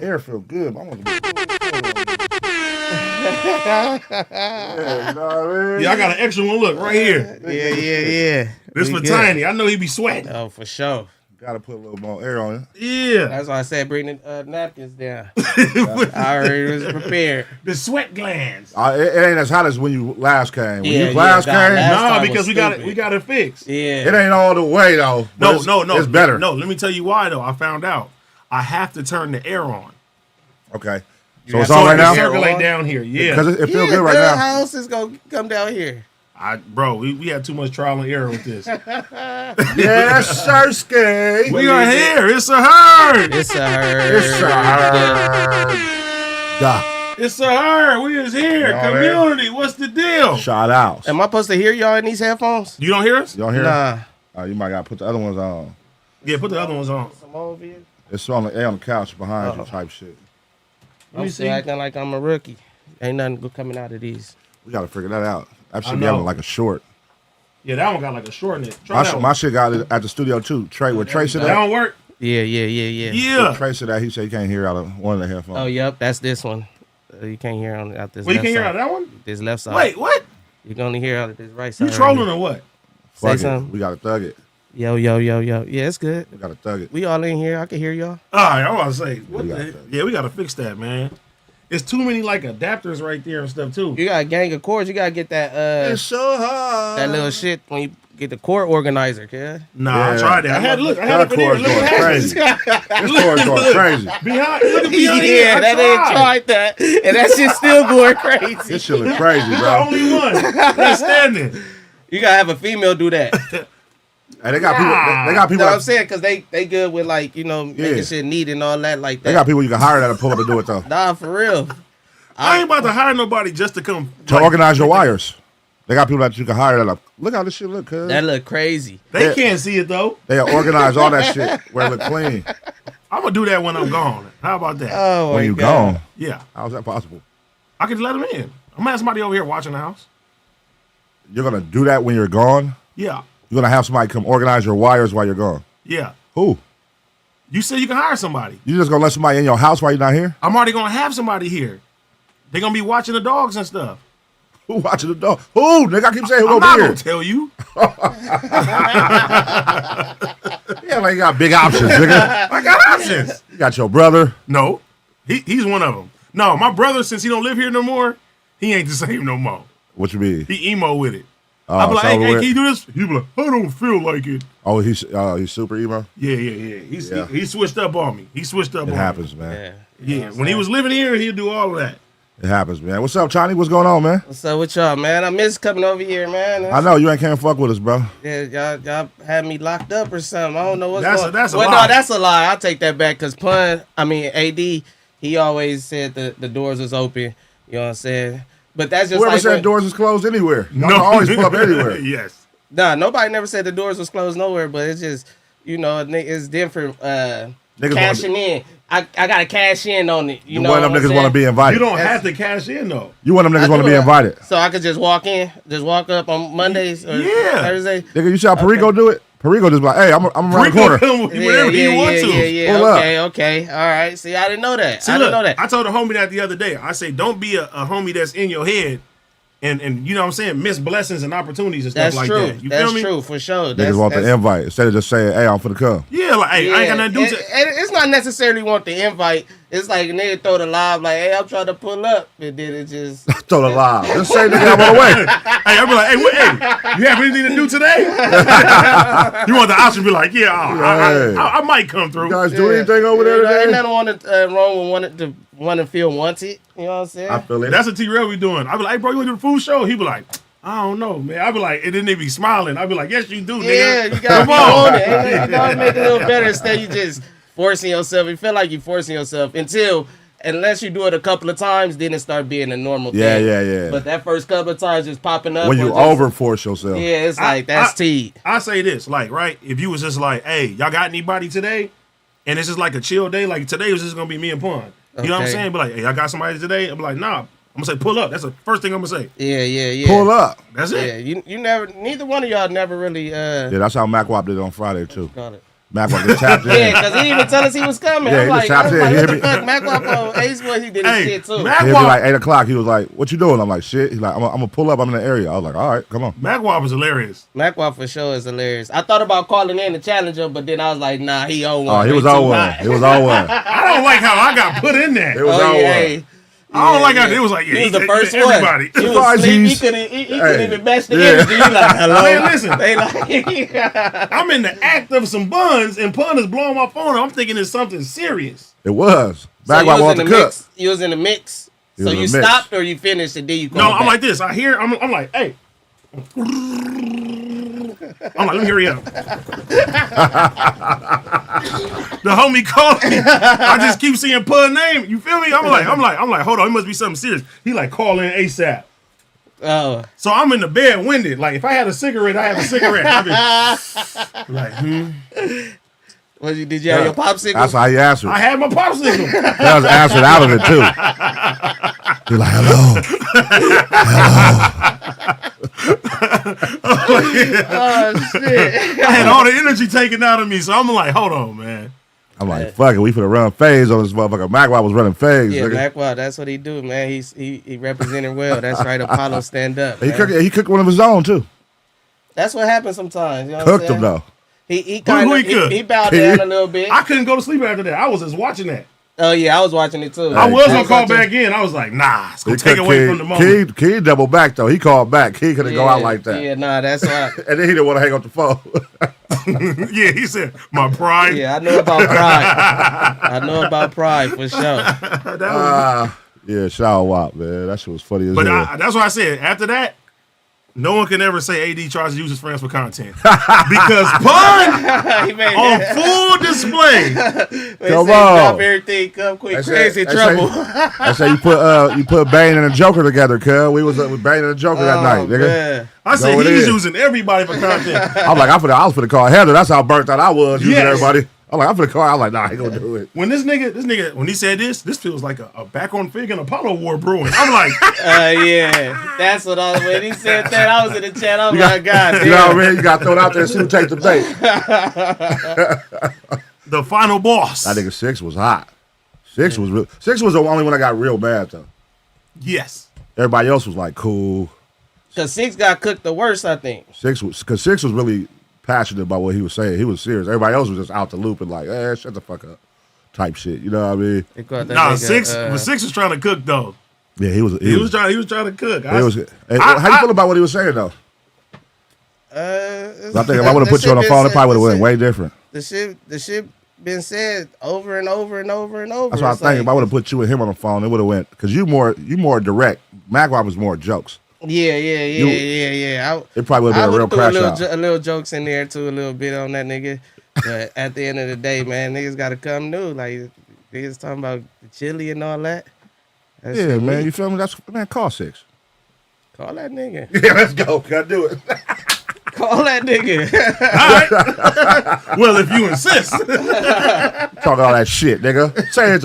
air feel good. I want to yeah, you know what I mean? Yeah, I got an extra one. Look, right here. Yeah. This for Tiny. I know he be sweating. Oh, for sure. Got to put a little more air on it. Yeah. That's why I said bring the napkins down. I already was prepared. The sweat glands. It ain't as hot as when you last came. When Yeah, you last God, came, last time because was we got it fixed. Yeah. it ain't all the way though. No. It's better. No, let me tell you why though. I found out. I have to turn the air on. Okay. So it's on right now? Circulate down here. Yeah. Because it feels good right now. How else is going to come down here? Bro, we had too much trial and error with this. Yes, Sirski. We are here. It's a herd. It's a herd. It's a herd. Duh. It's a herd. We is here. You know what I mean? Community. What's the deal? Shout outs. Am I supposed to hear y'all in these headphones? You don't hear us? You don't hear? Nah. You might got to put the other ones on. Yeah, put the other ones on. Some over here. It's on the couch behind you type shit. I'm still acting like I'm a rookie. Ain't nothing good coming out of these. We got to figure that out. That should I be know. having like a short. Yeah, that one got like a short in it. Try that one. My shit got it at the studio too. With Trace in That that. don't work. Yeah. Yeah. Trace in that. He said you can't hear out of one of the headphones. Oh, yep. That's this one. You can't hear out this Well, you left can hear side. out that one? This left side. Wait, what? You can only hear out of this right side. You trolling or what? Say Fuck it. something. We got to thug it. Yo. Yeah, it's good. We got to thug it. We all in here. I can hear y'all. All right, I want to say, what We the got heck? that. Yeah, we got to fix that, man. It's too many like adapters right there and stuff too. You got a gang of cords. You got to get that It's so hard. that little shit when you get the cord organizer, kid. Nah, Yeah. I tried that. I had it That up in there. cord's Look going what happens. crazy. This cord's going crazy. Behind, look at behind here. Yeah, I that ain't tried that. And that shit's still going crazy. This shit look crazy, You're the bro. only one that's standing. You got to have a female do that. Hey, they got people. They got You people. know what I'm saying? Because they good with, like, you know, making Yeah. shit neat and all that like that. They got people you can hire that'll pull up and do it though. Nah, for real. I ain't about to hire nobody just to come. To organize your wires. They got people that you can hire that'll look how this shit look, cuz. That look crazy. They Yeah. can't see it though. They'll organize all that shit where it look clean. I'm gonna do that when I'm gone. How about that? Oh, When my you God. gone. Yeah, How's that possible? I could let them in. I'm gonna have somebody over here watching the house. You're gonna do that when you're gone? Yeah, You're gonna have somebody come organize your wires while you're gone. yeah. Who? You said you can hire somebody. You just gonna let somebody in your house while you're not here? I'm already gonna have somebody here. They're gonna be watching the dogs and stuff. Who watching the dog? Who? Nigga, I keep saying who I'm gonna not be gonna here. tell you. Yeah, like you got big options, nigga. I got options. You got your brother. No, he's one of them. No, my brother, since he don't live here no more, he ain't the same no more. What you mean? He emo with it. Oh, I be like, it's hey, over can with? you do this? He be like, I don't feel like it. Oh, he's super emo. Yeah. Yeah. He switched up on me. He switched up It on happens, Yeah. man. me. Yeah, when he was living here, he'd do all of that. It happens, man. What's up, Tiny? What's going on, man? What's up with y'all, man? I miss coming over here, man. I know you ain't can't fuck with us, bro. Yeah, y'all had me locked up or something. I don't know what's That's going on. that's a Well, lie. no, that's a lie. I'll take that back because AD, he always said the doors was open. You know what I'm saying? But that's just Whoever like said when- doors is closed anywhere. Y'all can always pull up anywhere. Yes. Nah, nobody never said the doors was closed nowhere, but it's just, you know, it's different Niggas cashing in. I got to cash in on it. You know one of what them I'm niggas want to saying? be invited. You don't have to cash in though. You one of them niggas want to be invited. So I could just walk up on Mondays or Yeah. Thursday. Nigga, you see how Perico do it? Perico just be like, hey, I'm around the corner. Come with whatever you want to. Yeah. Pull up. Okay. All right. See, I didn't know that. See, I didn't know that. I told a homie that the other day. I say, don't be a homie that's in your head and you know what I'm saying, miss blessings and opportunities and stuff That's like true. that. You That's feel me? true for sure. Niggas want the invite instead of just saying, hey, I'm finna come. Yeah, like, hey, I ain't got nothing to do and, to and it's not necessarily want the invite. It's like a nigga throw the live like, hey, I'm trying to pull up, and then it just Throw the live. Just say, nigga, I'm on the way. Hey, I be like, hey, you have anything to do today? You want the option to be like, yeah, Hey. I might come through. You guys do anything over there Ain't today? nothing wrong with want to feel wanted. You know what I'm saying? I feel it. That's what T-Rail be doing. I be like, hey, bro, you want to do the food show? He be like, I don't know, man. I be like, and then they be smiling. I be like, yes, you do, nigga. Yeah, you gotta be on it. You gotta make it a little better instead you just forcing yourself. You feel like you're forcing yourself unless you do it a couple of times, then it start being a normal thing. Yeah. But that first couple of times just popping up. When you or just, overforce yourself. yeah, it's like that's teed. I say this, like, right? If you was just like, hey, y'all got anybody today? And it's just like a chill day. Like, today was just going to be me and Pun. You know what I'm Okay. saying? Be like, hey, I got somebody today? I'm like, nah. I'm going to say, pull up. That's the first thing I'm going to say. Yeah. Pull up. That's Yeah, it. you never. Neither one of y'all never really. Yeah, that's how Mac Wop did on Friday, too. Got it. Macwop just tapped in. Yeah, because he didn't even tell us he was coming. Yeah, I'm he like, just tapped in. what the fuck? Macwop on Ace Boy, he did his shit too. It'd be like 8 o'clock. He was like, "What you doing?" I'm like, "Shit." He's like, "I'm gonna pull up. I'm in the area." I was like, "All right, come on." Macwop is hilarious. Macwop for sure is hilarious. I thought about calling in to challenge him, but then I was like, nah, he on one. Oh, he was on one. He was on one. I don't like how I got put in there. It was on one. I don't like how it was like, yeah, he was the first one. Everybody. He was asleep. He couldn't even match the energy. He like, hello. Man, listen. They like, I'm in the act of some buns, and Pun is blowing my phone. I'm thinking it's something serious. It was. So Macwop wanted to cook. mix. You was in the mix. He So was in you the mix. stopped or you finished and then you called No, I'm back? like this. I hear. I'm like, hey. I'm like, let me hurry up. The homie called me. I just keep seeing Pun name. You feel me? I'm like, hold on, it must be something serious. He like, call in ASAP. Oh. So I'm in the bed winded. Like, if I had a cigarette, I have a cigarette. I'd be like, Did you have your popsicle? That's how he answered. I had my popsicle. That was answered out of it too. He's like, hello. Oh, shit. I had all the energy taken out of me. So I'm like, hold on, man. I'm like, fuck it, we finna run phase on this motherfucker. Macwop was running phase. Yeah, nigga. Macwop, that's what he do, man. He represented well. That's right, Apollo stand up. He cooked one of his own too. That's what happens sometimes. You know Cooked what I'm him though. He kind of he bowed down a little bit. I couldn't go to sleep after that. I was just watching that. Oh yeah, I was watching it too. I was gonna call back in. I was like, nah, it's gonna take away from the moment. Key double back though. He called back. He couldn't go out like that. Yeah, nah, that's why. And then he didn't want to hang up the phone. Yeah, he said, my pride. Yeah, I know about pride. I know about pride for sure. Yeah, shower wop, man. That shit was funny as hell. But that's why I said, after that, no one can ever say AD tries to use his friends for content. Because Pun on full display. Come on. Drop everything, come quick, crazy trouble. I say you put Bane and the Joker together, cuz. We was with Bane and the Joker that night, nigga. Man. I said he was using everybody for content. I was finna call Heather. That's how burnt out I was using everybody. I'm finna call. I was like, nah, he gonna do it. When this nigga, when he said this feels like a back on Fig and Apollo war brewing. I'm like, yeah, that's what I was. When he said that, I was in the chat. I'm like, God damn. You know what I mean? You got to throw it out there and see who take the bait. The final boss. That nigga 6 was hot. 6 was real. 6 was the only one I got real bad though. Yes. Everybody else was like cool. Cause 6 got cooked the worst, I think. 6 was really passionate about what he was saying. He was serious. Everybody else was just out the loop and like, shut the fuck up, type shit. You know what I mean? Nah, 6 was trying to cook though. Yeah, he was trying to cook. How you feel about what he was saying though? I think if I would have put you on the phone, it probably would have went way different. The shit been said over and over and over and over. That's what I think. If I would have put you and him on the phone, it would have went because you more direct. Macwop was more jokes. Yeah. It probably would have been a real crash out. A little jokes in there too, a little bit on that nigga. But at the end of the day, man, niggas got to come new. Like niggas talking about the chili and all that. That's Yeah, man, you feel me? Call 6. Call that nigga. Yeah, let's go. Gotta do it. Call that nigga. All right. Well, if you insist. Talking all that shit, nigga. Say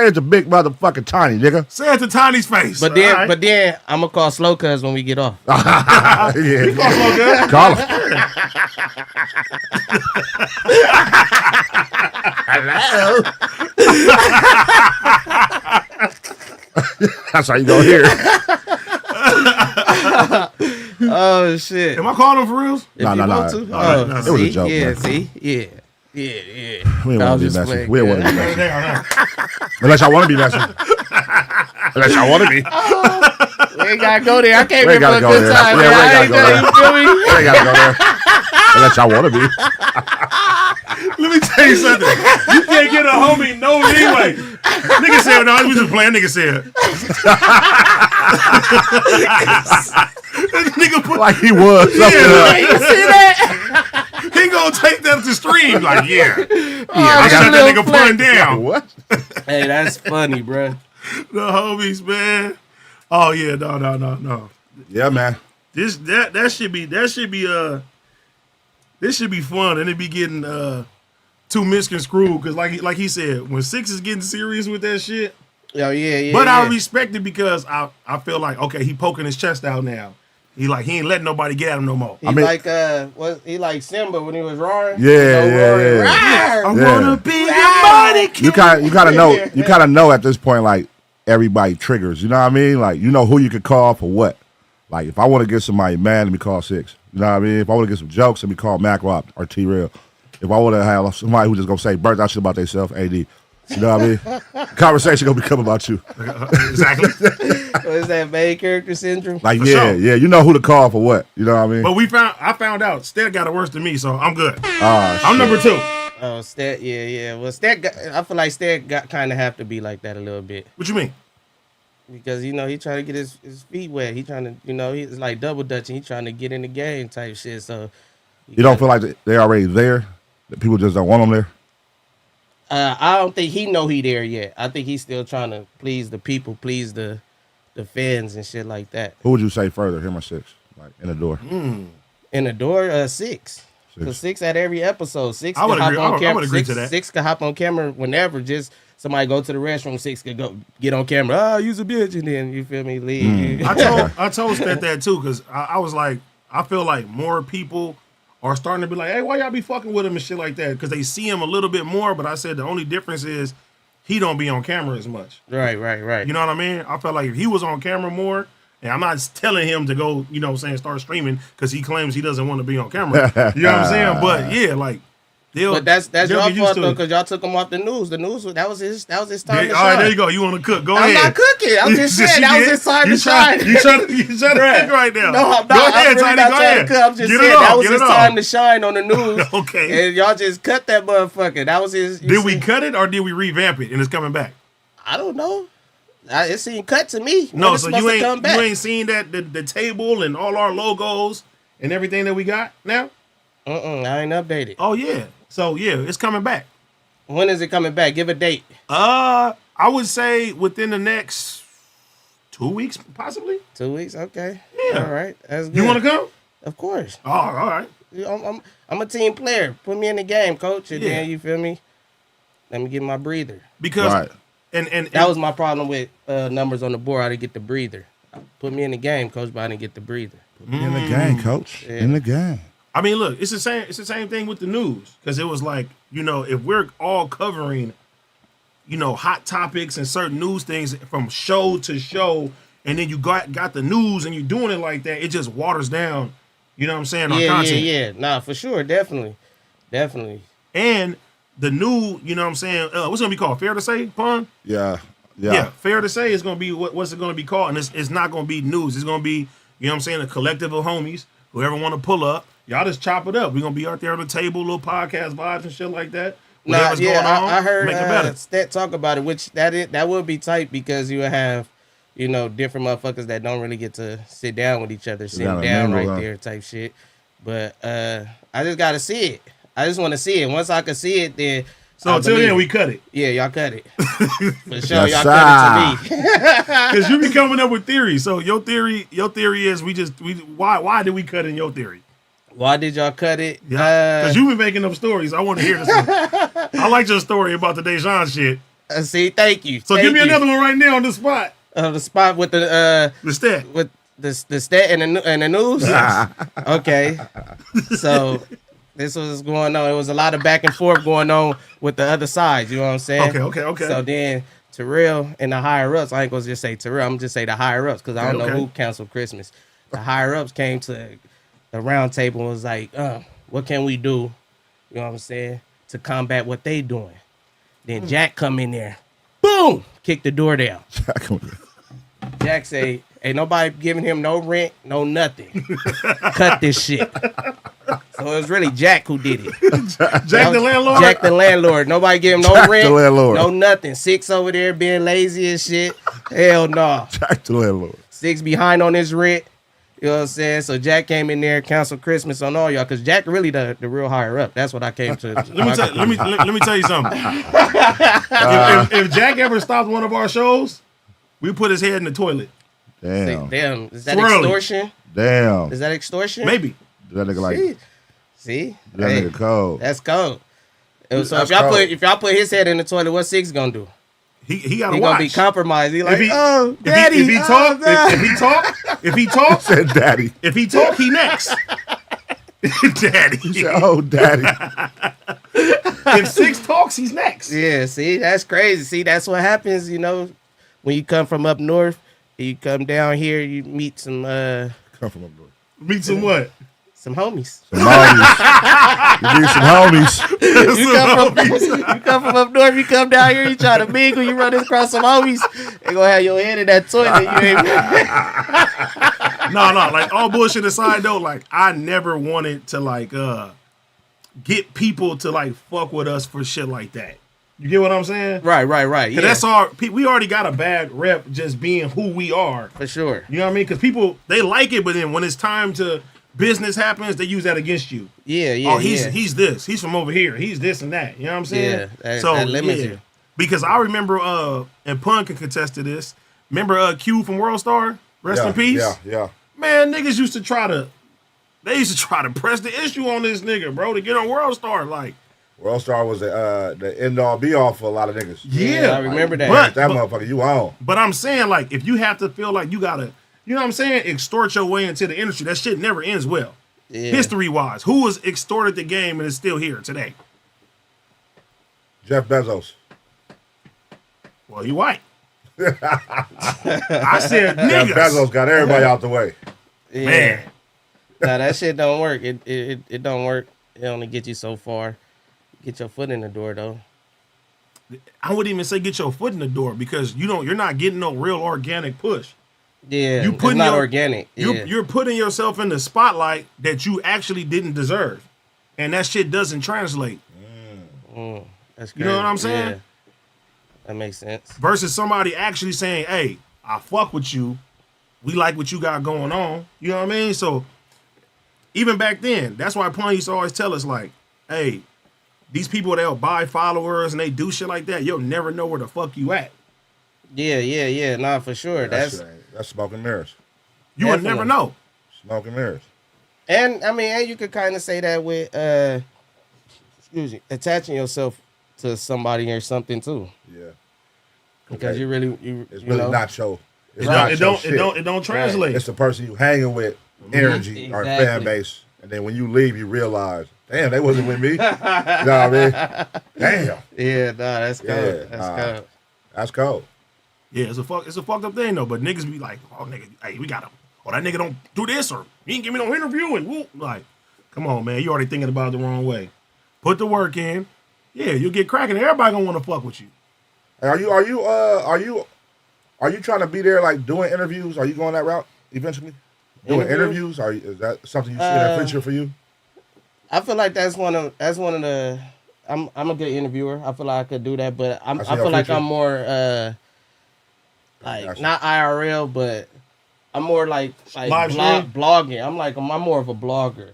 it to big motherfucking Tiny, nigga. Say it to Tiny's face. But then I'm gonna call Slow Cuz when we get off. Yeah. You call Slow Cuz? Call him. Hello. That's how you gonna hear it. Oh shit! Am I calling him for reals? No. It was a joke. Yeah, Man. see, yeah. We didn't want to be messy. We didn't want to be messy. Unless y'all want to be messy. Unless y'all want to be. We ain't gotta go there. I can't We remember ain't gotta a good go there. time. Yeah, Man. we I ain't gotta go you feel me? We ain't gotta go there. Unless y'all want to be. Let me tell you something. You can't get a homie no leeway. Nigga said, no, we just playing. Nigga said. Nigga put, Like he was. Yeah, You see that? he gonna take that to stream. Like, yeah. I Oh, shut that little nigga flex. pun down. What? Hey, that's funny, bro. The homies, man. Oh yeah, no. Yeah, man. That should be this should be fun, and it be getting too misconstrued because like he said, when 6 is getting serious with that shit. Oh yeah. But I respect it because I feel like, okay, he poking his chest out now. He ain't letting nobody get at him no more. He he like Simba when he was roaring. Yeah. I wanna be your mighty king. You kind of know at this point, like, everybody triggers. You know what I mean? Like, you know who you could call for what. Like, if I want to get somebody mad, let me call Six. You know what I mean? If I want to get some jokes, let me call Mac Rob or T-Real. If I want to have somebody who just gonna say birds out shit about themselves, AD. You know what I mean? Conversation gonna become about you. Exactly. What is that main character syndrome? Like, yeah, you know who to call for what. You know what I mean? But I found out Stat got it worse than me, so I'm good. I'm number 2. Oh, Stat, yeah. Well, I feel like Stat kind of have to be like that a little bit. What you mean? Because, he trying to get his feet wet. He trying to, he's like double dutching. He trying to get in the game type shit. So you don't feel like they're already there? That people just don't want them there? I don't think he know he there yet. I think he's still trying to please the people, please the fans and shit like that. Who would you say further, him or Six? Like, in the door? In the door, Six. Because Six at every episode. Six can hop on camera. I would agree to that. Six can hop on camera whenever. Just somebody go to the restroom, Six could go get on camera. Use a bitch, and then, you feel me, leave. I told Stat that too, because I was like, I feel like more people are starting to be like, hey, why y'all be fucking with him and shit like that? Because they see him a little bit more, but I said the only difference is he don't be on camera as much. Right. You know what I mean? I felt like if he was on camera more, and I'm not telling him to go, start streaming because he claims he doesn't want to be on camera. You know what I'm saying? But yeah, like, but that's your fault though, because y'all took him off the news. The news that was his time to shine. All right, there you go. You want to cook? Go ahead. I'm not cooking. I'm just saying that was his time to shine. You trying to cook right now? No, I'm not. Go ahead, I'm really not trying to cook. I'm just saying that was his time to shine on the news. Okay. And y'all just cut that motherfucker. That was his. Did we cut it or did we revamp it and it's coming back? I don't know. It seemed cut to me. No, so you ain't seen that the table and all our logos and everything that we got now? I ain't updated. Oh yeah. So yeah, it's coming back. When is it coming back? Give a date. I would say within the next 2 weeks, possibly. 2 weeks, okay. Yeah. All right, that's good. You want to come? Of course. Oh, all right. I'm a team player. Put me in the game, coach, and then you feel me. Let me get my breather. Because and that was my problem with numbers on the board. I didn't get the breather. Put me in the game, coach, but I didn't get the breather. Put me in the game, coach. Yeah. In the game. I mean, look, it's the same thing with the news, because it was like, if we're all covering, hot topics and certain news things from show to show, and then you got the news and you're doing it like that, it just waters down, you know what I'm saying, our content. Yeah. Nah, for sure, definitely. And the new, you know what I'm saying, what's it going to be called? Fair to say, Pun? Yeah. Fair to say is going to be, what's it going to be called? And it's not going to be news. It's going to be, you know what I'm saying, a collective of homies, whoever want to pull up. Y'all just chop it up. We're going to be out there on the table, little podcast vibes and shit like that. Whatever's going on, I heard make it better. Stat talk about it, which that would be tight because you would have, different motherfuckers that don't really get to sit down with each other, sitting down right there type shit. But I just got to see it. I just want to see it. Once I can see it, then... So until then, we cut it. Yeah, y'all cut it. For sure, y'all cut it to me. Because you be coming up with theories. So your theory is why did we cut in your theory? Why did y'all cut it? Yeah, because you've been making up stories. I want to hear this one. I like your story about the Dejan shit. See, thank you. So give me another one right now on the spot. The spot with the stat. With the stat and the news? Yes. Okay. So this was going on. It was a lot of back and forth going on with the other side. You know what I'm saying? Okay. So then Terrell and the higher ups, I ain't going to just say Terrell. I'm going to just say the higher ups because I don't know who canceled Christmas. The higher ups came to the round table and was like, what can we do, you know what I'm saying, to combat what they doing? Then Jack come in there, boom, kick the door down. Jack say, ain't nobody giving him no rent, no nothing. Cut this shit. So it was really Jack who did it. Jack the landlord? Jack the landlord. Nobody give him no Jack rent, the landlord. no nothing. Six over there being lazy and shit. Hell no. Jack the landlord. Six behind on his rent. You know what I'm saying? So Jack came in there, canceled Christmas on all y'all, because Jack really the real higher up. That's what I came to. Let me tell you something. If Jack ever stopped one of our shows, we put his head in the toilet. Damn. Is that extortion? Damn. Is that extortion? Maybe. That nigga like. See? That nigga cold. That's cold. So if y'all put his head in the toilet, what's Six gonna do? He gotta he watch. gonna be compromised. He like, daddy. If he talk, If he talks, said daddy. If he talk, he next. Daddy. He said, oh, daddy. If 6 talks, he's next. Yeah, see, that's crazy. See, that's what happens, you know, when you come from up north, you come down here, you meet some Come from up north. Meet some what? some homies. Some homies. You need some homies. You come from up north, you come down here, you try to mingle, you run across some homies, they gonna have your head in that toilet. You ain't No, like all bullshit aside though, like I never wanted to like get people to like fuck with us for shit like that. You get what I'm saying? Right. Yeah. That's our. We already got a bad rep just being who we are. For sure. You know what I mean? Because people they like it, but then when it's time to business happens, they use that against you. Yeah. Oh, he's this. He's from over here. He's this and that. You know what I'm saying? Yeah. That limits you. Because I remember, and Pun can contest to this. Remember Q from World Star? Rest in peace. Yeah. Man, niggas used to try to press the issue on this nigga, bro, to get on World Star. Like, World Star was the end all be all for a lot of niggas. Yeah, I remember that. But that motherfucker, you on. But I'm saying, like, if you have to feel like you gotta, you know what I'm saying, extort your way into the industry, that shit never ends well. Yeah. History-wise, who has extorted the game and is still here today? Jeff Bezos. Well, you white. I said Jeff niggas. Bezos got everybody out the way. Yeah. Man. Nah, that shit don't work. It don't work. It only get you so far. Get your foot in the door though. I wouldn't even say get your foot in the door because you're not getting no real organic push. Yeah, You putting it's not your- organic. Yeah. You're putting yourself in the spotlight that you actually didn't deserve. And that shit doesn't translate. That's crazy. You know what I'm saying? Yeah. That makes sense. Versus somebody actually saying, hey, I fuck with you. We like what you got going on. You know what I mean? So even back then, that's why Pun used to always tell us, like, hey, these people that'll buy followers and they do shit like that, you'll never know where the fuck you at. Yeah. Nah, for sure. That's smoke and mirrors. You would never know. Smoke and mirrors. And I mean, and you could kind of say that with attaching yourself to somebody or something too. Yeah. Because Okay. it's It's really not your. It's It not don't, your it shit. don't, it don't translate. It's the person you hanging with, energy or Exactly. fan base, and then when you leave, you realize, damn, they wasn't with me. You know what I mean? Damn, Yeah, nah, that's cold. Yeah, That's cold. that's cold. Yeah, it's a fucked up thing though. But niggas be like, oh nigga, hey, we got him. Oh, that nigga don't do this or he ain't give me no interview and whoop. Like, come on, man, you already thinking about it the wrong way. Put the work in. Yeah, you'll get cracking. Everybody gonna want to fuck with you. Hey, are you trying to be there like doing interviews? Are you going that route eventually? Doing interviews? Is that something you see in the future for you? I feel like that's one of the. I'm a good interviewer. I feel like I could do that, but I feel like I'm more like not IRL, but I'm more like Live stream? blogging. I'm more of a blogger.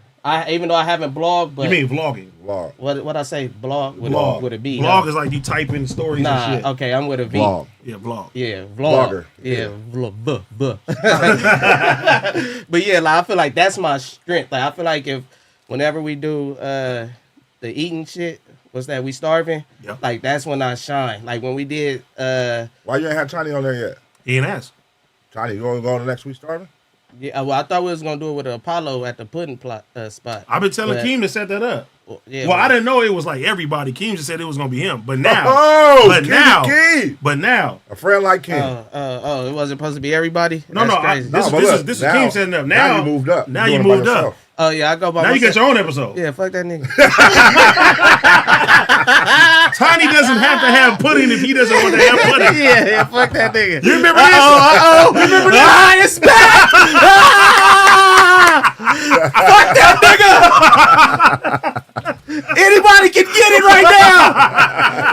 Even though I haven't blogged, but You mean vlogging? Vlog. what I say blog with Vlog. with a B. Vlog is like you type in stories Nah, and shit. okay, I'm with a V. Vlog. Yeah, vlog. Yeah, vlog. Vlogger. Yeah, But yeah, like I feel like that's my strength. Like I feel like whenever we do the eating shit, what's that? We starving. Yeah. Like that's when I shine. Like when we did. Why you ain't have Tiny on there yet? He ain't asked. Tiny, you gonna go on the next week starting? Yeah, well, I thought we was gonna do it with Apollo at the pudding spot. I've been telling But- Keem to set that up. Yeah, Well, I didn't know it was like everybody. Keem just said it was gonna be him, but now, Oh, but Key. now, A friend like King. it wasn't supposed to be everybody. no, That's no. crazy. This but is look, this is now- Keem setting up. Now you moved up. Now You you doing it by moved up. yourself. Oh yeah, I go by Now you myself. got your own episode. Yeah, fuck that nigga. Tiny doesn't have to have pudding if he doesn't want to have pudding. yeah, fuck that nigga. You remember this? Remember this? It's back! Fuck that nigga! Anybody can get it right now!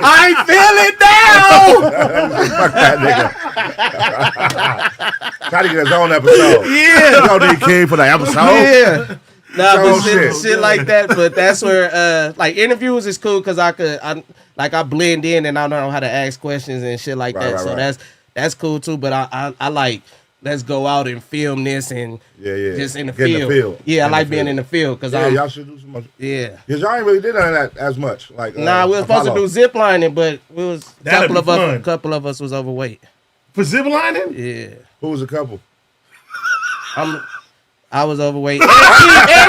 I feel it now! Fuck that nigga. Try to get his own episode. Yeah. You don't need King for the episode. Yeah. Nah, Oh, but shit. shit like that. But that's where like interviews is cool because I blend in and I know how to ask questions and shit like that. Right, so right. that's cool too. But I like let's go out and film this and Yeah. just in the Get field. Yeah, I like being in the field because Yeah, y'all should do some more. yeah. Because y'all ain't really did none of that as much. Like Nah, we were supposed to do ziplining, but we was That'd be fun. a couple of us was overweight. For ziplining? Yeah. Who was a couple? I was overweight. And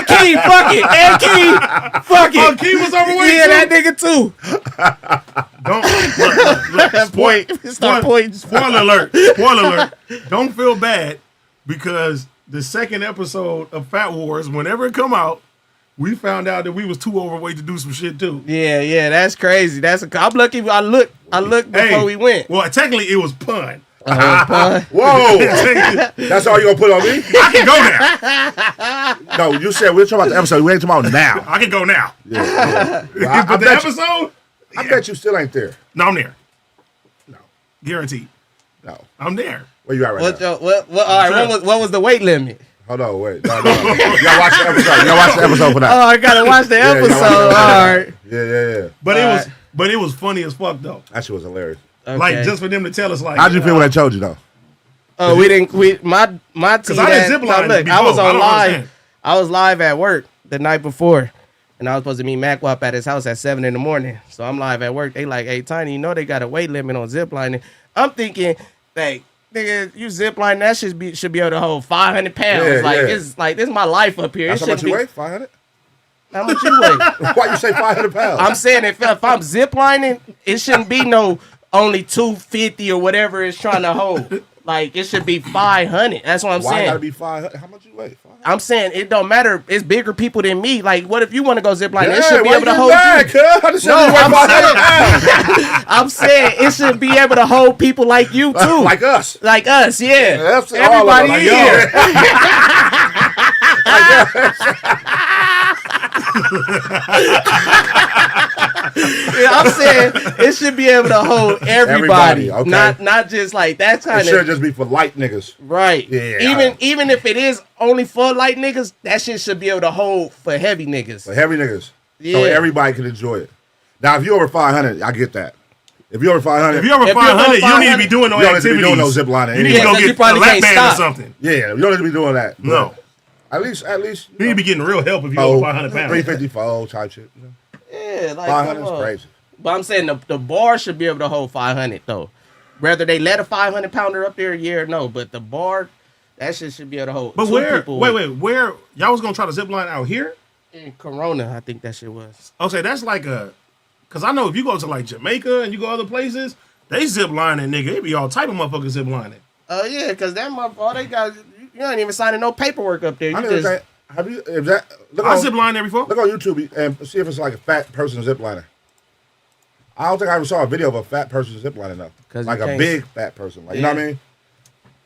Key, fuck it. And Key, fuck it. Oh, Key was overweight. Yeah, that nigga too. Don't Start pointing. Spoiler alert. Don't feel bad because the second episode of Fat Wars, whenever it come out, we found out that we was too overweight to do some shit too. Yeah, that's crazy. I'm lucky. I looked before we went. Well, technically it was pun. Whoa! That's all you gonna put on me? I can go now. No, you said we're talking about the episode. We ain't talking about now. I can go now. Yeah. Well, But the episode? I bet you still ain't there. No, I'm there. No. Guaranteed. No. I'm there. Where you at right now? All right, what was the weight limit? Hold on, wait. No. You gotta watch the episode. You gotta watch the episode for that. Oh, I gotta watch the episode. All right. Yeah. But it was funny as fuck though. That shit was hilarious. Okay. Like just for them to tell us like. How'd you feel when I told you though? Oh, my team. I didn't zip line look, before. I was on I don't live. understand. I was live at work the night before, and I was supposed to meet MacWap at his house at 7 a.m. So I'm live at work. They like, hey, Tiny, you know they got a weight limit on Zipline. I'm thinking, like, nigga, you Zipline, that should be able to hold 500 pounds. It's like this is my life up here. That's how much you weigh? 500? How much you weigh? Why you say 500 pounds? I'm saying if I'm ziplining, it shouldn't be no only 250 or whatever it's trying to hold. Like it should be 500. That's what I'm saying. Why gotta be 500? How much you weigh? 500? I'm saying it don't matter. It's bigger people than me. Like, what if you want to go zip line? Yeah, it should be able to hold you. I'm saying it should be able to hold people like you too. Like us. Like us, yeah. That's Everybody like here. Yeah, I'm saying it should be able to hold everybody. Okay. Not just like that's kind It should just be for light niggas. right. Yeah. Even if it is only for light niggas, that shit should be able to hold for heavy niggas. For heavy niggas. Yeah. So everybody can enjoy it. Now, if you're over 500, I get that. If you're over 500, If you're over 500, you don't need to be doing no you don't need to activities. be doing no zip lining. You need to Yeah, go 'cause you get a probably lap can't band stop. or something. Yeah, you don't need to be doing that. No. At least. You need to be getting real help if you're over 500 pounds. 354 type shit. Yeah, like 500 is crazy. But I'm saying the bar should be able to hold 500 though. Whether they let a 500 pounder up there, yeah or no, but the bar, that shit should be able to hold. But two where? people Where? Y'all was gonna try to zip line out here? in Corona, I think that shit was. Okay, that's like because I know if you go to like Jamaica and you go other places, they zip lining, nigga. They be all type of motherfuckers zip lining. Oh yeah, because that motherfucker, all they got, you ain't even signing no paperwork up there. You I just never have you? If that look I on, zip line there before. look on YouTube and see if it's like a fat person zip lining. I don't think I ever saw a video of a fat person zip lining though. 'Cause Like you a can't- big fat person. Like you know what I mean?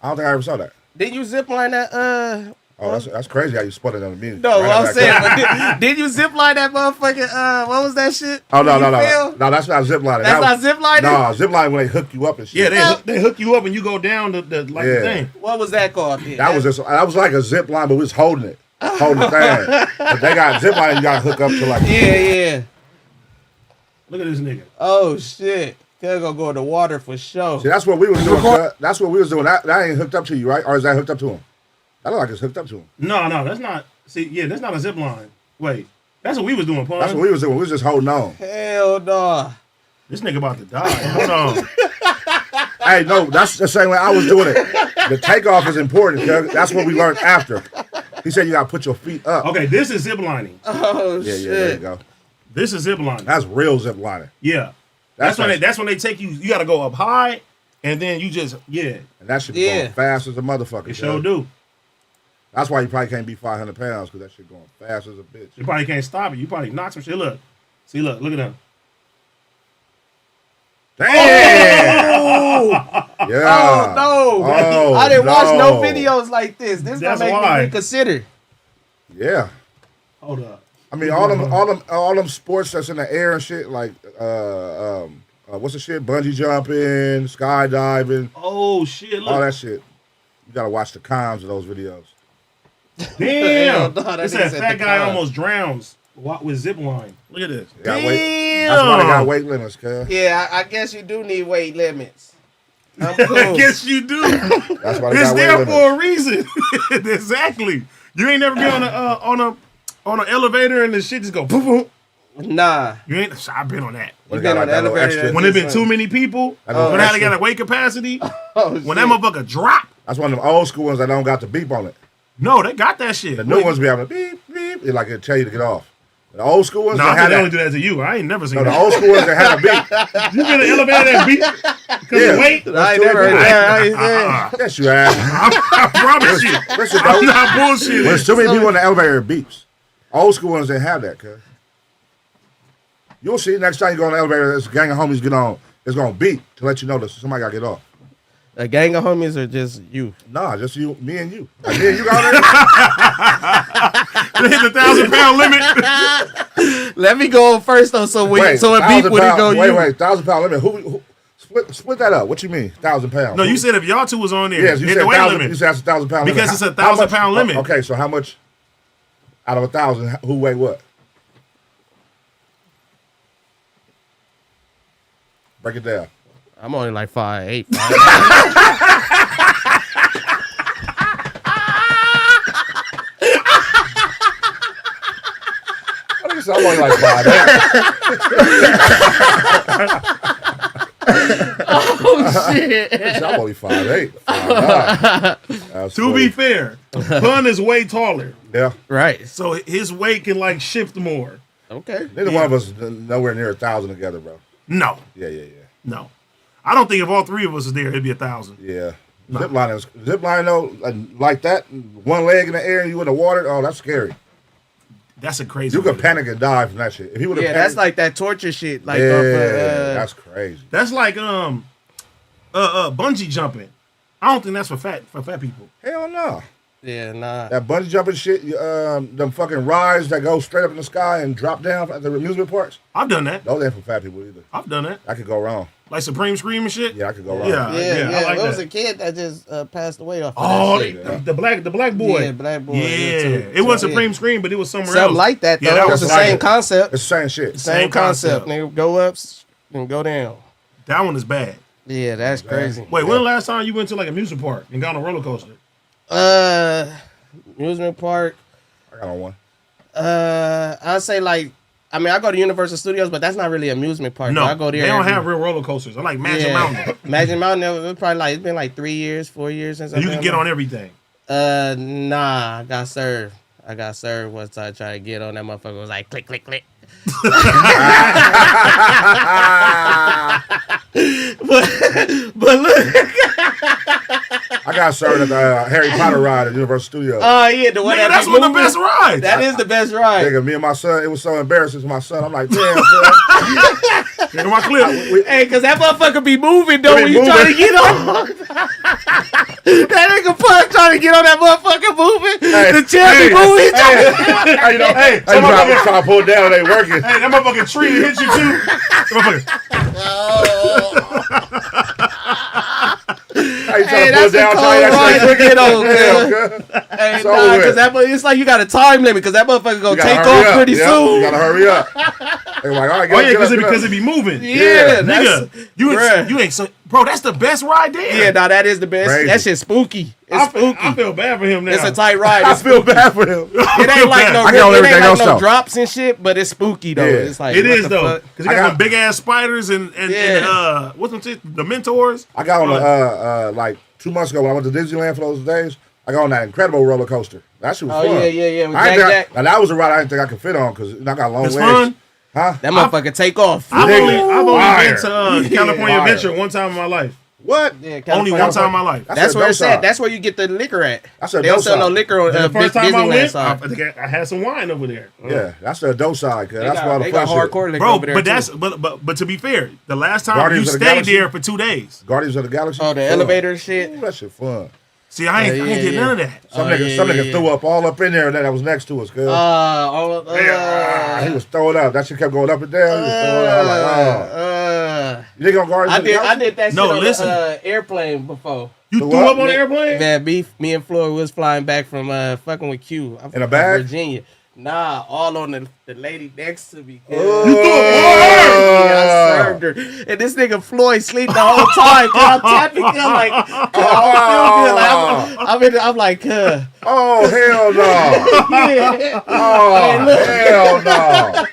I don't think I ever saw that. did you zip line that? Oh, that's crazy how you split it on the music. No, Right what I'm after saying, that. but did you zip line that motherfucking? What was that shit? Oh no, You no, no, feel? no, that's not zip lining. That's not zip lining? No, zip lining when they hook you up and shit. Yeah, they hook you up and you go down the the Yeah. thing. What was that called? That was like a zip line, but we was holding it, holding the thing. But they got zip line, you got to hook up to like. Yeah. Look at this nigga. Oh shit. They're gonna go in the water for sure. See, that's what we was doing. Cuz. That's what we was doing. That ain't hooked up to you, right? Or is that hooked up to him? That look like it's hooked up to him. No, that's not. See, yeah, that's not a zip line. Wait, that's what we was doing, Paul. That's what we was doing. We was just holding on. Hell no. This nigga about to die. Hold on. Hey, no, that's the same way I was doing it. The takeoff is important, cuz. That's what we learned after. He said you got to put your feet up. Okay, this is zip lining. Oh Yeah, shit. there you go. This is zip lining. That's real zip lining. Yeah. That's when they take you. You got to go up high, and then you just And that should be going fast as a motherfucker. It sure do. That's why you probably can't be 500 pounds, because that shit going fast as a bitch. You probably can't stop it. You probably knock some shit. Look, see, look at them. Damn! Oh, Yeah. no. Oh, I didn't watch no videos like this. This That's gonna make why. me reconsider. Yeah. Hold up. I mean, all them sports that's in the air and shit, like what's the shit? Bungee jumping, skydiving, Oh shit! all Look. that shit. You gotta watch the cons of those videos. Damn. Hell no, that This nigga that said fat the guy con. almost drowns with zip line. Look at this. They got Damn. weight- That's why they got weight limits, cuz. Yeah, I guess you do need weight limits. I'm cool. I guess you do. That's why they It's got weight there limits. for a reason. Exactly. You ain't never been on an elevator and the shit just go boom boom. Nah. You ain't. I've been on that. When You they got been on like that the little elevator extra- When there been too many people, That little when I extra- got a weight capacity, Oh, when that motherfucker drop. That's one of them old school ones that don't got the beep on it. No, they got that shit. The new ones be having beep, beep. It like it'll tell you to get off. The old school ones, No, they I had think they that. only do that to you. I ain't never seen No, the that. old school ones, they had a beep. You been in the elevator that beat? Because of weight? I ain't never heard that. Yes, you have. I promise you. Listen, I'm though, not bullshitting. when so many people in the elevator, it beeps. Old school ones, they have that, cuz. You'll see next time you go in the elevator, this gang of homies get on, it's going to beep to let you know that somebody got to get off. A gang of homies or just you? Nah, just you, me and you. Like, me and you got there. They hit the 1,000-pound limit. Let me go first though, so when it beep when it go you. Wait, 1,000-pound limit. Who split that up? What you mean, 1,000 pounds? No, you said if y'all two was on there, yes, you hit said the weight 1,000. limit. You said that's 1,000-pound limit. Because it's a 1,000-pound limit. Okay, so how much out of 1,000? Who weigh what? Break it down. I'm only like 5'8". I'm only like 5'8". Oh shit! I'm only 5'8". 5'9". To be fair, Pun is way taller. Yeah. Right. So his weight can like shift more. Okay. Neither one of us is nowhere near 1,000 together, bro. No. Yeah. No. I don't think if all three of us is there, it'd be 1,000. Yeah. No. Zipline though, like that, one leg in the air and you in the water, oh, that's scary. That's a crazy. You could panic and die from that shit. If he would have Yeah, that's like that torture shit. Like, that's crazy. That's like bungee jumping. I don't think that's for fat people. Hell no. yeah, nah. That bungee jumping shit, them fucking rides that go straight up in the sky and drop down at the amusement parks. I've done that. Those ain't for fat people either. I've done that. I could go wrong. Like Supreme Scream and shit. Yeah, I could go wrong. Yeah. Yeah. I like There was that. a kid that just passed away off. Oh, of that shit. the black boy. Yeah, black boy. Yeah, too. it wasn't So, Supreme Scream, but it was somewhere Something else. like that though. Yeah, That was the like same it. concept. It's the same shit. Same concept. Nigga, go up and go down. That one is bad. Yeah, that's crazy. Wait, when the last time you went to like a amusement park and got on a roller coaster? Amusement park. I got on one. I'd say like, I mean, I go to Universal Studios, but that's not really an amusement park. No, I go there. they don't have real roller coasters. I like Magic Mountain. Magic Mountain. It was probably like it's been like 3 years, 4 years since. And you can get on everything. Nah, I got served. Once I tried to get on that motherfucker. It was like click, click, click. but look. I got served at the Harry Potter ride at Universal Studios. Oh yeah, the one Nigga, that's one of the best rides. That is the best ride. Nigga, me and my son, it was so embarrassing to my son. I'm like, damn, son. Nigga, my clip. Hey, cause that motherfucker be moving though when you trying to get on. That nigga Pun trying to get on that motherfucker moving. The chair be moving. Hey, you know, hey, trying to pull it down, it ain't working. Hey, that motherfucking tree hit you too. Hey, that's a cold ride to get on, man. Hey, nah, cause that it's like you got a time limit, cause that motherfucker gonna take off pretty soon. You gotta hurry up. They're like, all right, oh yeah, because it be moving. Yeah, nigga, you ain't so, bro. That's the best ride there. Yeah, nah, that is the best. Crazy. That shit's spooky. It's spooky. I feel bad for him now. It's a tight ride. I feel bad for him. It ain't like no, I got everything else no though. drops and shit, but it's spooky though. Yeah. It's like It what is the though, fuck? because you got some big ass spiders and Yeah. what's them shit? The Mentors. I got on like 2 months ago when I went to Disneyland for those days. I got on that incredible roller coaster. That shit was fun. Yeah. With I ain't Jack. now that was a ride I didn't think I could fit on because I got long It's legs. fun. Huh? That motherfucker take off. I've only been Fire. to California Fire. Adventure one time in my life. What? Yeah, Only one time in my life. That's where it's dope at. side. That's where you get the liquor at. That's a They don't dope sell no side. liquor on The first time I Disneyland went, side. I think I had some wine over there. Yeah, that's the adult side, cause They that's where all got, the they got fun shit. hardcore liquor Bro, over there but too. that's but to be fair, the last time Guardians you of the stayed Galaxy? there for 2 days. Guardians of the Galaxy. Oh, the Fun. elevator shit. Ooh, that shit fun. See, I ain't did none of that. Some nigga threw up all up in there that was next to us, cuz. He was throwing up. That shit kept going up and down. He was throwing up. Like, oh. You think on Guardians of the I Galaxy? did that shit No, on listen. the airplane before. You The threw what? up on the airplane? Man, me and Floyd was flying back from fucking with Q. I'm In a from bag? Virginia. Nah, all on the lady next to me. Oh. You threw up on her? Yeah, I served her. And this nigga Floyd sleep the whole time. I'm tapping him like, I'm like, Oh, hell no. yeah. Oh, hell no.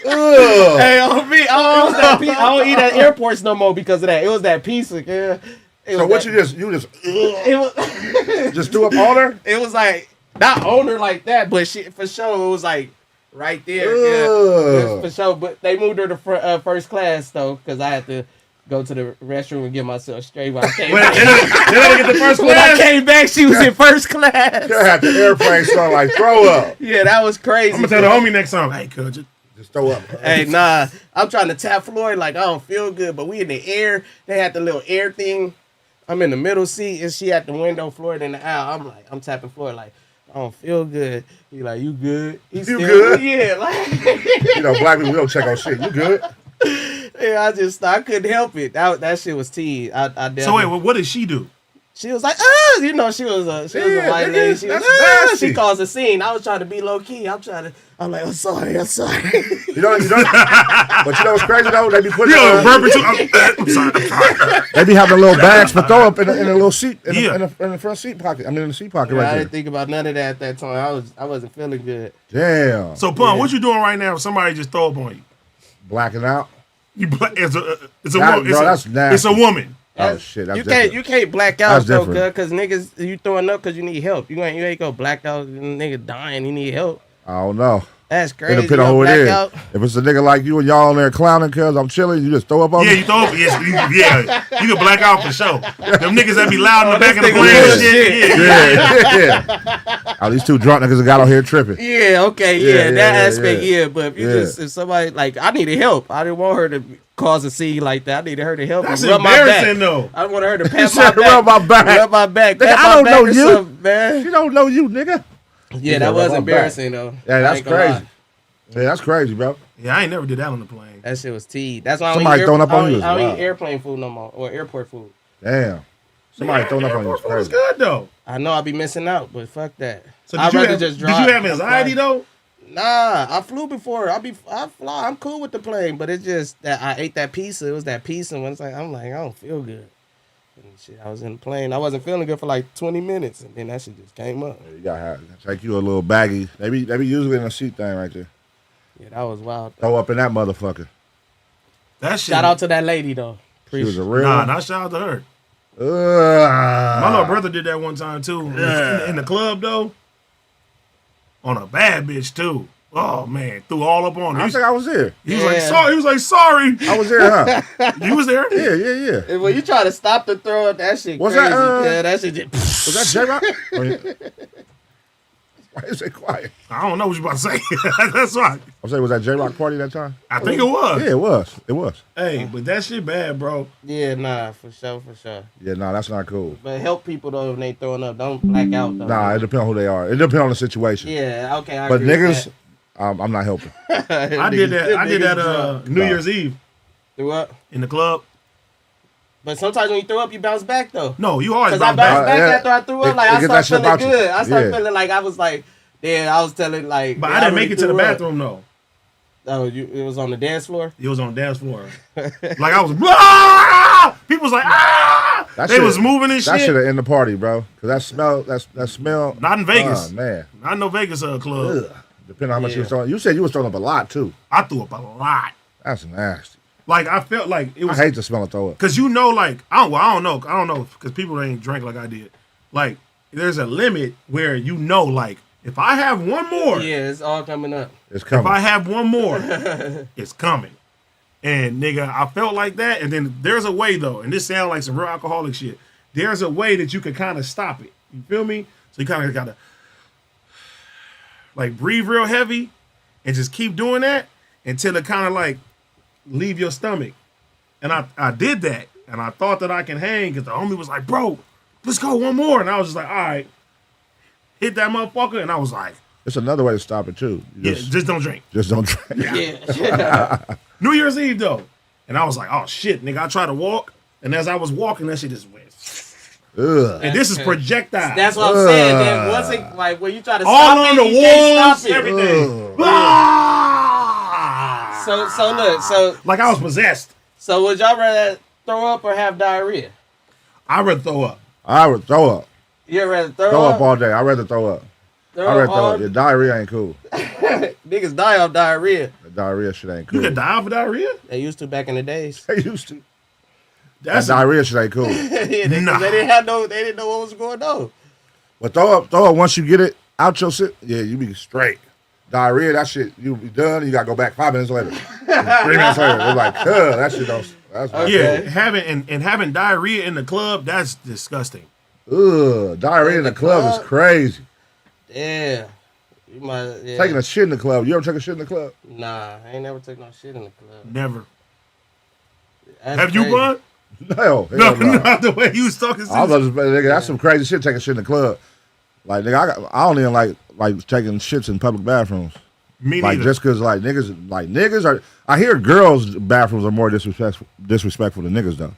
Ugh. Hey, on me, I don't eat at airports no more because of that. It was that pizza, yeah. So what you just It was just threw up on her? it was like not on her like that, but she for sure it was like right there. Yeah, for sure. But they moved her to first class though, because I had to go to the restroom and get myself straight when I came back. They let her get the first When I class? came back, she was in first class. You had the airplane start like throw up. Yeah, that was crazy. I'm gonna tell the homie next time. Hey, could you? Just throw up. Hey, nah, I'm trying to tap Floyd like I don't feel good, but we in the air. They had the little air thing. I'm in the middle seat and she at the window, Floyd in the aisle. I'm tapping Floyd like I don't feel good. He like, you good? He still good? Yeah, like You know, black people, we don't check on shit. You good? yeah, I couldn't help it. That shit was tea. I definitely, So wait, what did she do? she was like, you know, she was a white nigga, lady. She was, that's nasty. she caused a scene. I was trying to be low key. I'm like, I'm sorry. You know, but you know what's crazy though? They be putting burping too. I'm sorry. they be having little bags for throw up in a little seat in Yeah. the front seat pocket. I mean in the seat pocket Yeah, right I there. didn't think about none of that at that time. I wasn't feeling good. Damn. So, Pun, what you doing right now if somebody just throw up on you? Blacking out. It's a That- woman. bro, that's nasty. It's a woman. Oh shit. That's You can't black out That's though, different. cause niggas you throwing up cause you need help. You ain't go black out, nigga dying. You need help. I don't know. That's It crazy. depends on who it Black is. out. If it's a nigga like you and y'all in there clowning cause I'm chilling, you just throw up on Yeah, me. you throw up. Yeah, you can black out for sure. Them niggas that be loud in the back of the nigga plane and was shit. Yeah. Oh, these two drunk niggas that got out here tripping. Yeah, okay, Yeah, yeah, that yeah, aspect, yeah. yeah. But if somebody like I needed help, I didn't want her to cause a scene like that. I needed her to help That's me rub my back. embarrassing though. I wanted her to You pat said my back. rub my back. Rub my back. Nigga, pat I my don't back know or you. something, man. She don't know you, nigga. Yeah, that rub was my embarrassing though. Yeah, I that's ain't gonna lie. crazy. Yeah, that's crazy, bro. Yeah, I ain't never did that on the plane. That shit was tea. That's why I Somebody don't throwing eat up on you is I don't wild. eat airplane food no more or airport food. Damn. Somebody throwing up on you is Airport food is crazy. good though. I know I be missing out, but fuck that. So I'd rather just drive. Did you have anxiety though? Nah, I flew before. I fly. I'm cool with the plane, but it's just that I ate that pizza. It was that pizza, and it's like I'm like I don't feel good. And shit, I was in the plane. I wasn't feeling good for like 20 minutes, and then that shit just came up. Yeah, you gotta take you a little baggie. They be usually in a seat thing right there. Yeah, that was wild. Throw up in that motherfucker. That shit. Shout out to that lady though. She was a Appreciate. real Nah, one. not shout out to her. Ugh. My little brother did that one time too. In the club though. On a bad bitch too. Oh man, threw all up on her. I think I was there. He was like Yeah. sorry. He was like sorry. I was there, huh? You was there? Yeah. And when you try to stop the throw up, that shit Was crazy. that, yeah, that shit just. Was that J-Rock? Why is it quiet? I don't know what you about to say. That's why. I'm saying, was that J-Rock party that time? I think it was. Yeah, it was. It was. Hey, but that shit bad, bro. Yeah, nah, for sure. Yeah, nah, that's not cool. But help people though when they throwing up. Don't black out though. Nah, it depends on who they are. It depends on the situation. Yeah, okay. I But agree with niggas, I'm not helping. that. I did that New Nah. Year's Eve Threw up. in the club. But sometimes when you throw up, you bounce back though. No, you always Cause I bounce back. bounced back Yeah. after I threw up. It- Like it I get that started shit feeling about you. good. I started Yeah. feeling like I was like, I was telling like. But yeah, I didn't really make it to the threw up. bathroom though. Oh, it was on the dance floor. It was on the dance floor. Like I was, ah! People was like, ah! That They shit- was moving and That shit. should have ended the party, bro. Cause that smell. Not in Vegas. Oh man. Not in no Vegas club. Ugh. Depending on how much you Yeah. was throwing. You said you was throwing up a lot too. I threw up a lot. That's nasty. Like I felt like it I was hate the smell of throw up. because you know, like I don't know, because people ain't drank like I did. Like there's a limit where you know, like if I have one more, Yeah, it's all coming up. It's if coming. I have one more, it's coming. And nigga, I felt like that. And then there's a way though, and this sounds like some real alcoholic shit. There's a way that you can kind of stop it. You feel me? So you kind of gotta like breathe real heavy and just keep doing that until it kind of like leave your stomach. And I did that, and I thought that I can hang because the homie was like, bro, let's go one more. And I was just like, all right, hit that motherfucker. And I was like, It's another way to stop it too. You yeah, just don't drink. just don't drink. Yeah. New Year's Eve though. And I was like, oh shit, nigga, I tried to walk. And as I was walking, that shit just went. Ugh. And this is projectile. That's what I'm saying. Then once it like when you try to all stop on it, the you can't walls, stop it. everything. Ugh. Ah! So look, like I was possessed. so would y'all rather throw up or have diarrhea? I rather throw up. I would throw up. You rather throw, Throw up? up all day. I'd rather throw up. Throw I'd rather up throw all- up. Yeah, diarrhea ain't cool. Niggas die of diarrhea. The diarrhea shit ain't You cool. could die for diarrhea? They used to back in the days. They used to. That diarrhea shit ain't cool. They didn't know what was going on. But throw up once you get it out your shit, yeah, you be straight. Diarrhea, that shit, you be done, you gotta go back 5 minutes later. 3 minutes later. It's like, that shit don't. That's yeah, having diarrhea in the club, that's disgusting. Ugh, diarrhea in the club is crazy. Yeah. Taking a shit in the club. You ever take a shit in the club? Nah, I ain't never taken no shit in the club. Never. That's Have crazy. you, Bud? No, not the way you was talking. Nigga, that's some crazy shit. Taking shit in the club. Like, nigga, I don't even like taking shits in public bathrooms. Me like, neither. just because niggas are. I hear girls' bathrooms are more disrespectful than niggas though.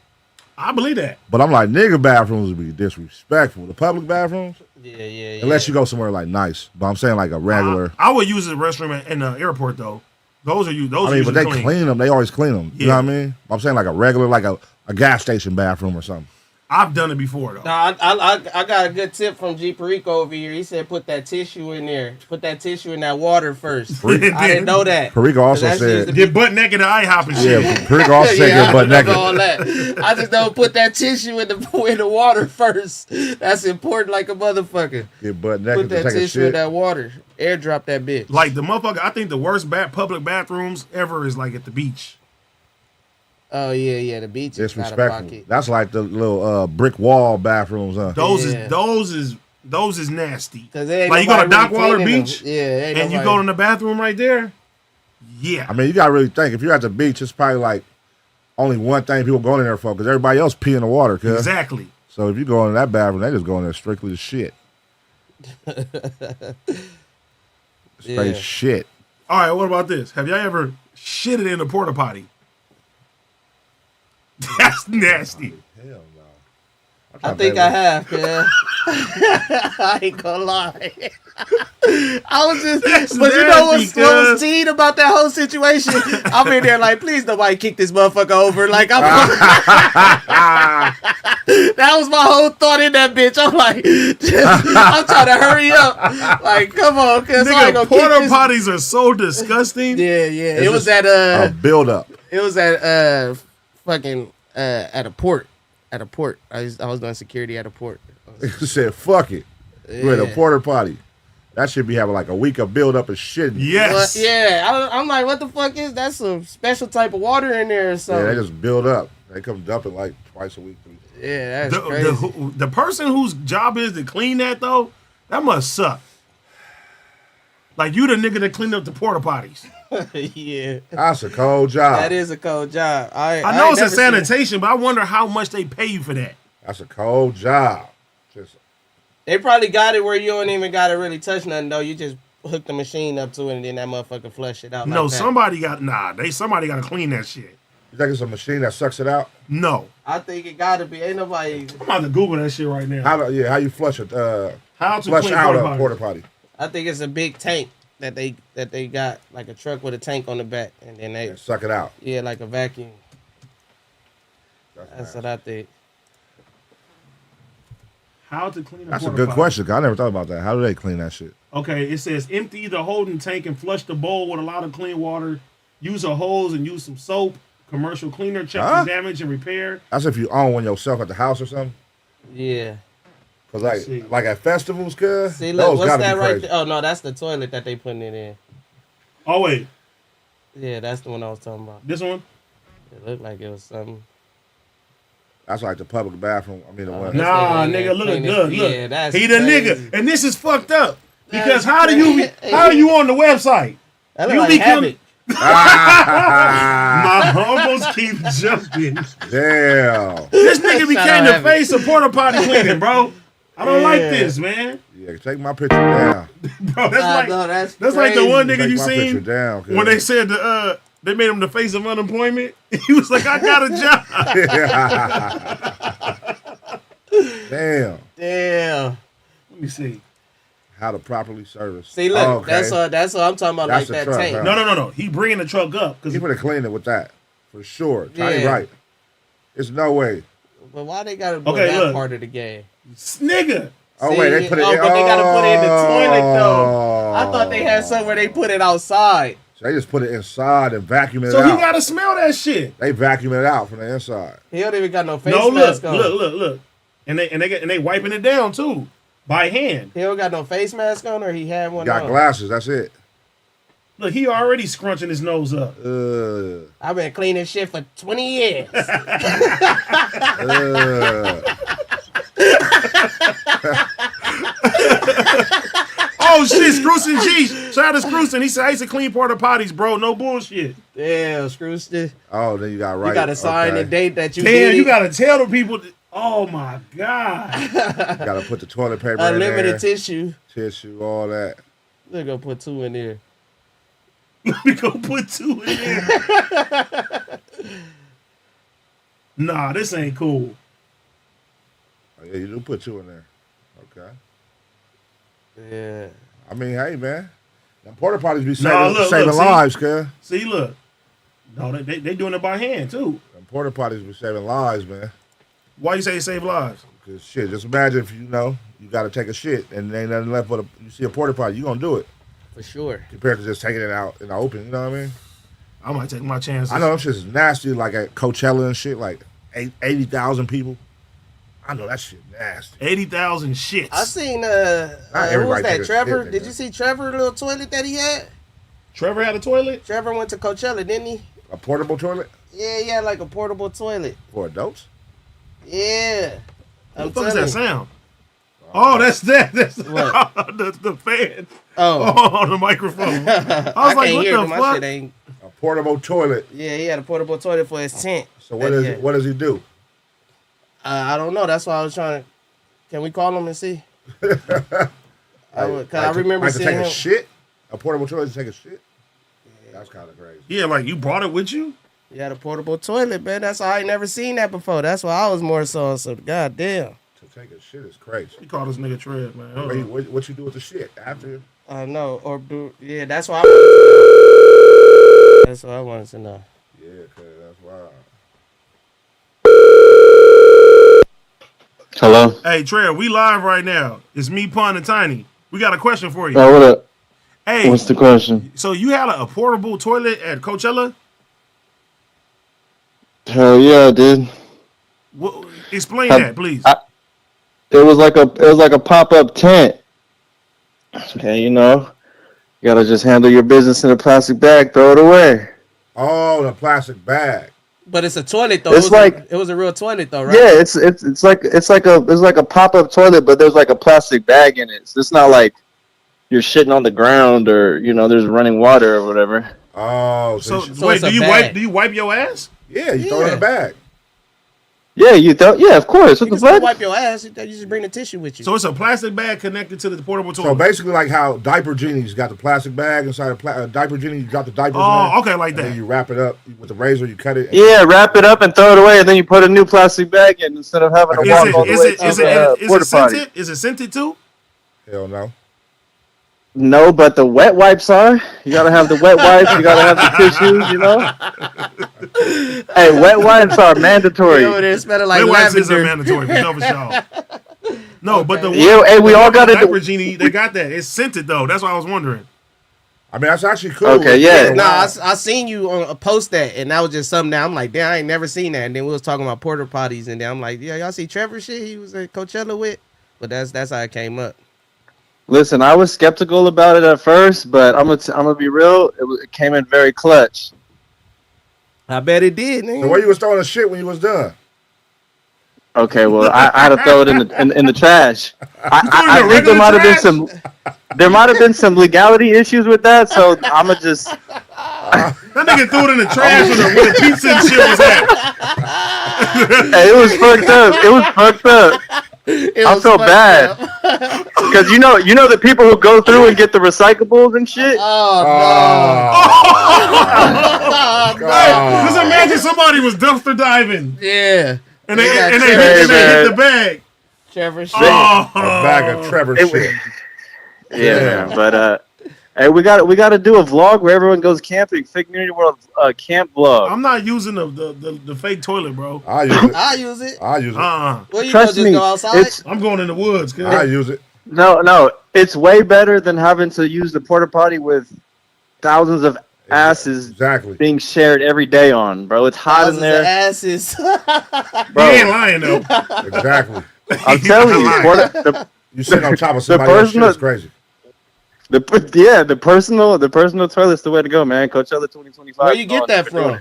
I believe that. But I'm like, nigga bathrooms would be disrespectful. The public bathrooms, yeah. Unless you go somewhere like nice. But I'm saying like a regular. I would use the restroom in the airport though. Those are but they clean them. They always clean them. Yeah. You know what I mean? I'm saying like a regular, like a gas station bathroom or something. I've done it before though. Nah, I got a good tip from G Perico over here. He said put that tissue in there. Put that tissue in that water first. I didn't know that. Perico also said get butt naked and IHOP and shit. Yeah, Perico also said get butt naked. All that. I just don't put that tissue in the water first. That's important like a motherfucker. Get butt naked. Put that to take tissue in that water. Airdrop that bitch. Like the motherfucker, I think the worst public bathrooms ever is like at the beach. Oh yeah, the beach is disrespectful. That's like the little brick wall bathrooms, huh? Those is nasty. Like you go to Dockwater Beach, and you go in the bathroom right there. Yeah, I mean you gotta really think. If you're at the beach, it's probably like only one thing people going in there for, because everybody else pee in the water. Exactly. So if you go in that bathroom, they just go in there strictly to shit. Straight shit. All right, what about this? Have y'all ever shitted in a porta potty? That's nasty. Hell no. I think I have, man. I ain't gonna lie. I was just, but you know what was teen about that whole situation? I'm in there like, please nobody kick this motherfucker over. Like that was my whole thought in that bitch. I'm like, I'm trying to hurry up. Like, come on, cause porta potties are so disgusting. Yeah. It was at a build up. It was at fucking at a port. At a port. I was doing security at a port. You said, fuck it. We're at a porta potty. That should be having like a week of build up of shit. Yes. Well, I'm like, what the fuck is that? Some special type of water in there or something? Yeah, they just build up. They come dump it like twice a week. Yeah, that's crazy. The person whose job is to clean that though, that must suck. Like you the nigga that cleaned up the porta potties. Yeah. That's a cold job. That is a cold job. I know it's a sanitation, but I wonder how much they pay you for that. That's a cold job. They probably got it where you don't even got to really touch nothing, though. You just hook the machine up to it, and then that motherfucker flush it out. No, like that. somebody got to clean that shit. You think it's a machine that sucks it out? No. I think it got to be. Ain't nobody. I'm about to Google that shit right now. How you flush it? How to flush clean out a porta potty? I think it's a big tank that they got, like a truck with a tank on the back, and then they suck it out. Yeah, like a vacuum. That's nice. what I think. How to clean a That's porta a good potty. question, 'cause I never thought about that. How do they clean that shit? Okay, it says empty the holding tank and flush the bowl with a lot of clean water. Use a hose and use some soap. Commercial cleaner, check for damage and repair. That's if you own one yourself at the house or something. Yeah. Cause like at festivals, cuz. See, look, what's that right there? Oh no, that's the toilet that they putting it in. Oh wait. Yeah, that's the one I was talking about. This one? It looked like it was something. That's like the public bathroom. I mean, the one. Nah, nigga, look. Yeah, that's he the crazy. nigga, and this is fucked up because how are you on the website? That look like Habit. My humbles keep jumping. Damn. This nigga became the face of porta potty cleaning, bro. I don't like this, man. Yeah, take my picture down. Bro, that's like the one nigga take you my seen picture down, when they said they made him the face of unemployment. He was like, I got a job. Damn. Damn. Let me see. How to properly service. See, look, that's what I'm talking about. That's like that truck, tank. huh? No. He bringing the truck up because he would have cleaned it with that for sure. Johnny Yeah. right. There's no way. But why they gotta do that part of the game? Nigga. Oh wait, they put it. But they gotta put it in the toilet though. I thought they had somewhere they put it outside. So they just put it inside and vacuum it out. So he gotta smell that shit. They vacuum it out from the inside. He don't even got no face mask on. Look. And they wiping it down too. By hand. He don't got no face mask on, or he had one Got on? glasses, that's it. Look, he already scrunching his nose up. I've been cleaning shit for 20 years. Oh shit, Screwson G. Shout out to Screwson. He said I used to clean Porta potties, bro. No bullshit. Damn, Screwson. Oh, then you got right. You gotta sign the date that you Damn, did you it. gotta tell the people. Oh my God. Gotta put the toilet paper in Unlimited there. tissue. Tissue, all that. They're gonna put 2 in there. We gonna put 2 in there. Nah, this ain't cool. Oh, yeah, you do put 2 in there. Okay. Yeah. I mean, hey, man. Them porta potties be saving lives, cuz. See, look. No, they doing it by hand, too. Them porta potties be saving lives, man. Why you say it save lives? Because, shit, just imagine if, you got to take a shit and there ain't nothing left but you see a porta potty, you going to do it. For sure. Compared to just taking it out in the open, you know what I mean? I might take my chances. I know them shit is nasty, like at Coachella and shit, like 80,000 people. I know that shit nasty. 80,000 shits. I seen, who was that, Trevor? Did you see Trevor, little toilet that he had? Trevor had a toilet? Trevor went to Coachella, didn't he? A portable toilet? Yeah, he had like a portable toilet. For adults? Yeah. What the fuck is that sound? Oh, that's that. That's the fan. Oh. On the microphone. I was like, what the fuck? A portable toilet. Yeah, he had a portable toilet for his tent. So what does he do? I don't know. That's why I was trying to. Can we call him and see? I remember seeing him. A shit? A portable toilet to take a shit? Yeah. That's kind of crazy. Yeah, like you brought it with you? You had a portable toilet, man. That's why I ain't never seen that before. That's why I was more so goddamn. To take a shit is crazy. You call this nigga Trev, man. Wait, what you do with the shit after? I know. That's why I wanted to know. That's what I wanted to know. Yeah, cause that's wild. Hello? Hey, Trev, we live right now. It's me, Pun, and Tiny. We got a question for you. Oh, what up? Hey. What's the question? So you had a portable toilet at Coachella? Hell yeah, I did. Explain that, please. It was like a pop-up tent. Okay, you gotta just handle your business in a plastic bag, throw it away. Oh, the plastic bag. But it's a toilet though. It was a real toilet though, right? Yeah, it's like a pop-up toilet, but there's like a plastic bag in it. So it's not like you're shitting on the ground or there's running water or whatever. Oh, so wait, do you wipe your ass? Yeah, you throw it in a bag. Yeah, of course. What the fuck? Wipe your ass. You just bring the tissue with you. So it's a plastic bag connected to the portable toilet. So basically, like how diaper genies got the plastic bag inside a diaper genie, you drop the diapers in there. Okay, like that. And then you wrap it up with the razor, you cut it. Yeah, wrap it up and throw it away, and then you put a new plastic bag in instead of having to walk all the way to the porta potty. Is it scented too? Hell no. No, but the wet wipes are. You gotta have the wet wipes. You gotta have the tissues. Hey, wet wipes are mandatory. Like wet wipes is mandatory for sure. No, but the we all got it. Diaper genie, they got that. It's scented though. That's why I was wondering. I mean, that's actually cool. Okay, yeah. I seen you on a post that, and that was just something that I'm like, damn, I ain't never seen that. And then we was talking about porta potties, and then I'm like, yeah, y'all see Trevor shit he was at Coachella with? But that's how it came up. Listen, I was skeptical about it at first, but I'm gonna be real. It came in very clutch. I bet it did. Nigga. So where you was throwing the shit when you was done? Okay, well, I had to throw it in the trash. I think there might have been some legality issues with that, so I'ma just. That nigga threw it in the trash where the pizza and shit was at. Hey, it was fucked up. I feel bad because you know the people who go through and get the recyclables and shit. Oh no! Just imagine somebody was dumpster diving. Yeah, and they hit the bag. Trevor shit. A bag of Trevor shit. Yeah, man. But hey, we got to do a vlog where everyone goes camping. Cuhmunity World camp vlog. I'm not using the fake toilet, bro. I use it. Well, you Trust me, go outside? I'm going in the woods. I use it. No, it's way better than having to use the porta potty with thousands of asses Exactly. being shared every day on, bro. It's hot in there. Asses. Bro. He ain't lying though. Exactly. I'm telling you, You sit on top of somebody else's shit is crazy. The personal toilet's the way to go, man. Coachella 2025. Where you get that from?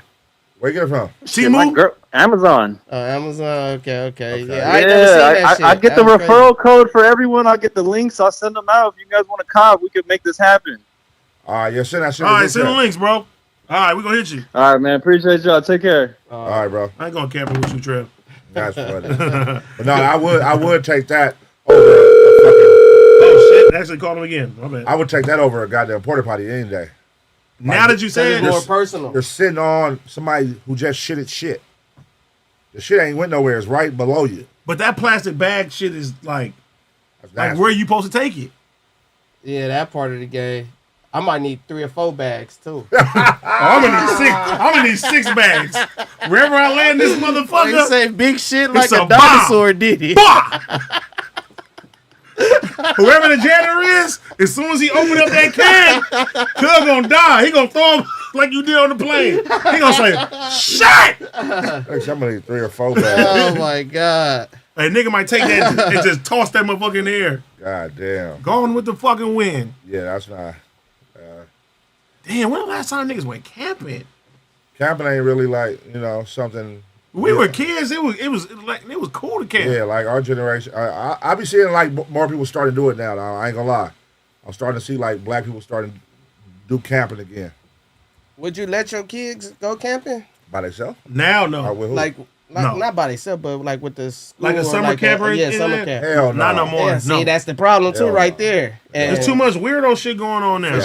Where you get it from? Temu? Amazon. Oh, Amazon. Okay. Yeah, I get the referral code for everyone. I'll get the links. I'll send them out. If you guys want to cop, we could make this happen. All right, yeah, send that shit. All right, send the links, bro. All right, we're going to hit you. All right, man. Appreciate y'all. Take care. All right, bro. I ain't going to camp with you, Trev. That's funny. But no, I would take that over Oh, shit. They actually called him again. My bad. I would take that over a goddamn porta potty any day. Now that you say it, more personal. You're sitting on somebody who just shitted shit. The shit ain't went nowhere. It's right below you. But that plastic bag shit is like where are you supposed to take it? Yeah, that part of the game. I might need 3 or 4 bags too. I'm gonna need 6 bags. Wherever I land this motherfucker. You say big shit like a a dinosaur did it. Whoever the janitor is, as soon as he open up that can, Cub gonna die. He gonna throw him like you did on the plane. He gonna say, "Shit!" Actually, I'm gonna need 3 or 4 bags. Oh my god! A nigga might take that and just toss that motherfucker in the air. God damn. Gone with the fucking wind. Yeah, that's not. Damn, when the last time niggas went camping? Camping ain't really like something. We were kids. It was cool to camp. Yeah, like our generation. I be seeing like more people starting to do it now. I ain't gonna lie. I'm starting to see like black people starting to do camping again. Would you let your kids go camping? By themselves? Now, no. Or with who? Like not by themselves, but like with the school. Like a summer camper? Yeah, summer camp. Hell no. Not no more. Yeah, see, that's the problem too, Hell right no. there. And There's too much weirdo shit going on there.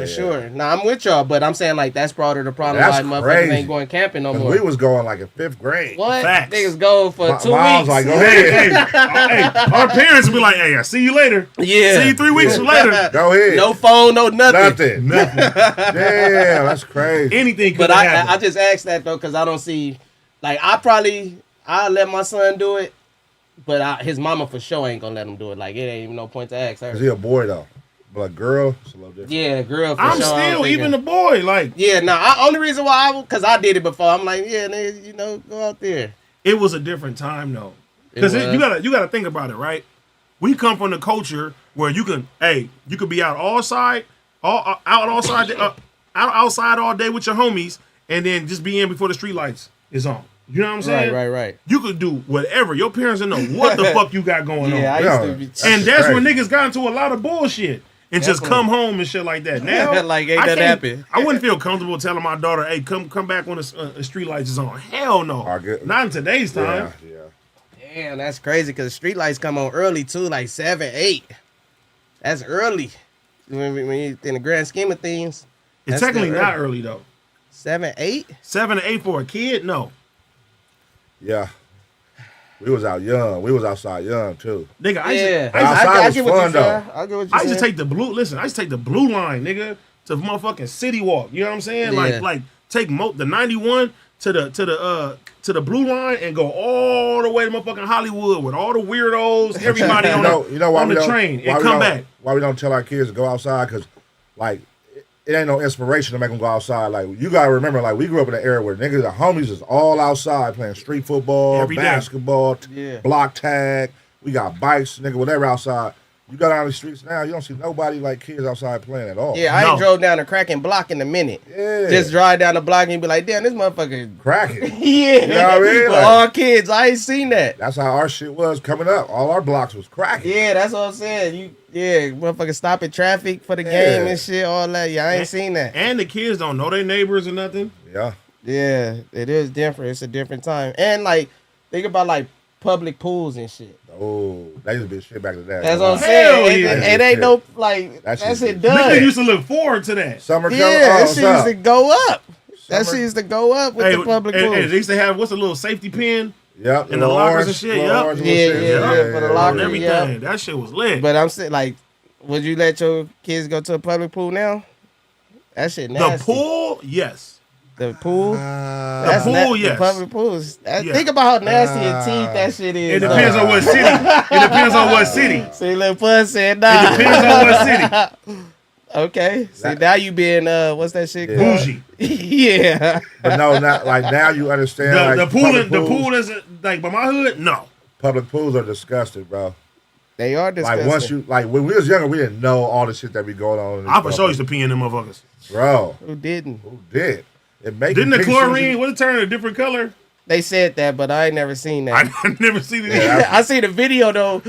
For sure. Now I'm with y'all, but I'm saying like that's part of the problem. That's why motherfuckers crazy. ain't going camping no more. We was going like in 5th grade. What? Facts. Niggas go for 2 Mom's weeks. like, go ahead. Hey, our parents would be like, "Hey, I see you later." Yeah. See you 3 weeks later. Go ahead. No phone, no nothing. Nothing. Damn, that's crazy. Anything could But happen. I just asked that though because I don't see like I'll let my son do it, but his mama for sure ain't gonna let him do it. Like it ain't even no point to ask her. Is he a boy though? But a girl, it's a little different. Yeah, girl. For I'm sure, still even the boy. Like Yeah, only reason why because I did it before. I'm like, yeah, nigga, go out there. it was a different time though. Because you gotta think about it, right? We come from the culture where you could be out outside all day with your homies, and then just be in before the street lights is on. You know what I'm saying? Right. You could do whatever. Your parents don't know what the fuck you got going on. I used to be. And that's when crazy. niggas got into a lot of bullshit and just come home and shit like that. Now, Like, ain't that happen? I wouldn't feel comfortable telling my daughter, "Hey, come back when the street lights is on." Hell no, not in today's time. Yeah. Damn, that's crazy because street lights come on early too, like 7, 8. That's early. When you in the grand scheme of things, It's technically not early though. 7, 8. 7 to 8 for a kid, no. Yeah. We was out young. We was outside young too. Nigga, I Yeah, Outside was get what fun, you're though. saying. I get what you're used to saying. take the blue. Listen, I used to take the blue line, nigga, to motherfucking City Walk. You know what I'm saying? Yeah. Like take the 91 to the blue line and go all the way to motherfucking Hollywood with all the weirdos, everybody on the train, and come back. Why we don't tell our kids to go outside? Because like it ain't no inspiration to make them go outside. Like you gotta remember, like we grew up in an era where niggas, the homies is all outside playing street football, Every day. basketball, Yeah. block tag. We got bikes, nigga, whatever outside. You go down the streets now, you don't see nobody like kids outside playing at all. Yeah, I No. ain't drove down the cracking block in a minute. Yeah. Just drive down the block and be like, damn, this motherfucker. cracking. Yeah. You know what I mean? For Like- all kids, I ain't seen that. That's how our shit was coming up. All our blocks was cracking. Yeah, that's what I'm saying. Motherfucker stopping traffic for the game and shit, all that. Yeah, I ain't seen that. And the kids don't know their neighbors or nothing. Yeah. Yeah, it is different. It's a different time. And like, think about like public pools and shit. Oh, that used to be shit back in the day. That's what I'm Hell saying. yeah. It ain't no like That that's shit it is- Niggas done. used to look forward to that. Summer Yeah, coming. that Oh, shit used to go up. That Summer- shit used to go up with the public and pools. they used to have what's a little safety pin Yep. in the lockers and shit. Yep. orange little Yeah, shit. yeah, for the on locker, everything. yeah. That shit was lit. But I'm saying, like, would you let your kids go to a public pool now? That shit the nasty. pool, yes. The pool? The pool, yes. The public pools. Yeah. Think about how nasty and teeth that shit is. It depends on what city. It depends on what city. See, little puss said, It nah. depends on what city. Okay. See, now you being what's that shit called? Bougie. Yeah. But no, not like now you understand. The pool is like by my hood. No, public pools are disgusting, bro. They are disgusting. Like once you when we was younger, we didn't know all the shit that be going on. I for sure used to pee in them motherfuckers. Bro, Who didn't? who did? Didn't the chlorine? Was it turn a different color? They said that, but I ain't never seen that. I never seen it. Yeah, I seen a video though of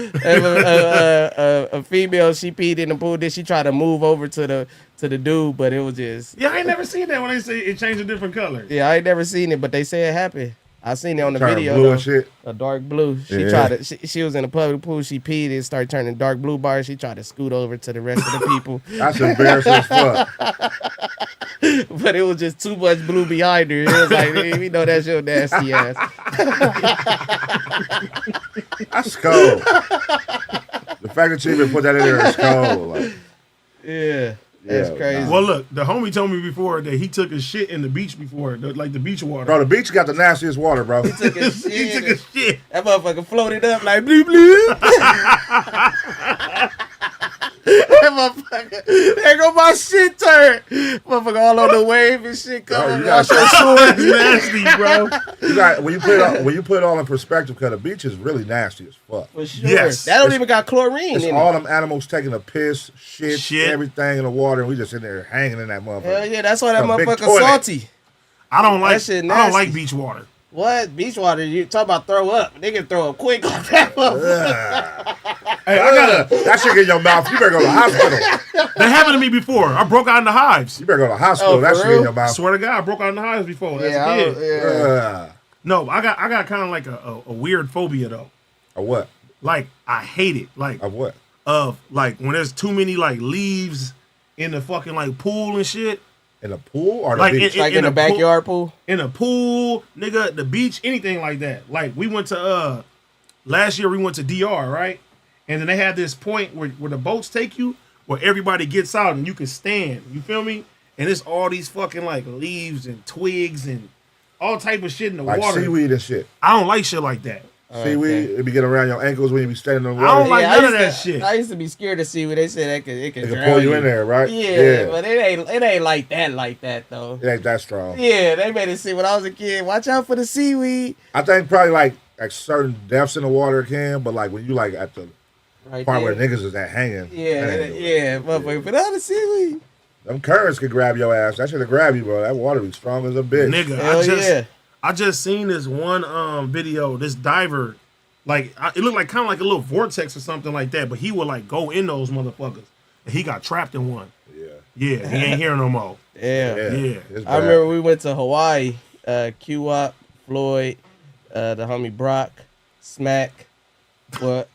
a female. She peed in the pool. Then she tried to move over to the dude, but it was just. Yeah, I ain't never seen that when they say it changed a different color. Yeah, I ain't never seen it, but they say it happened. I seen it on the video. Blue though. and shit. A dark blue. She tried to. She was in a public pool. She peed and started turning dark blue bars. She tried to scoot over to the rest of the people. That's embarrassing as fuck. But it was just too much blue behind her. It was like, hey, we know that's your nasty ass. That's cold. The fact that you even put that in there is cold. Like, Yeah. That's crazy. Well, look, the homie told me before that he took a shit in the beach before, like the beach water. bro, the beach got the nastiest water, bro. He took a shit. He took a shit. That motherfucker floated up like blue blue. That motherfucker, there go my shit turn. Motherfucker all on the wave and shit coming. That's nasty, bro. You got when you put it all in perspective, because the beach is really nasty as fuck. For sure. Yes. That don't even got chlorine It's in all it. them animals taking a piss, shit, everything in the water, and we just in there hanging in that motherfucker. Hell yeah, that's why that A big motherfucker toilet. salty. I don't like. That shit I don't nasty. like beach water. What? Beach water, you talk about throw up. They can throw up quick off that motherfucker. Hey, I got that shit in your mouth. You better go to the hospital. that happened to me before. I broke out in the hives. You better go to the hospital. Oh, that for shit in real? your mouth. Swear to God, I broke out in the hives before. As Yeah, a kid. Yeah. No, I got kind of like a weird phobia though. Of what? Like I hate it. Like Of what? of like when there's too many like leaves in the fucking like pool and shit. In the pool or the Like beach? Like in the backyard pool? In a pool, nigga, the beach, anything like that. Like we went to last year we went to DR, right? And then they had this point where the boats take you, where everybody gets out and you can stand. You feel me? And it's all these fucking like leaves and twigs and all type of shit in the like water. seaweed and shit. I don't like shit like that. Seaweed, it be getting around your ankles when you be standing in the I water. don't like Yeah, none of I that used to- shit. I used to be scared to see what they said it could They can drown pull you in there, right? Yeah, but it ain't like that though. It ain't that strong. Yeah, they made it see when I was a kid. Watch out for the seaweed. I think probably like certain depths in the water can, but like when you like at the Right part where there. niggas is at hanging. Yeah, motherfucker. But out the seaweed. Them currents could grab your ass. That should grab you, bro. That water be strong as a bitch. Nigga, Hell I just seen this one video, this diver, like it looked like kind of like a little vortex or something like that, but he would like go in those motherfuckers. And he got trapped in one. Yeah, he ain't here no more. Yeah. Yeah. It's I bad. remember we went to Hawaii. Q-Wop, Floyd, the homie Brock, Smack,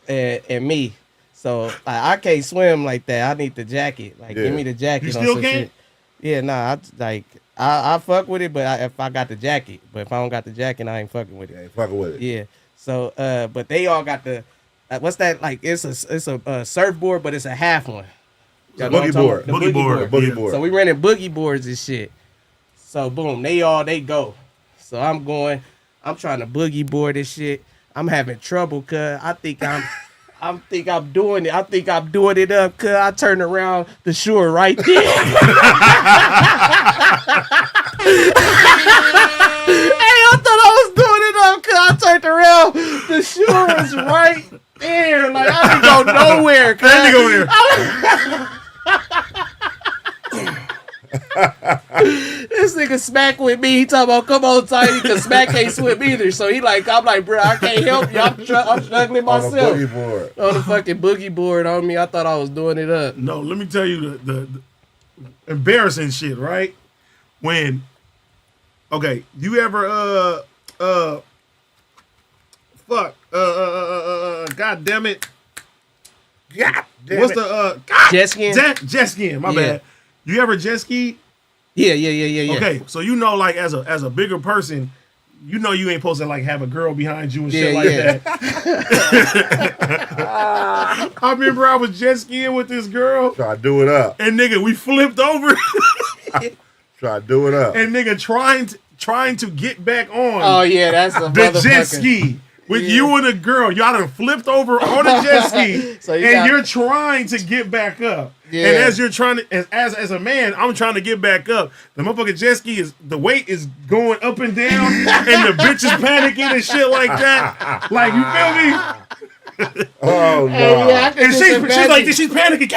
and me. So I can't swim like that. I need the jacket. Like, give me the jacket. You on still some can't? shit. Yeah, nah. I fuck with it, but if I got the jacket. But if I don't got the jacket, I ain't fucking with it. Ain't fucking with it. Yeah. So, but they all got the what's that? Like, it's a surfboard, but it's a half one. Y'all know what I'm talking about? The Boogie board. Boogie board. So we rented boogie boards and shit. So boom, they go. So I'm trying to boogie board this shit. I'm having trouble cause I think I'm doing it. I think I'm doing it up cause I turned around the shore right there. Hey, I thought I was doing it up cause I turned around. The shore is right there. Like I didn't go nowhere. Cause That nigga over there. This nigga Smack with me. He talking about come on, Tiny, because Smack can't swim either. So I'm like, bro, I can't help you. I'm struggling myself. On the boogie board. On the fucking boogie board on me. I thought I was doing it up. No, let me tell you the embarrassing shit, right? When you ever god damn it. God damn What's it. the Jet skiing? jet skiing, my Yeah. bad. You ever jet ski? Yeah. Okay, so you know, like as a bigger person, you know you ain't supposed to like have a girl behind you and shit like that. I remember I was jet skiing with this girl, Try to do it up. and nigga, we flipped over, Try to do it up. and nigga trying to get back on Oh yeah, that's a the jet motherfucker. ski. with you and a girl. Y'all done flipped over on a jet ski, so you're trying to get back up. Yeah. And as you're trying to, as a man, I'm trying to get back up. The motherfucking jet ski the weight is going up and down, and the bitch is panicking and shit like that. Like, you feel me? Oh no! And she's like this. She's panicking.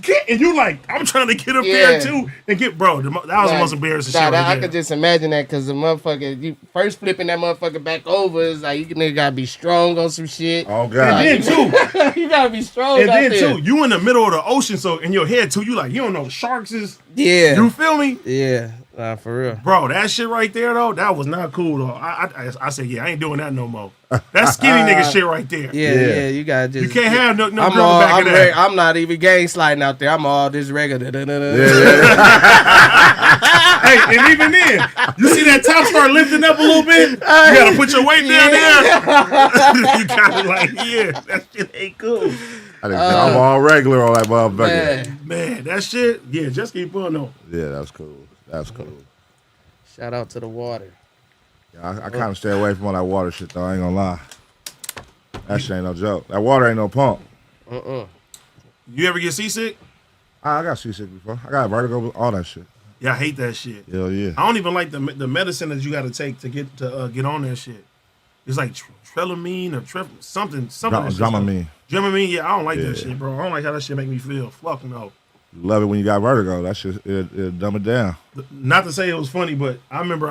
Get, and you like, I'm trying to get up there too and get, bro. That was the most embarrassing shit. I could just imagine that because the motherfucker, you first flipping that motherfucker back over is like you nigga gotta be strong on some shit. Oh god! And then too, you gotta be strong. And then too, you in the middle of the ocean, so in your head too, you like you don't know sharks is. Yeah. You feel me? Yeah. For real, bro. That shit right there though, that was not cool though. I said, yeah, I ain't doing that no more. That's skinny nigga shit right there. Yeah, you gotta just. You can't have no girl back of that. I'm not even gang sliding out there. I'm all this regular. Hey, and even then, you see that top start lifting up a little bit. You gotta put your weight down there. You gotta like, that shit ain't cool. I'm all regular on that motherfucker. Man, that shit, just keep on though. Yeah, that's cool. That's cool. Shout out to the water. Yeah, I kind of stay away from all that water shit though. I ain't gonna lie. That shit ain't no joke. That water ain't no pump. You ever get seasick? I got seasick before. I got vertigo, all that shit. Yeah, I hate that shit. Hell yeah. I don't even like the medicine that you got to take to get on that shit. It's like trelamine or something. Dramamine. Dramamine, yeah, I don't like that shit, bro. I don't like how that shit make me feel. Fuck no. You love it when you got vertigo. That shit, it dumb it down. Not to say it was funny, but I remember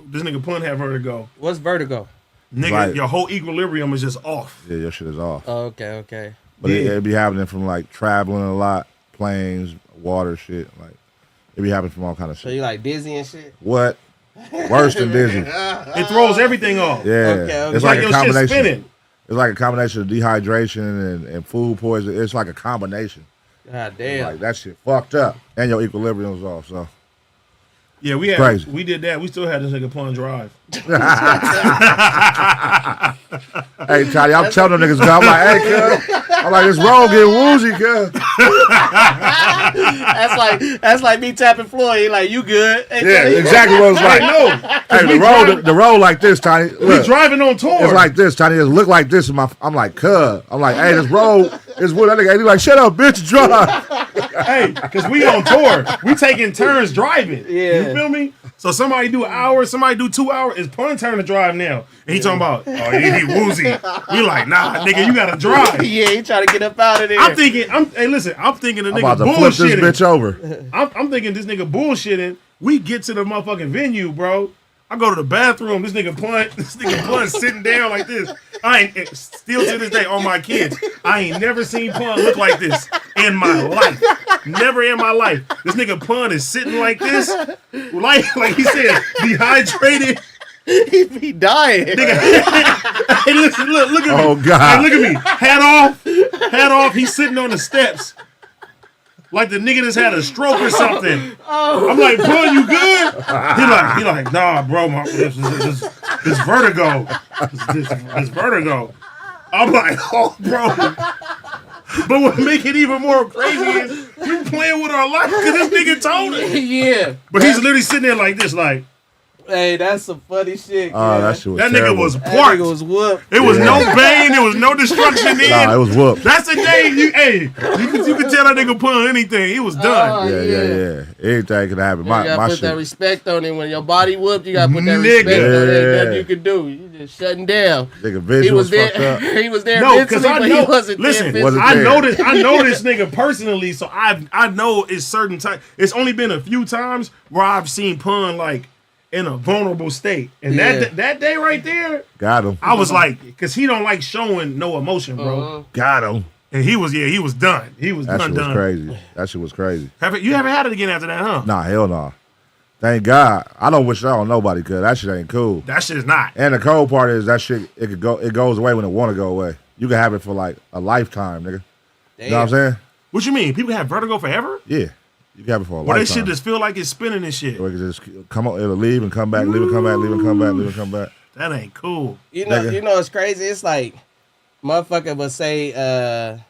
this nigga Pun had vertigo. What's vertigo? Nigga, like, your whole equilibrium is just off. Yeah, your shit is off. Oh, okay. But it be happening from like traveling a lot, planes, water shit. Like it be happening from all kind of shit. So you like dizzy and shit? What? Worse than dizzy. It throws everything off. Yeah. Okay. It's like a combination. Shit spinning. It's like a combination of dehydration and food poison. It's like a combination. God damn. Like that shit fucked up. And your equilibrium's off, so. Yeah, we did that. We still had this nigga Pun drive. Hey, Toddy, I'm telling them niggas, I'm like, hey, cuz. I'm like, this road getting woozy, cuz. That's like me tapping Floyd. He like, you good? Hey, yeah, exactly what it's like. No. Hey, the road like this, Tiny. We driving on tour. It's like this, Tiny. It look like this. I'm like, cuz. I'm like, hey, this road is wood. That nigga, he like, shut up, bitch, drive. Hey, because we on tour. We taking turns driving. Yeah. You feel me? So somebody do an hour, somebody do 2 hours. It's Pun turn to drive now. And he talking about, he woozy. We like, nah, nigga, you gotta drive. Yeah, he trying to get up out of there. I'm thinking the nigga about to flip this bitch over. I'm thinking this nigga bullshitting. We get to the motherfucking venue, bro. I go to the bathroom. This nigga Pun sitting down like this. I ain't still to this day on my kids. I ain't never seen Pun look like this in my life. Never in my life. This nigga Pun is sitting like this, like he said, dehydrated. He be dying. Nigga. Hey, listen, look at me. Oh God. Hey, look at me. Hat off. He's sitting on the steps. Like the nigga just had a stroke or something. I'm like, Pun, you good? He like, nah, bro, this vertigo. This vertigo. I'm like, oh, bro. But what make it even more crazy is we playing with our life because this nigga told us. Yeah. But he's literally sitting there like this, like. Hey, that's some funny shit. Oh, that shit was that terrible. Nigga was That parked. nigga was whooped. It was no bane. There was no destruction in. Nah, it was whooped. That's the day you can tell that nigga Pun anything. He was done. Yeah. Anything could happen. You gotta put shit. that respect on it. When your body whooped, you gotta put that respect on it. Nothing you can do. You just shutting down. Nigga, Vince was fucked up. He was there No, because mentally, but he wasn't listen, there. Wasn't I there. know this nigga personally, so I know it's certain time. It's only been a few times where I've seen Pun like in a vulnerable state, and that day right there, Got him. I was like, because he don't like showing no emotion, bro. Got him. And he was done. He was That done. shit was crazy. That shit was crazy. You haven't had it again after that, huh? Nah, hell nah. Thank God. I don't wish that on nobody, cause that shit ain't cool. That shit is not. And the cold part is that shit, it goes away when it want to go away. You can have it for like a lifetime, nigga. Damn. You know what I'm saying? What you mean? People have vertigo forever? Yeah. You can have it for a Or they lifetime. shit just feel like it's spinning and shit. Or it can just come on, it'll leave and come back, leave and come back, leave and come back, leave and come back. That ain't cool. You know it's crazy. It's like motherfucker would say,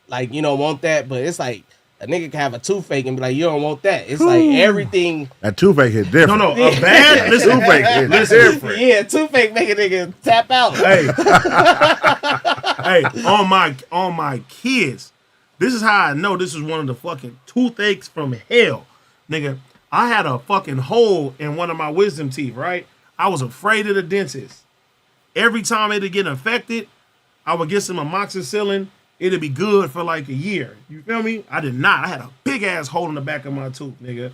like, want that, but it's like A nigga can have a toothache and be like, you don't want that. It's like everything. That toothache hit different. No, a bad toothache hit different. Yeah, toothache make a nigga tap out. Hey, hey, on my kids. This is how I know this is one of the fucking toothaches from hell, nigga. I had a fucking hole in one of my wisdom teeth, right? I was afraid of the dentist. Every time it'd get infected, I would get some amoxicillin. It'd be good for like a year. You feel me? I did not. I had a big ass hole in the back of my tooth, nigga.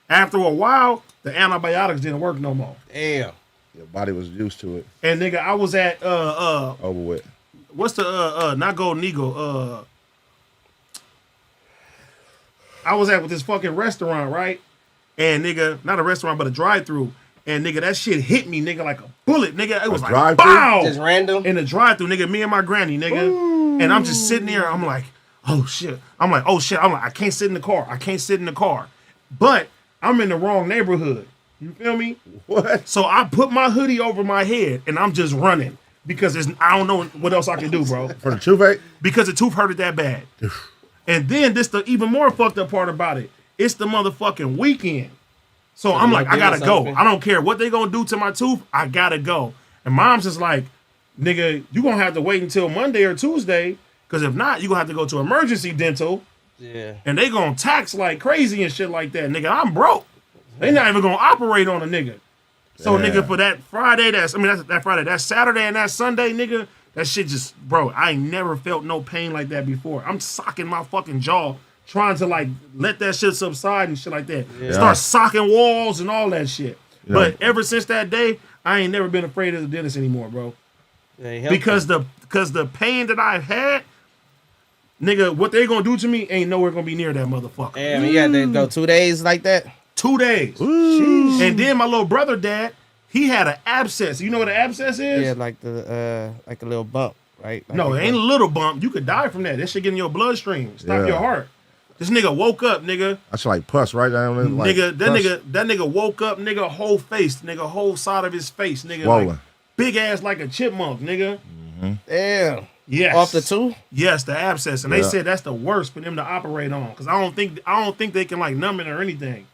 After a while, the antibiotics didn't work no more. Damn. Your body was used to it. And nigga, I was at Overweight. what's the not Golden Eagle? I was at with this fucking restaurant, right? And nigga, not a restaurant, but a drive-through. And nigga, that shit hit me, nigga, like a bullet, nigga. It was like, bow! Just random? In the drive-through, nigga, me and my granny, nigga. Ooh. And I'm just sitting there, I'm like, oh shit. I'm like, I can't sit in the car. I can't sit in the car. But I'm in the wrong neighborhood. You feel me? What? So I put my hoodie over my head and I'm just running. Because I don't know what else I can do, bro. For the toothache? Because the tooth hurted that bad. And then this the even more fucked up part about it. It's the motherfucking weekend. So I'm like, I gotta go. I don't care what they gonna do to my tooth. I gotta go. And mom's just like, nigga, you gonna have to wait until Monday or Tuesday. Because if not, you gonna have to go to emergency dental. Yeah. And they gonna tax like crazy and shit like that. Nigga, I'm broke. They not even gonna operate on a nigga. So nigga, for that Friday, that Friday, that Saturday and that Sunday, nigga, that shit just, bro, I ain't never felt no pain like that before. I'm socking my fucking jaw, trying to like let that shit subside and shit like that. Yeah. Start socking walls and all that shit. Yeah. But ever since that day, I ain't never been afraid of the dentist anymore, bro. Because the pain that I've had, nigga, what they gonna do to me ain't nowhere gonna be near that motherfucker. Damn, you had to go 2 days like that? 2 days. And then my little brother, dad, he had an abscess. You know what an abscess is? Yeah, like a little bump, right? Like no, it ain't a little bump. You could die from that. That shit get in your bloodstream. Stop your heart. This nigga woke up, nigga. That's like pus, right? Like that nigga woke up, nigga, whole face, nigga, whole side of his face, nigga. Like, big ass like a chipmunk, nigga. Mm-hmm. Damn. Yes. Off the tooth? Yes, the abscess. And they said that's the worst for them to operate on. Because I don't think they can like numb it or anything.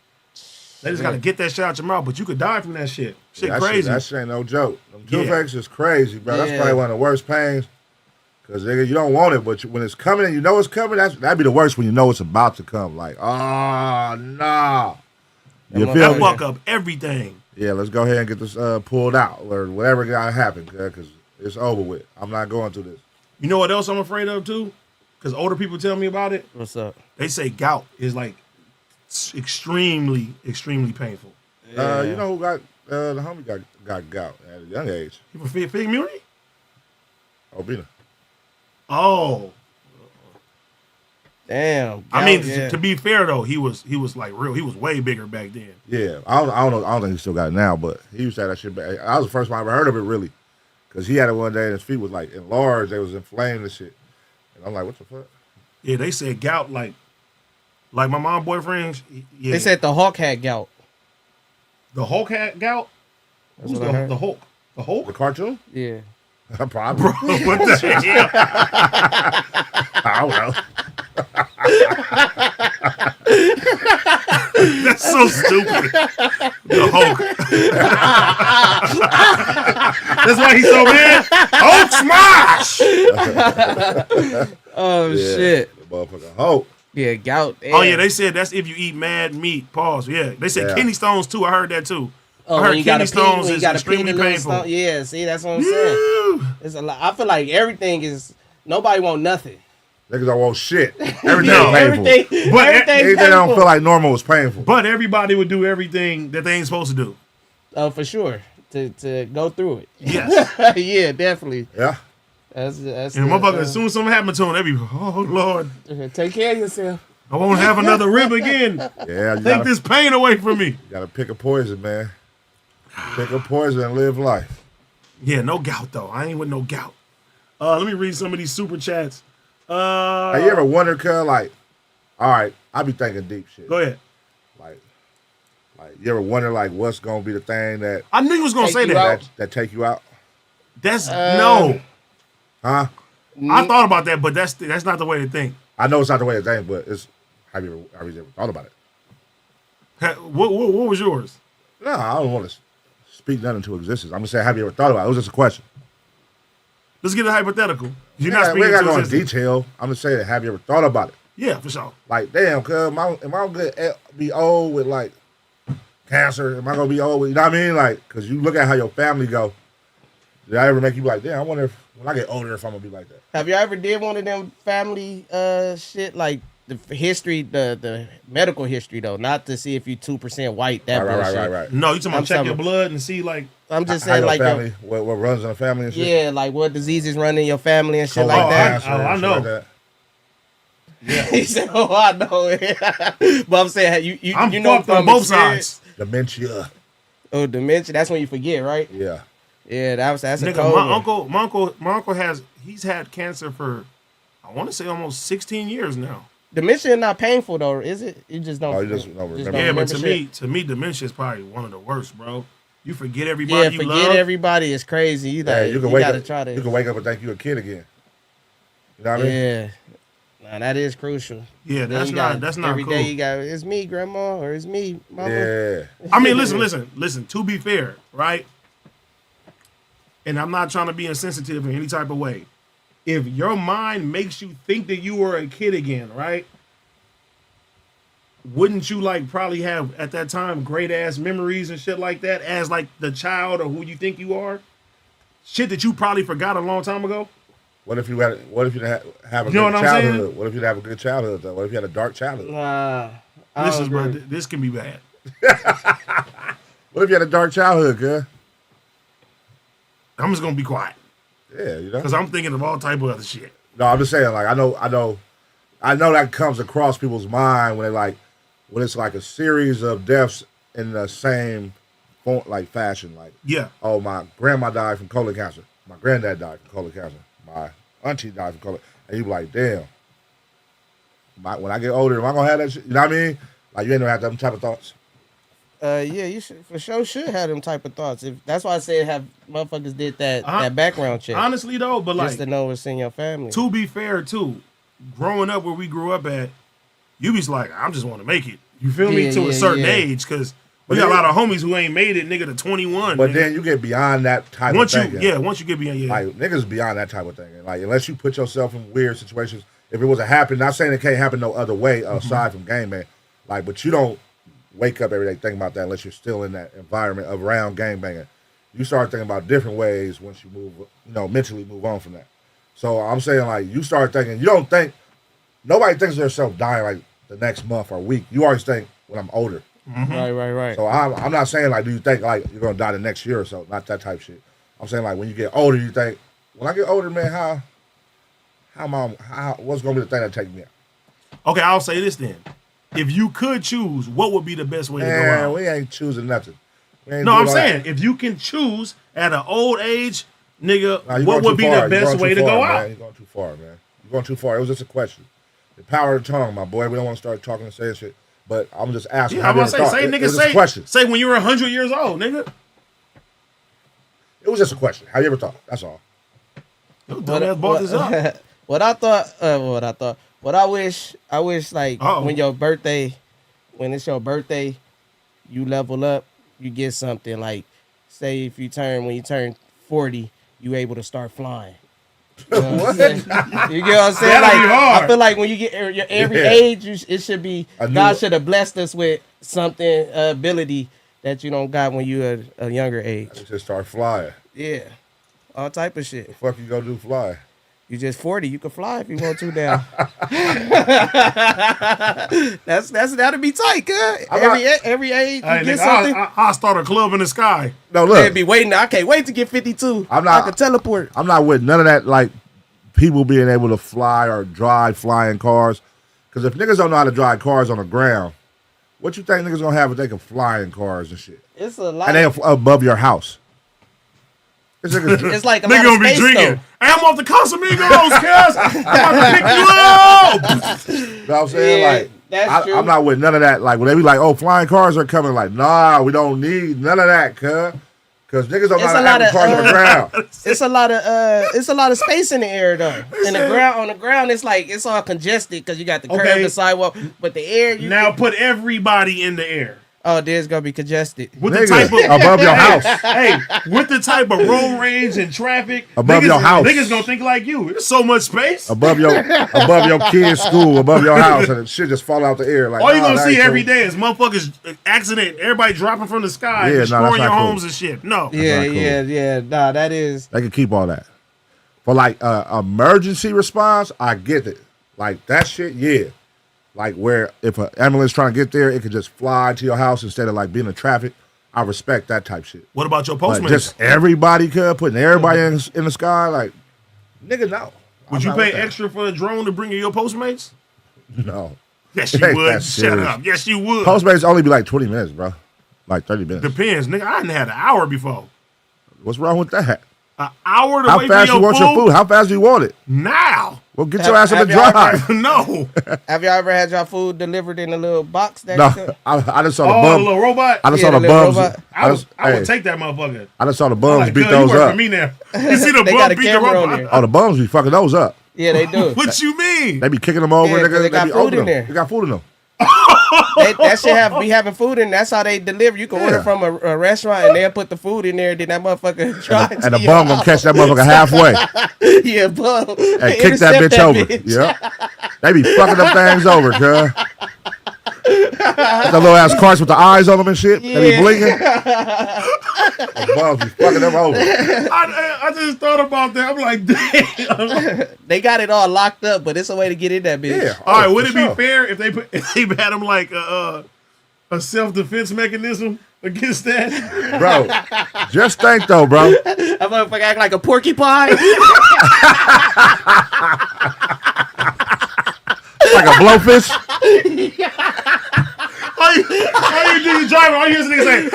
They just gotta get that shit out your mouth, but you could die from that shit. Shit crazy. That shit ain't no joke. Them toothaches is crazy, bro. That's probably one of the worst pains. Cause nigga, you don't want it, but when it's coming and you know it's coming, that'd be the worst when you know it's about to come. Like, oh no. You feel me? Fuck up everything. Yeah, let's go ahead and get this pulled out or whatever gotta happen, cause it's over with. I'm not going through this. You know what else I'm afraid of too? Cause older people tell me about it. What's up? They say gout is like extremely, extremely painful. Yeah. You know who got the homie got gout at a young age? You from Cuhmunity? Obina. Oh. Damn. I mean, to be fair though, he was like real. He was way bigger back then. Yeah, I don't think he still got it now, but he used to have that shit back. I was the first one I ever heard of it really, because he had it one day and his feet was like enlarged. They was inflamed and shit. And I'm like, what the fuck? Yeah, they said gout like my mom boyfriends. Yeah. They said the Hulk had gout. The Hulk had gout? Who's the Hulk? The Hulk? The cartoon? Yeah. Probably. Bro, what the hell? I don't know. That's so stupid. The Hulk. That's why he's so mad. Hulk smash! Oh, shit. The motherfucker Hulk. Yeah, gout. Damn. Oh, yeah, they said that's if you eat mad meat. Pause. Yeah, they said kidney stones, too. I heard that, too. Oh, I heard kidney stones is extremely painful. Stone. Yeah, see, that's what I'm saying. It's a lot. I feel like everything is, nobody want nothing. Niggas don't want shit. Everything painful. Everything they don't feel like normal is painful. But everybody would do everything that they ain't supposed to do. Oh, for sure. To go through it. Yes. Yeah, definitely. Yeah. That's and motherfucker, as soon as something happens to him, they be, oh, Lord. Take care of yourself. I won't have another rib again. Yeah. Take this pain away from me. You gotta pick a poison, man. Pick a poison and live life. Yeah, no gout, though. I ain't with no gout. Let me read some of these super chats. Have you ever wondered, cuz, like, all right, I be thinking deep shit. Go ahead. Like you ever wonder, like, what's gonna be the thing that I knew you was gonna say that take you out? That's no. Huh? I thought about that, but that's not the way to think. I know it's not the way to think, but Have you ever thought about it? What was yours? No, I don't want to speak nothing into existence. I'm just saying, have you ever thought about it? It was just a question. Let's get a hypothetical. We got to go into detail. I'm just saying, have you ever thought about it? Yeah, for sure. Like, damn, cuz, am I going to be old with, like, cancer? Am I going to be old with, you know what I mean? Like, because you look at how your family go. Did I ever make you be like, damn, I wonder if, when I get older, if I'm going to be like that? Have you ever did one of them family shit, like the history, the medical history, though? Not to see if you 2% white, that bullshit. Right. No, you talking about check your blood and see, like... I'm just saying, like... Family, what runs in the family and shit? Yeah, like what diseases run in your family and shit like that. I know. Like yeah. He said, "Oh, I know." But I'm saying, you know from both sides. Dementia. Oh, dementia. That's when you forget, right? Yeah. Yeah, that's nigga, a cold my uncle he's had cancer for, I want to say almost 16 years now. Dementia is not painful though, is it? You just don't. Oh, you just don't remember. Yeah, but to me, dementia is probably one of the worst, bro. You forget everybody. Yeah, forget everybody is crazy. You can wake up. Try to. You can wake up and think you a kid again. You know what I mean? Yeah. Nah, that is crucial. Yeah, that's not cool. Every day you got, it's me, grandma, or it's me, mama. Yeah. I mean, listen. To be fair, right? And I'm not trying to be insensitive in any type of way. If your mind makes you think that you were a kid again, right? Wouldn't you like probably have at that time great ass memories and shit like that as like the child or who you think you are? Shit that you probably forgot a long time ago. What if you didn't have a good childhood? What if you didn't have a good childhood though? What if you had a dark childhood? This can be bad. What if you had a dark childhood, girl? I'm just gonna be quiet. Yeah, you know, because I'm thinking of all type of other shit. No, I'm just saying, like I know that comes across people's mind when it's like a series of deaths in the same fashion. Like, yeah, oh, my grandma died from colon cancer. My granddad died from colon cancer. My auntie died from colon, and you be like, damn. When I get older, am I gonna have that shit? You know what I mean? Like, you ain't gonna have them type of thoughts. Yeah, you should have them type of thoughts. If that's why I said have motherfuckers did that background check. Honestly though, but just to know what's in your family. To be fair too, growing up where we grew up at, you be like, I just want to make it. You feel me? To a certain age, because we got a lot of homies who ain't made it, nigga, to 21. But then you get beyond that type of thing. Once you get beyond, like niggas beyond that type of thing. And like unless you put yourself in weird situations, if it was to happen, not saying it can't happen no other way aside from game, man. Like, but you don't wake up every day thinking about that unless you're still in that environment around gangbanging. You start thinking about different ways once you move, mentally move on from that. So I'm saying, like, you start thinking, nobody thinks of themselves dying like the next month or week. You always think when I'm older. Mm-hmm. Right. So I'm not saying, like, do you think, like, you're going to die the next year or so? Not that type of shit. I'm saying, like, when you get older, you think, when I get older, man, what's going to be the thing that take me out? Okay, I'll say this then. If you could choose, what would be the best way to go out? We ain't choosing nothing. No, I'm saying, if you can choose at an old age, nigga, what would be the best way to go out? You're going too far, man. You're going too far. It was just a question. The power of the tongue, my boy. We don't want to start talking and saying shit. But I'm just asking. Yeah, I'm going to say when you were 100 years old, nigga. It was just a question. Have you ever thought? That's all. What I wish like when it's your birthday, you level up, you get something like, say when you turn 40, you able to start flying. You know what I'm saying? You get what I'm saying? Like, I feel like when you get your every age, it should be God should have blessed us with something ability that you don't got when you at a younger age. You just start flying. Yeah, all type of shit. The fuck you gonna do fly? You just 40. You can fly if you want to now. That'll be tight, cuz. Every age you get something. I'll start a club in the sky. No, look. They'd be waiting. I can't wait to get 52. I can teleport. I'm not with none of that, like, people being able to fly or drive flying cars. Because if niggas don't know how to drive cars on the ground, what you think niggas gonna have if they can fly in cars and shit? It's a lot. And they above your house. It's like a nigga gonna be drinking. Hey, I'm off the Casamigos, cuz. I'm about to pick you up. You know what I'm saying? Yeah, like, that's true. I'm not with none of that. Like, when they be like, oh, flying cars are coming, like, nah, we don't need none of that, cuz. Because niggas don't know how to park on the ground. It's a lot of space in the air though. In the ground, on the ground, it's like it's all congested because you got the curb, the sidewalk, but the air. Put everybody in the air. Oh, there's gonna be congested. With the type of above your house. Hey, with the type of road rage and traffic above your house, niggas gonna think like you. There's so much space above your kid's school, above your house, and shit just fall out the air. Like all you gonna see every day is motherfuckers accident, everybody dropping from the sky, destroying your homes and shit. No, yeah. Nah, that is. They can keep all that. For like emergency response, I get it. Like that shit, yeah. Like where if an ambulance trying to get there, it could just fly to your house instead of like being in traffic. I respect that type shit. What about your Postmates? But just everybody putting everybody in the sky, like nigga, no. Would you pay extra for a drone to bring you your Postmates? No. Yes, you would. Shut up. Yes, you would. Postmates only be like 20 minutes, bro. Like 30 minutes. Depends, nigga. I didn't had an hour before. What's wrong with that? An hour to How wait fast for you want your food? How fast do you want it? Now. Well, get your ass on the drive. No. Have y'all ever had your food delivered in a little box? No, I just saw the bum. Oh, the little robot? I just saw the bums. I would take that motherfucker. I just saw the bums like, beat you those work up. for me now. You see the bum beat the robot? Oh, the bums be fucking those up. Yeah, they do. What you mean? They be kicking them over. Yeah, Nigga, they got be food in them. there. They got food in them. That shit be having food in. That's how they deliver. You can order from a restaurant and they'll put the food in there. Then that motherfucker drive and the bum gonna catch that motherfucker halfway. Yeah, bum. And kick that bitch over. Yeah, they be fucking them things over, cuz. The little ass carts with the eyes on them and shit. Yeah. They be blinking. The bums be fucking them over. I just thought about that. I'm like, damn. They got it all locked up, but it's a way to get in that bitch. Yeah. All right, would it be fair if they had them like a self-defense mechanism against that? Bro, just think though, bro. That motherfucker act like a porcupine. Like a blowfish. All you do, you drive, all you hear is nigga say,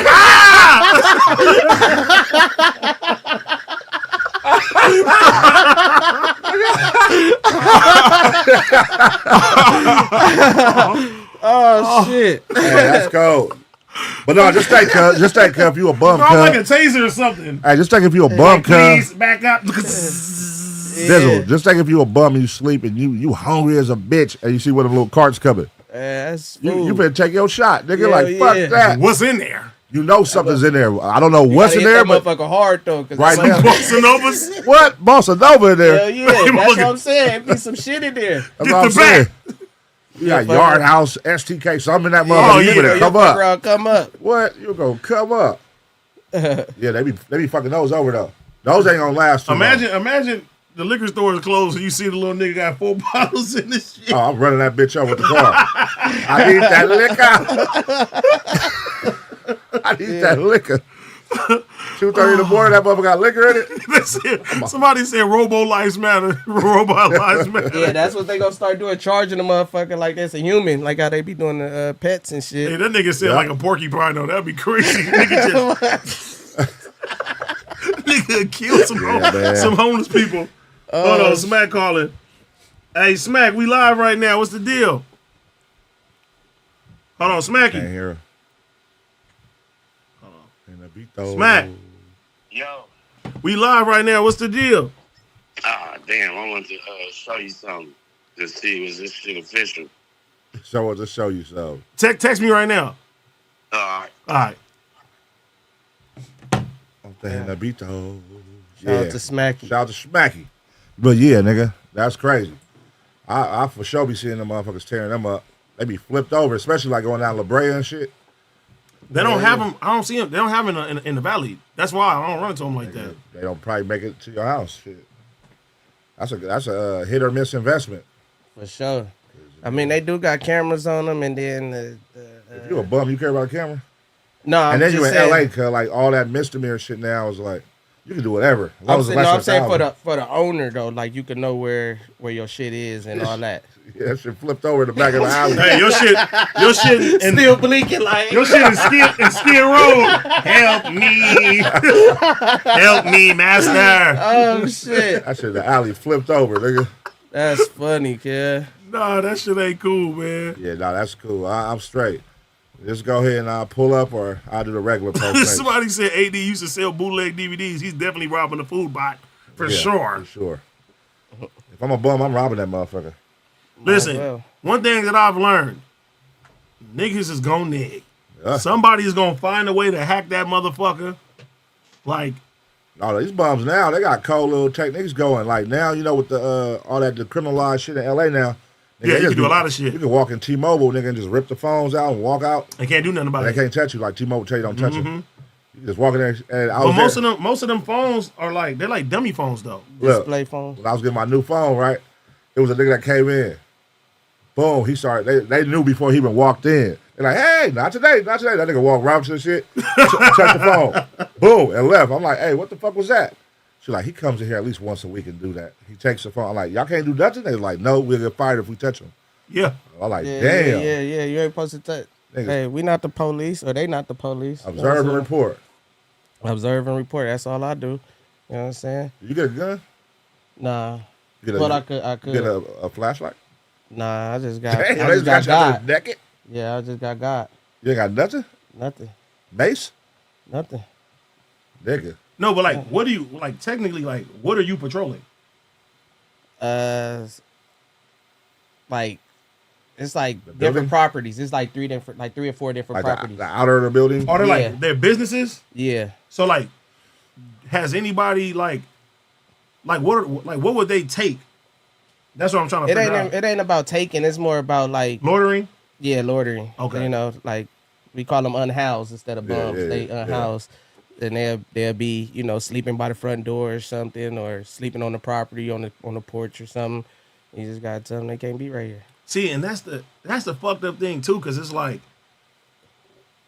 Oh shit. Hey, that's cold. But no, just think, if you a bum, I'm like a taser or something. Hey, just think if you a bum, please back up. Dizzle, just think if you a bum and you sleep and you hungry as a bitch and you see one of the little carts coming. That's you better take your shot, nigga. Like fuck that. What's in there? You know something's in there. I don't know what's in there, that but motherfucker hard though. Right now, Bossa Novas. What Bossa Nova in there? Hell yeah, that's what I'm saying. Be some shit in there. That's what I'm saying. You got Yard House, STK, something in that motherfucker. You better come up. What? You gonna come up? Yeah, they be fucking those over though. Those ain't gonna last too long. Imagine the liquor store is closed and you see the little nigga got 4 bottles in this shit. Oh, I'm running that bitch up with the car. I need that liquor. I need that liquor. 2:30 in the morning, that motherfucker got liquor in it. Somebody said Robo Lives Matter. Robot Lives Matter. Yeah, that's what they gonna start doing, charging the motherfucker like that's a human, like how they be doing the pets and shit. Hey, that nigga said like a porcupine though. That'd be crazy. Nigga killed some homeless people. Hold on, Smack calling. Hey, Smack, we live right now. What's the deal? Hold on, Smacky. Can't hear her. Smack. Yo. We live right now. What's the deal? Ah, damn. I want to show you something to see was this shit official. Just show you something. Text me right now. All right. Shout out to Smacky. Shout out to Smacky. But yeah, nigga, that's crazy. I for sure be seeing them motherfuckers tearing them up. They be flipped over, especially like going down La Brea and shit. They don't have them. I don't see them. They don't have them in the valley. That's why I don't run into them like that. They don't probably make it to your house. Shit. That's a hit or miss investment. For sure. I mean, they do got cameras on them, and then if you a bum, you care about a camera? No, and then you in LA, cause like all that misdemeanor shit now is like you can do whatever. I'm saying for the owner though, like you can know where your shit is and all that. Yeah, that shit flipped over in the back of the alley. Hey, your shit still blinking like your shit is Skid Row. Help me, master. Oh shit! That shit, the alley flipped over, nigga. That's funny, kid. Nah, that shit ain't cool, man. Yeah, nah, that's cool. I'm straight. Just go ahead and pull up, or I'll do the regular post. Somebody said AD used to sell bootleg DVDs. He's definitely robbing the food bot for sure. For sure. If I'm a bum, I'm robbing that motherfucker. Listen, one thing that I've learned, niggas is gonna nig. Somebody is gonna find a way to hack that motherfucker. Like, no, these bums now, they got cold little techniques going. Like now, you know, with the all that decriminalized shit in LA now. Nigga, yeah, you can do a lot of shit. You can walk in T-Mobile, nigga, and just rip the phones out and walk out. They can't do nothing about it. They can't touch you like T-Mobile tell you don't touch them. You just walk in there. And most of them phones are like, they're like dummy phones though. Display phones. When I was getting my new phone, right, it was a nigga that came in. Boom, he started. They knew before he even walked in. They're like, hey, not today. That nigga walked right up to the shit, check the phone, boom, and left. I'm like, hey, what the fuck was that? She's like, he comes in here at least once a week and do that. He takes the phone. I'm like, y'all can't do nothing? They're like, no, we'll get fired if we touch him. Yeah. I'm like, Yeah, damn. Yeah, you ain't supposed to touch. Hey, we not the police, or they not the police. Observe and report. Observe and report. That's all I do. You know what I'm saying? You get a gun? Nah. But I could. Get a flashlight? Nah, I just got. Damn, I just got God. Naked? Yeah, I just got God. You ain't got nothing? Nothing. Mace? Nothing. Nigga. No, but like, what do you like? Technically, like, what are you patrolling? Like, it's like The different building? properties. It's like three or four different Like properties. the outer of the building? Are they Yeah. like their businesses? Yeah. So like, has anybody like what would they take? That's what I'm trying to figure out. It ain't about taking. It's more about like Loitering? Yeah, loitering. Okay. You know, like we call them unhoused instead of bums. They unhoused. And they'll be, you know, sleeping by the front door or something, or sleeping on the property on the porch or something. You just gotta tell them they can't be right here. See, and that's the fucked up thing too, because it's like,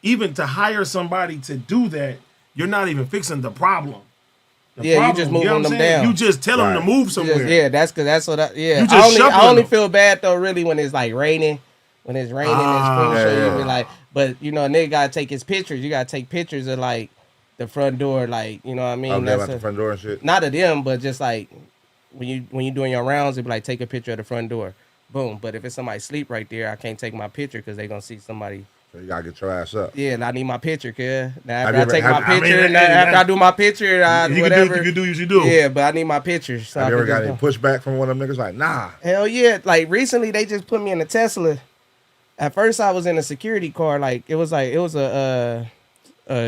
even to hire somebody to do that, you're not even fixing the problem. You just moving them down. You just tell them to move somewhere. That's what You just I only feel bad though, really, when it's like raining. When it's raining and spring, you be like, but you know, a nigga gotta take his pictures. You gotta take pictures of like the front door, like, you know what I mean? That's the front door and shit. Not of them, but just like when you doing your rounds, it be like, take a picture of the front door. Boom. But if it's somebody sleep right there, I can't take my picture because they gonna see somebody. So you gotta get your ass up. Yeah, and I need my picture, kid. Now after I take my picture, after I do my picture, whatever. You can do what you do. Yeah, but I need my picture. So have you ever got any pushback from one of them niggas? Like, nah. Hell yeah. Like recently, they just put me in a Tesla. At first, I was in a security car. Like it was a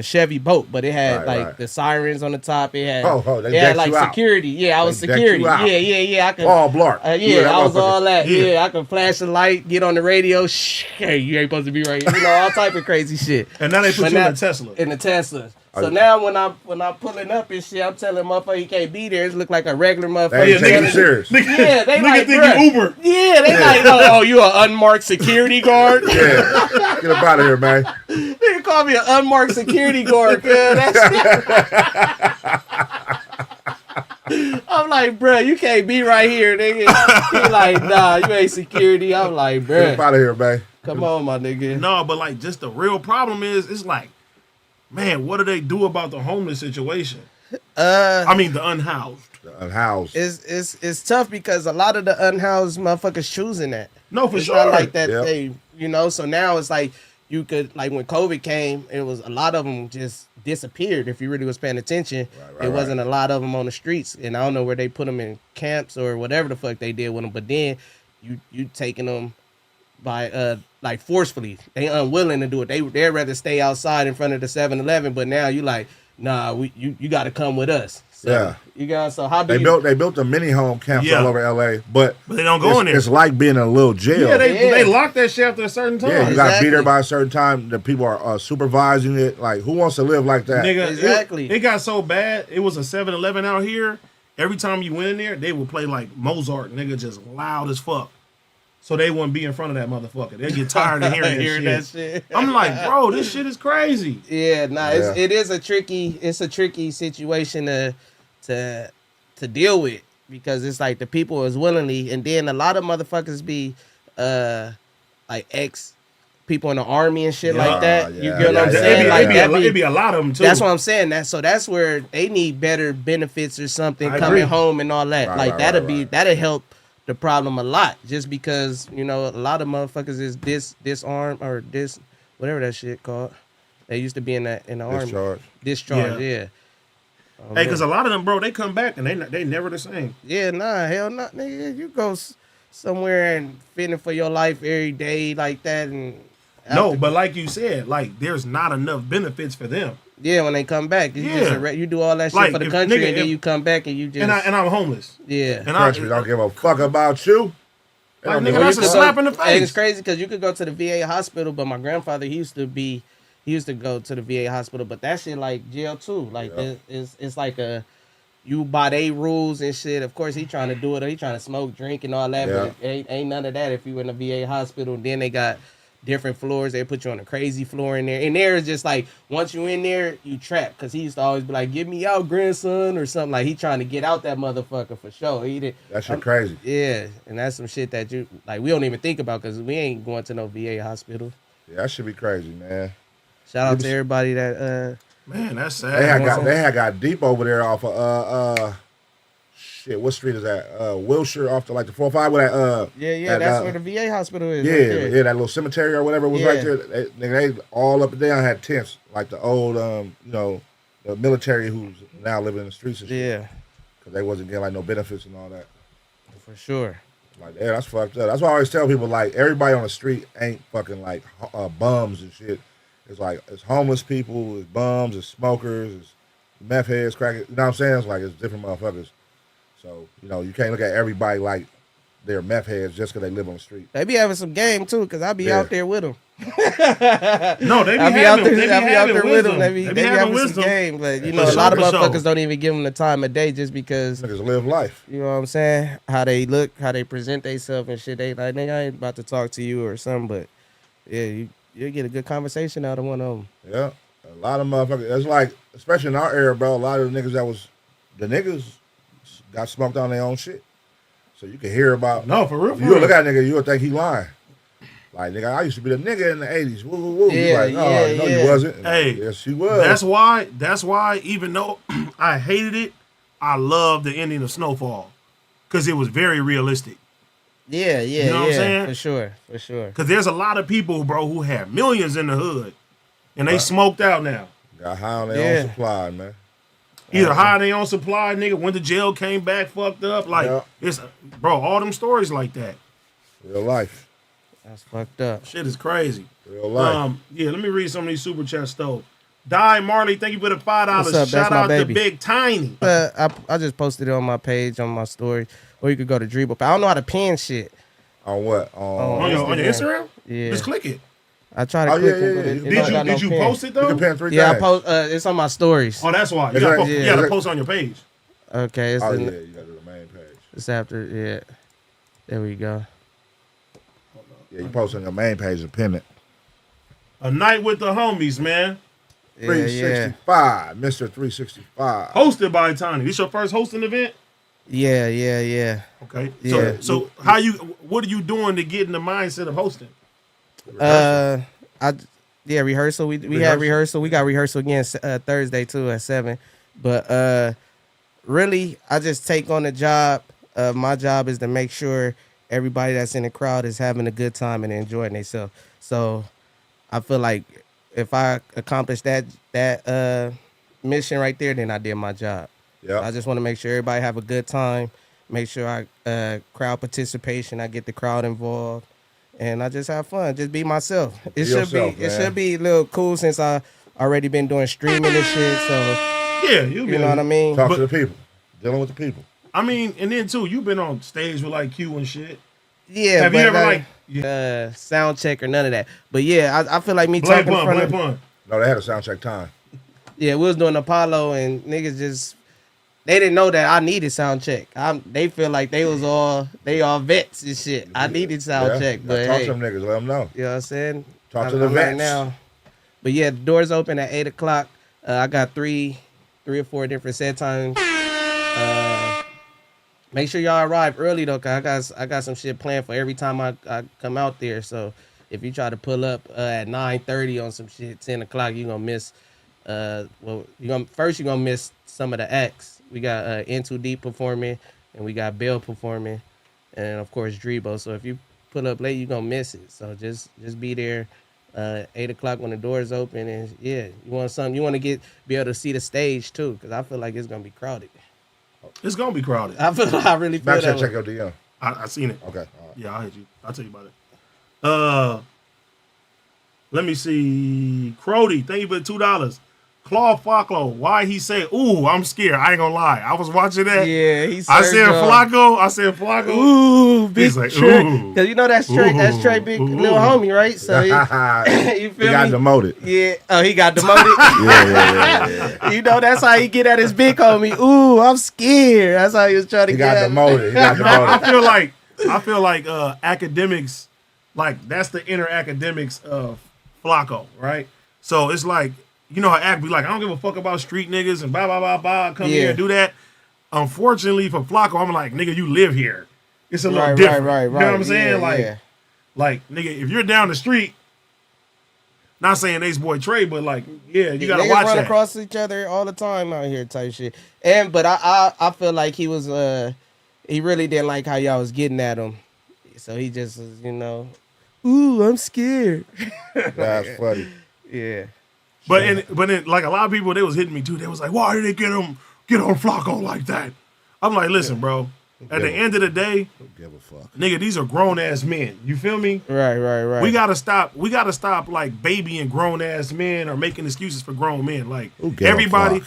Chevy Boat, but it had the sirens on the top. It had they had like security. Yeah, I was security. Yeah. I could all blark. I was all that. Yeah, I could flash the light, get on the radio. Shh, hey, you ain't supposed to be right here. You know, all type of crazy shit. And now they put you in the Tesla. In the Tesla. So now when I'm pulling up and shit, I'm telling motherfucker he can't be there. It look like a regular motherfucker. They ain't taking it serious. Yeah, they like Uber. Yeah, they like, oh, you an unmarked security guard? Yeah, get up out of here, man. They call me an unmarked security guard, cuz. I'm like, bruh, you can't be right here, nigga. He like, nah, you ain't security. I'm like, bruh. Get up out of here, man. Come on, my nigga. No, but like, just the real problem is, it's like, man, what do they do about the homeless situation? I mean, the unhoused. The unhoused. It's tough because a lot of the unhoused motherfuckers choosing that. No, for it's sure. Not like that they, you know. So now it's like you could, like when COVID came, it was a lot of them just disappeared. If you really was paying attention, it wasn't a lot of them on the streets, and I don't know where they put them in camps or whatever the fuck they did with them. But then you taking them by like forcefully. They unwilling to do it. They'd rather stay outside in front of the 7-Eleven, but now you like, nah, you got to come with us. So, you got so how do they built a mini home camps all over LA, but they don't go in there. It's like being in a little jail. Yeah, they lock that shit after a certain time. Yeah, you got to be there by a certain time. The people are supervising it. Like, who wants to live like that? Nigga, exactly. It got so bad. It was a 7-Eleven out here. Every time you went in there, they would play like Mozart, nigga, just loud as fuck. So they wouldn't be in front of that motherfucker. They get tired of hearing that shit. I'm like, bro, this shit is crazy. Yeah, it is a tricky situation to deal with, because it's like the people is willingly, and then a lot of motherfuckers be like ex people in the army and shit like that. You get what I'm saying? It'd be a lot of them too. That's what I'm saying. That's where they need better benefits or something coming home and all that. That'll help the problem a lot, just because, you know, a lot of motherfuckers is disarmed or whatever that shit called. They used to be in the army. Discharge, yeah. Hey, because a lot of them, bro, they come back and they never the same. Yeah, nah, hell nah, nigga. You go somewhere and fitting for your life every day like that, and no, but like you said, like there's not enough benefits for them. Yeah, when they come back, you do all that shit like, for the country, and then you come back and you just and I'm homeless. Yeah, and country don't give a fuck about you. Like, nigga, that's a slap in the face. And it's crazy because you could go to the VA hospital, but my grandfather he used to go to the VA hospital, but that shit like jail too. Like it's like you by they rules and shit. Of course he trying to do it. He trying to smoke, drink, and all that. But it ain't none of that if you in the VA hospital. Then they got different floors. They put you on a crazy floor in there. And there is just like once you in there, you trapped. Cause he used to always be like, "Get me out, grandson," or something. Like he trying to get out that motherfucker for sure. That shit crazy. Yeah, and that's some shit that you like. We don't even think about because we ain't going to no VA hospital. Yeah, that should be crazy, man. Shout out to everybody that man, that's sad. They had got deep over there off of shit. What street is that? Wilshire off the like the 405 with that that's where the VA hospital is. Yeah, that little cemetery or whatever was right there. They all up and down had tents like the old the military who's now living in the streets and shit. Yeah, because they wasn't getting like no benefits and all that. For sure. Like, yeah, that's fucked up. That's why I always tell people like everybody on the street ain't fucking like bums and shit. It's like it's homeless people, it's bums, it's smokers, it's meth heads, crackers. You know what I'm saying? It's like it's different motherfuckers. So you can't look at everybody like they're meth heads just because they live on the street. They be having some game too, because I be out there with them. No, they be out there with them. They be having some game, but a lot of motherfuckers don't even give them the time of day just because niggas live life. You know what I'm saying? How they look, how they present themselves and shit. They like, nigga, I ain't about to talk to you or something, but yeah, you get a good conversation out of one of them. Yeah, a lot of motherfuckers. It's like, especially in our era, bro. A lot of the niggas got smoked on their own shit. So you can hear about. No, for real. You look at a nigga, you would think he lying. Like, nigga, I used to be the nigga in the 80s. Woo, woo, woo. Yeah, like, no, you wasn't. Hey, yes, you was. That's why, even though I hated it, I loved the ending of Snowfall. Because it was very realistic. Yeah, you know what I'm saying? For sure. Because there's a lot of people, bro, who have millions in the hood. And they smoked out now. Got high on their own supply, man. Either high on their own supply, nigga, went to jail, came back, fucked up. Like, it's, bro, all them stories like that. Real life. That's fucked up. Shit is crazy. Real life. Yeah, let me read some of these super chats, though. Die Marley, thank you for the $5. What's up? Shout out to Big Tiny. I just posted it on my page, on my story. Or you could go to Dribble. I don't know how to pin shit. On what? On your Instagram? Yeah. Just click it. I try to click it. Did you post it, though? You can pin 3 times. I post. It's on my stories. Oh, that's why. You gotta post on your page. Okay. You gotta do the main page. It's after, There we go. Yeah, you post on your main page and pin it. A night with the homies, man. 365, Mr. 365. Hosted by Tiny. This your first hosting event? Yeah. Okay. Yeah. So what are you doing to get in the mindset of hosting? Rehearsal. We had rehearsal. We got rehearsal again Thursday too at 7. But really, I just take on the job. My job is to make sure everybody that's in the crowd is having a good time and enjoying themselves. So I feel like if I accomplish that mission right there, then I did my job. Yeah. I just want to make sure everybody have a good time. Make sure I crowd participation. I get the crowd involved, and I just have fun. Just be myself. It should be a little cool since I already been doing streaming and shit. So yeah, you know what I mean. Talk to the people, dealing with the people. I mean, and then too, you've been on stage with like Q and shit. Yeah, have you ever sound check or none of that? But yeah, I feel like me talking in front of. No, they had a sound check time. Yeah, we was doing Apollo and niggas they didn't know that I needed sound check. They feel like they all vets and shit. I needed sound check, but talk to them niggas, let them know. You know what I'm saying? Talk to the vets right now. But yeah, the doors open at 8:00. I got three or four different set times. Make sure y'all arrive early though, cause I got some shit planned for every time I come out there. So if you try to pull up at 9:30 on some shit, 10:00, you gonna miss. You're gonna miss some of the acts. We got N2D performing, and we got Bill performing, and of course Drebo. So if you pull up late, you gonna miss it. So just be there 8 o'clock when the doors open, and yeah, you want something. You want to be able to see the stage too, because I feel like it's gonna be crowded. It's gonna be crowded. I really feel that. Check your DM. I seen it. Okay. Yeah, I'll hit you. I'll tell you about it. Let me see. Crody, thank you for the $2. Claude Flakko, why he say, "Ooh, I'm scared." I ain't gonna lie. I was watching that. Yeah, he said. I said Flakko. Ooh, big like, Trey. ooh. Because you know that's Trey big little homie, right? So you feel he got me? demoted. Yeah. Oh, he got demoted. Yeah. You know that's how he get at his big homie. Ooh, I'm scared. That's how he was trying to He get got at demoted. He got demoted. I feel like academics, like that's the inner academics of Flakko, right? So it's like, you know how Ack be like, I don't give a fuck about street niggas and blah, blah, blah, blah, come here and do that. Unfortunately for Flakko, I'm like, nigga, you live here. It's a little different. Right. You know what I'm saying? Yeah, like, nigga, if you're down the street, not saying Ace Boy Trey, but like, yeah, you gotta niggas watch run that. across each other all the time out here type shit. But I feel like he was he really didn't like how y'all was getting at him. So he just was, ooh, I'm scared. That's funny. Yeah. But then, like a lot of people, they was hitting me too. They was like, "Why did they get on Flakko like that?" I'm like, "Listen, bro. At the end of the day, Don't give a fuck. nigga, these are grown ass men. You feel me? Right. We gotta stop like babying grown ass men or making excuses for grown men. Like everybody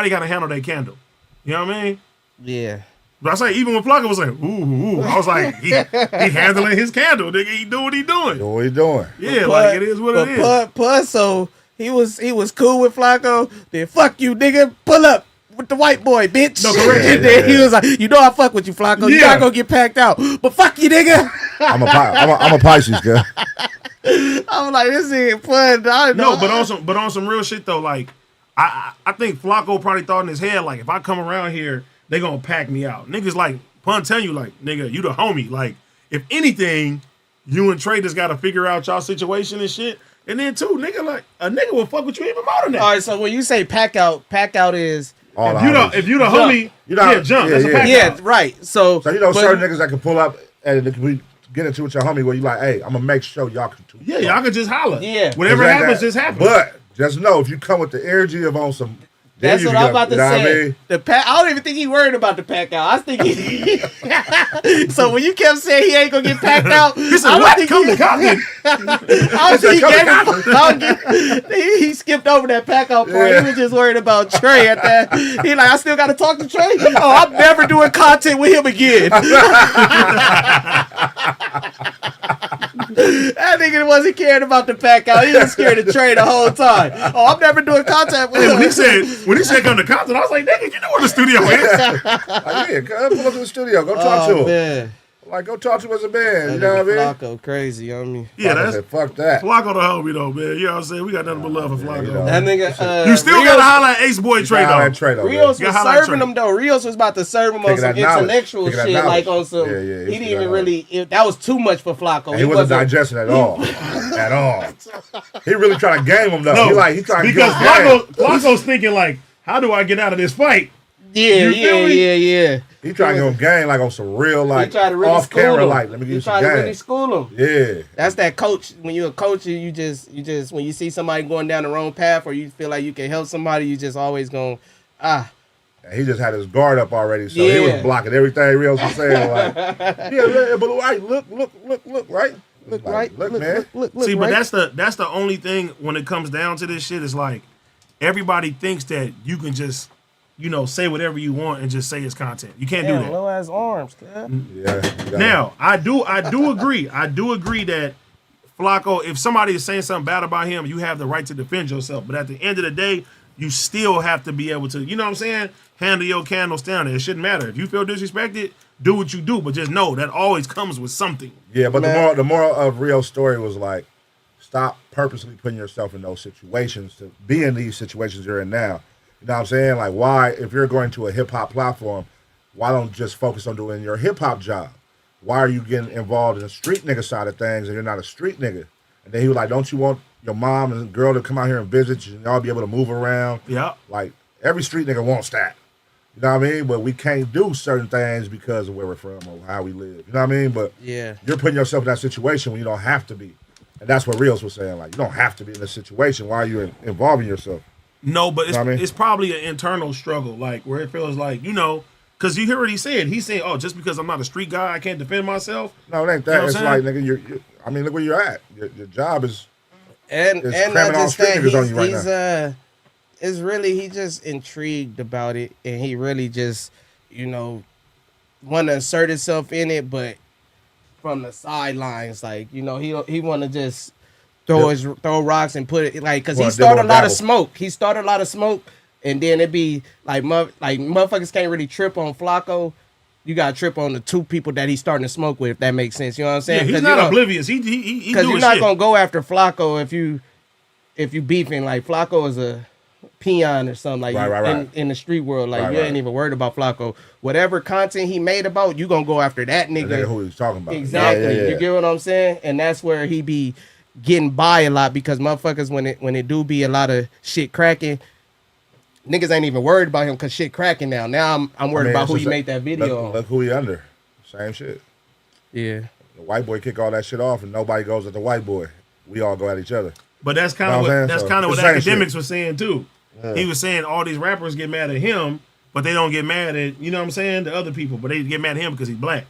got to handle their candle. You know what I mean? Yeah. But I say even when Flakko was like, ooh, I was like, he handling his candle, nigga. He do what he doing. Do what he doing. Yeah, like it is what it is. Plus, so he was cool with Flakko. Then fuck you, nigga. Pull up with the white boy, bitch. No, correct. And then he was like, I fuck with you, Flakko. You gotta go get packed out. But fuck you, nigga. I'm a Pisces, girl. I'm like, this ain't fun. I don't know. No, but on some real shit though, like I think Flakko probably thought in his head, like, if I come around here, they gonna pack me out. Niggas like pun telling you, like, nigga, you the homie. Like, if anything, you and Trey just gotta figure out y'all situation and shit. And then too, nigga, like a nigga will fuck with you even more than that. All right, so when you say pack out is if you the homie, jump. That's a pack out. Yeah, right. So certain niggas that can pull up and they can get into with your homie where you like, hey, I'm gonna make sure y'all can. Yeah, y'all can just holler. Yeah, whatever happens, just happens. But just know if you come with the energy of on some. That's what I'm about to say. I mean? I don't even think he worried about the pack out. I was thinking. So when you kept saying he ain't gonna get packed out, he said, "What? Come to Compton." He skipped over that pack out part. Yeah. He was just worried about Trey at that. He like, I still got to talk to Trey. Oh, I'm never doing content with him again. That nigga wasn't caring about the pack out. He was scared of Trey the whole time. Oh, I'm never doing contact with him. When he said come to Compton, I was like, nigga, you know where the studio is. Like, yeah, come pull up to the studio. Go talk to him. Man. Like, go talk to him as a man. You know what I mean? Flakko crazy, you know what I mean? Yeah, that's fuck that. Flakko the homie though, man. You know what I'm saying? We got nothing but love for Flakko. That nigga, you still gotta holler at Ace Boy Trey though. Rios was serving him though. Rios was about to serve him on some intellectual shit, like on some. He didn't even really. That was too much for Flakko. He wasn't digesting at all. At all. He really trying to game him though. No, he trying to because Flakko's thinking like, how do I get out of this fight? Yeah. He trying to give him game like on some real like really off camera like let me give you some game. Really school him. Yeah. That's that coach. When you're a coach, you just when you see somebody going down the wrong path or you feel like you can help somebody, you just always going And he just had his guard up already, so he was blocking everything Rios was saying. Like, but right, look, right. Look right. Look, man. Look, see, right. But that's the only thing when it comes down to this shit is like everybody thinks that you can just say whatever you want and just say it's content. You can't do that. Low ass arms, man. Yeah. Now, I do agree. I do agree that Flakko, if somebody is saying something bad about him, you have the right to defend yourself. But at the end of the day, you still have to be able to, you know what I'm saying? Handle your candles down. It shouldn't matter. If you feel disrespected, do what you do. But just know that always comes with something. Yeah, but the moral of Rio's story was like, stop purposely putting yourself in those situations to be in these situations you're in now. You know what I'm saying? Like, why, if you're going to a hip-hop platform, why don't just focus on doing your hip-hop job? Why are you getting involved in the street nigga side of things and you're not a street nigga? And then he was like, don't you want your mom and girl to come out here and visit you and y'all be able to move around? Yeah. Like, every street nigga wants that. You know what I mean? But we can't do certain things because of where we're from or how we live. You know what I mean? But you're putting yourself in that situation when you don't have to be. And that's what Rios was saying. Like, you don't have to be in this situation. Why are you involving yourself? No, but You know what I mean? it's probably an internal struggle, like where it feels like, because you hear what he said. He said, "Oh, just because I'm not a street guy, I can't defend myself." No, it ain't that. You know what It's I'm like, saying? nigga, look where you're at. Your job is And It's not cramming all just street that, niggas on you right he's it's really he just intrigued about it, and he really just want to assert himself in it, but from the sidelines, like he want to just throw rocks and put it like because he started a lot of smoke. He started a lot of smoke, and then it be like motherfuckers can't really trip on Flakko. You gotta trip on the two people that he's starting to smoke with, if that makes sense. You know what I'm saying? Yeah, he's not oblivious. He because do you're his not shit. gonna go after Flakko if you beefing. Like Flakko is a peon or something like Right. in the street world. Like Right, you ain't even worried about Flakko. Whatever content he made about, you gonna go after that the nigga. nigga who he's talking about. Exactly. Yeah. You get what I'm saying? And that's where he be getting by a lot because motherfuckers when it do be a lot of shit cracking. Niggas ain't even worried about him because shit cracking now. Now I'm worried about who you made that video on. Look who he under. Same shit. Yeah. The white boy kick all that shit off, and nobody goes at the white boy. We all go at each other. But that's kind of what Academics was saying too. Yeah. He was saying all these rappers get mad at him, but they don't get mad at the other people. But they get mad at him because he's black.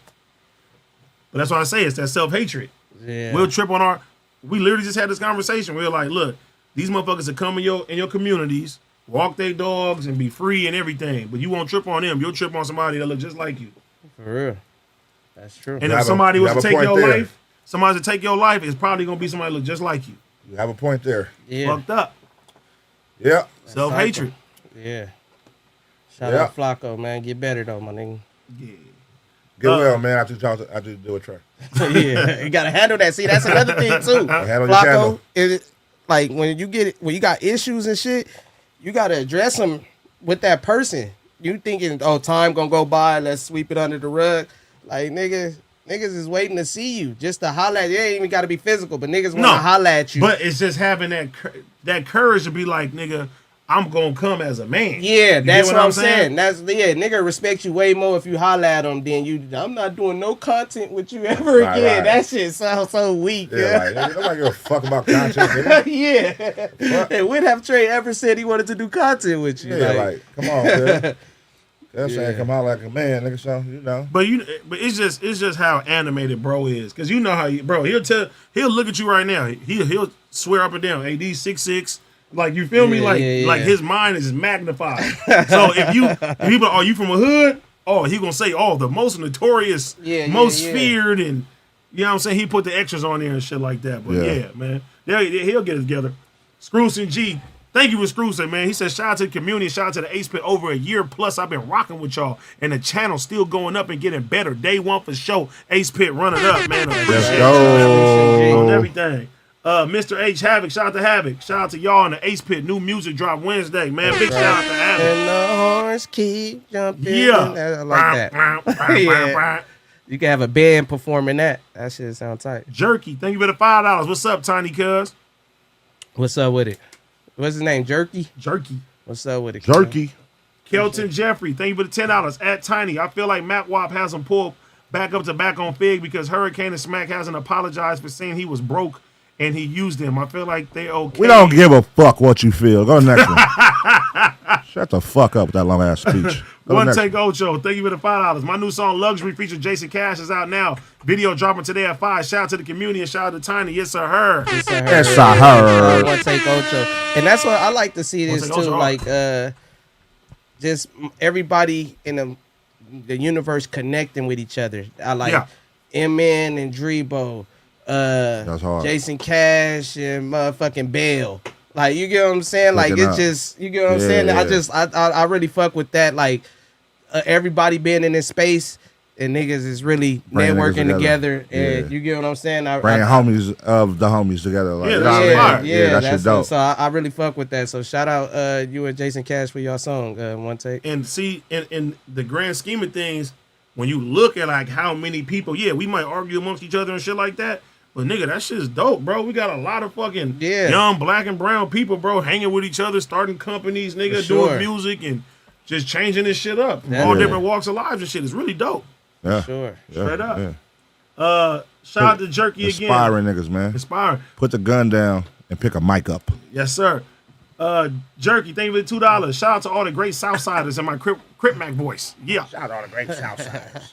But that's what I say. It's that self-hatred. Yeah. We'll trip on we literally just had this conversation. We were like, look, these motherfuckers that come in your communities, walk their dogs and be free and everything. But you won't trip on them. You'll trip on somebody that look just like you. For real. That's true. And if somebody was to take your life, somebody to take your life, it's probably going to be somebody that look just like you. You have a point there. Yeah. Fucked up. Yeah. Self-hatred. Yeah. Shout out Flakko, man. Get better though, my nigga. Yeah. Get well, man. After you do a track. Yeah, you gotta handle that. See, that's another thing too. Flakko is like when you got issues and shit, you gotta address them with that person. You thinking, oh, time gonna go by, let's sweep it under the rug. Like niggas is waiting to see you just to holler at you. It ain't even gotta be physical, but niggas wanna holler at you. But it's just having that courage to be like, nigga, I'm gonna come as a man. Yeah, that's what I'm saying. Nigga respect you way more if you holler at him than you. I'm not doing no content with you ever again. Right. That shit sounds so weak. Yeah, like, nobody give a fuck about content. Nigga. Yeah. And when have Trey ever said he wanted to do content with you? Yeah, like come on, man. That's saying come out like a man, nigga. So But it's just how animated bro is, cause you know how he'll look at you right now. He'll swear up and down. Hey, these 6'6". Like you feel me? Like his mind is magnified. So if people are you from a hood? Oh, he gonna say the most notorious, most feared, and you know what I'm saying. He put the extras on there and shit like that. But yeah man, he'll get it together. Screwson G, thank you for Screwson, man. He said shout out to the community, shout out to the Ace Pit. Over a year plus, I've been rocking with y'all, and the channel still going up and getting better. Day one for show. Ace Pit running up, man. Appreciate you on everything. Mr. H Havoc, shout out to Havoc. Shout out to y'all in the Ace Pit. New music drop Wednesday, man. Big shout out to Havoc. And the horse keep jumping. Yeah. I like that. You can have a band performing that. That shit sound tight. Jerky, thank you for the $5. What's up, Tiny Cuz? What's up with it? What's his name? Jerky? Jerky. What's up with it? Jerky. Kelton Jeffrey, thank you for the $10. At Tiny, I feel like Matt Wop has him pulled back up to back on Fig because Hurricane and Smack hasn't apologized for saying he was broke and he used them. I feel like they okay. We don't give a fuck what you feel. Go to the next one. Shut the fuck up with that long ass speech. One Take Ocho, thank you for the $5. My new song Luxury featuring Jason Cash is out now. Video dropping today at 5. Shout out to the community and shout out to Tiny. Yes, sir, her. Yes, sir, her. One Take Ocho. And that's what I like to see this too. Like just everybody in the universe connecting with each other. I like M-Man and Drebo. That's hard. Jason Cash and motherfucking Bell. Like you get what I'm saying? Like it's just you get what I'm saying? Yeah. I really fuck with that. Like everybody being in this space and niggas is really networking together. And you get what I'm saying? Bringing homies of the homies together. Like, that's dope. So I really fuck with that. So shout out you and Jason Cash for your song, One Take. And see, in the grand scheme of things, when you look at like how many people, we might argue amongst each other and shit like that. But nigga, that shit's dope, bro. We got a lot of fucking young black and brown people, bro, hanging with each other, starting companies, nigga, doing music and just changing this shit up. All different walks of lives and shit. It's really dope. Yeah. Sure. Straight up. Shout out to Jerky again. Inspiring niggas, man. Inspiring. Put the gun down and pick a mic up. Yes, sir. Jerky, thank you for the $2. Shout out to all the great Southsiders in my Crip Mac voice. Yeah. Shout out to all the great Southsiders.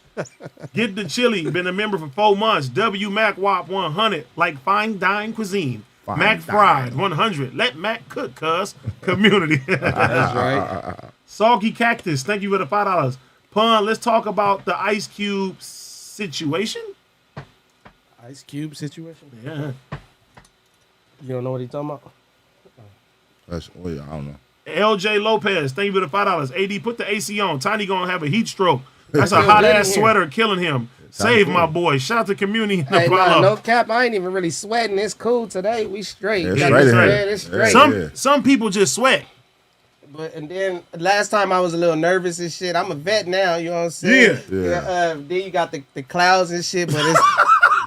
Get the chili. Been a member for 4 months. W Mac Wop 100. Like fine dine cuisine. Fine Mac dine. Fried 100. Let Mac cook, cuz. Community. That's right. Soggy Cactus. Thank you for the $5. Pun, let's talk about the Ice Cube situation. Ice Cube situation. Yeah. You don't know what he's talking about? I don't know. LJ Lopez, thank you for the $5. AD, put the AC on. Tiny gonna have a heat stroke. That's a hot ass sweater killing him. Save my boy. Shout out to community. Hey, no cap. I ain't even really sweating. It's cool today. We straight. It's straight. Some people just sweat. And then last time I was a little nervous and shit. I'm a vet now. You know what I'm saying? Yeah. Then you got the clouds and shit, but it's.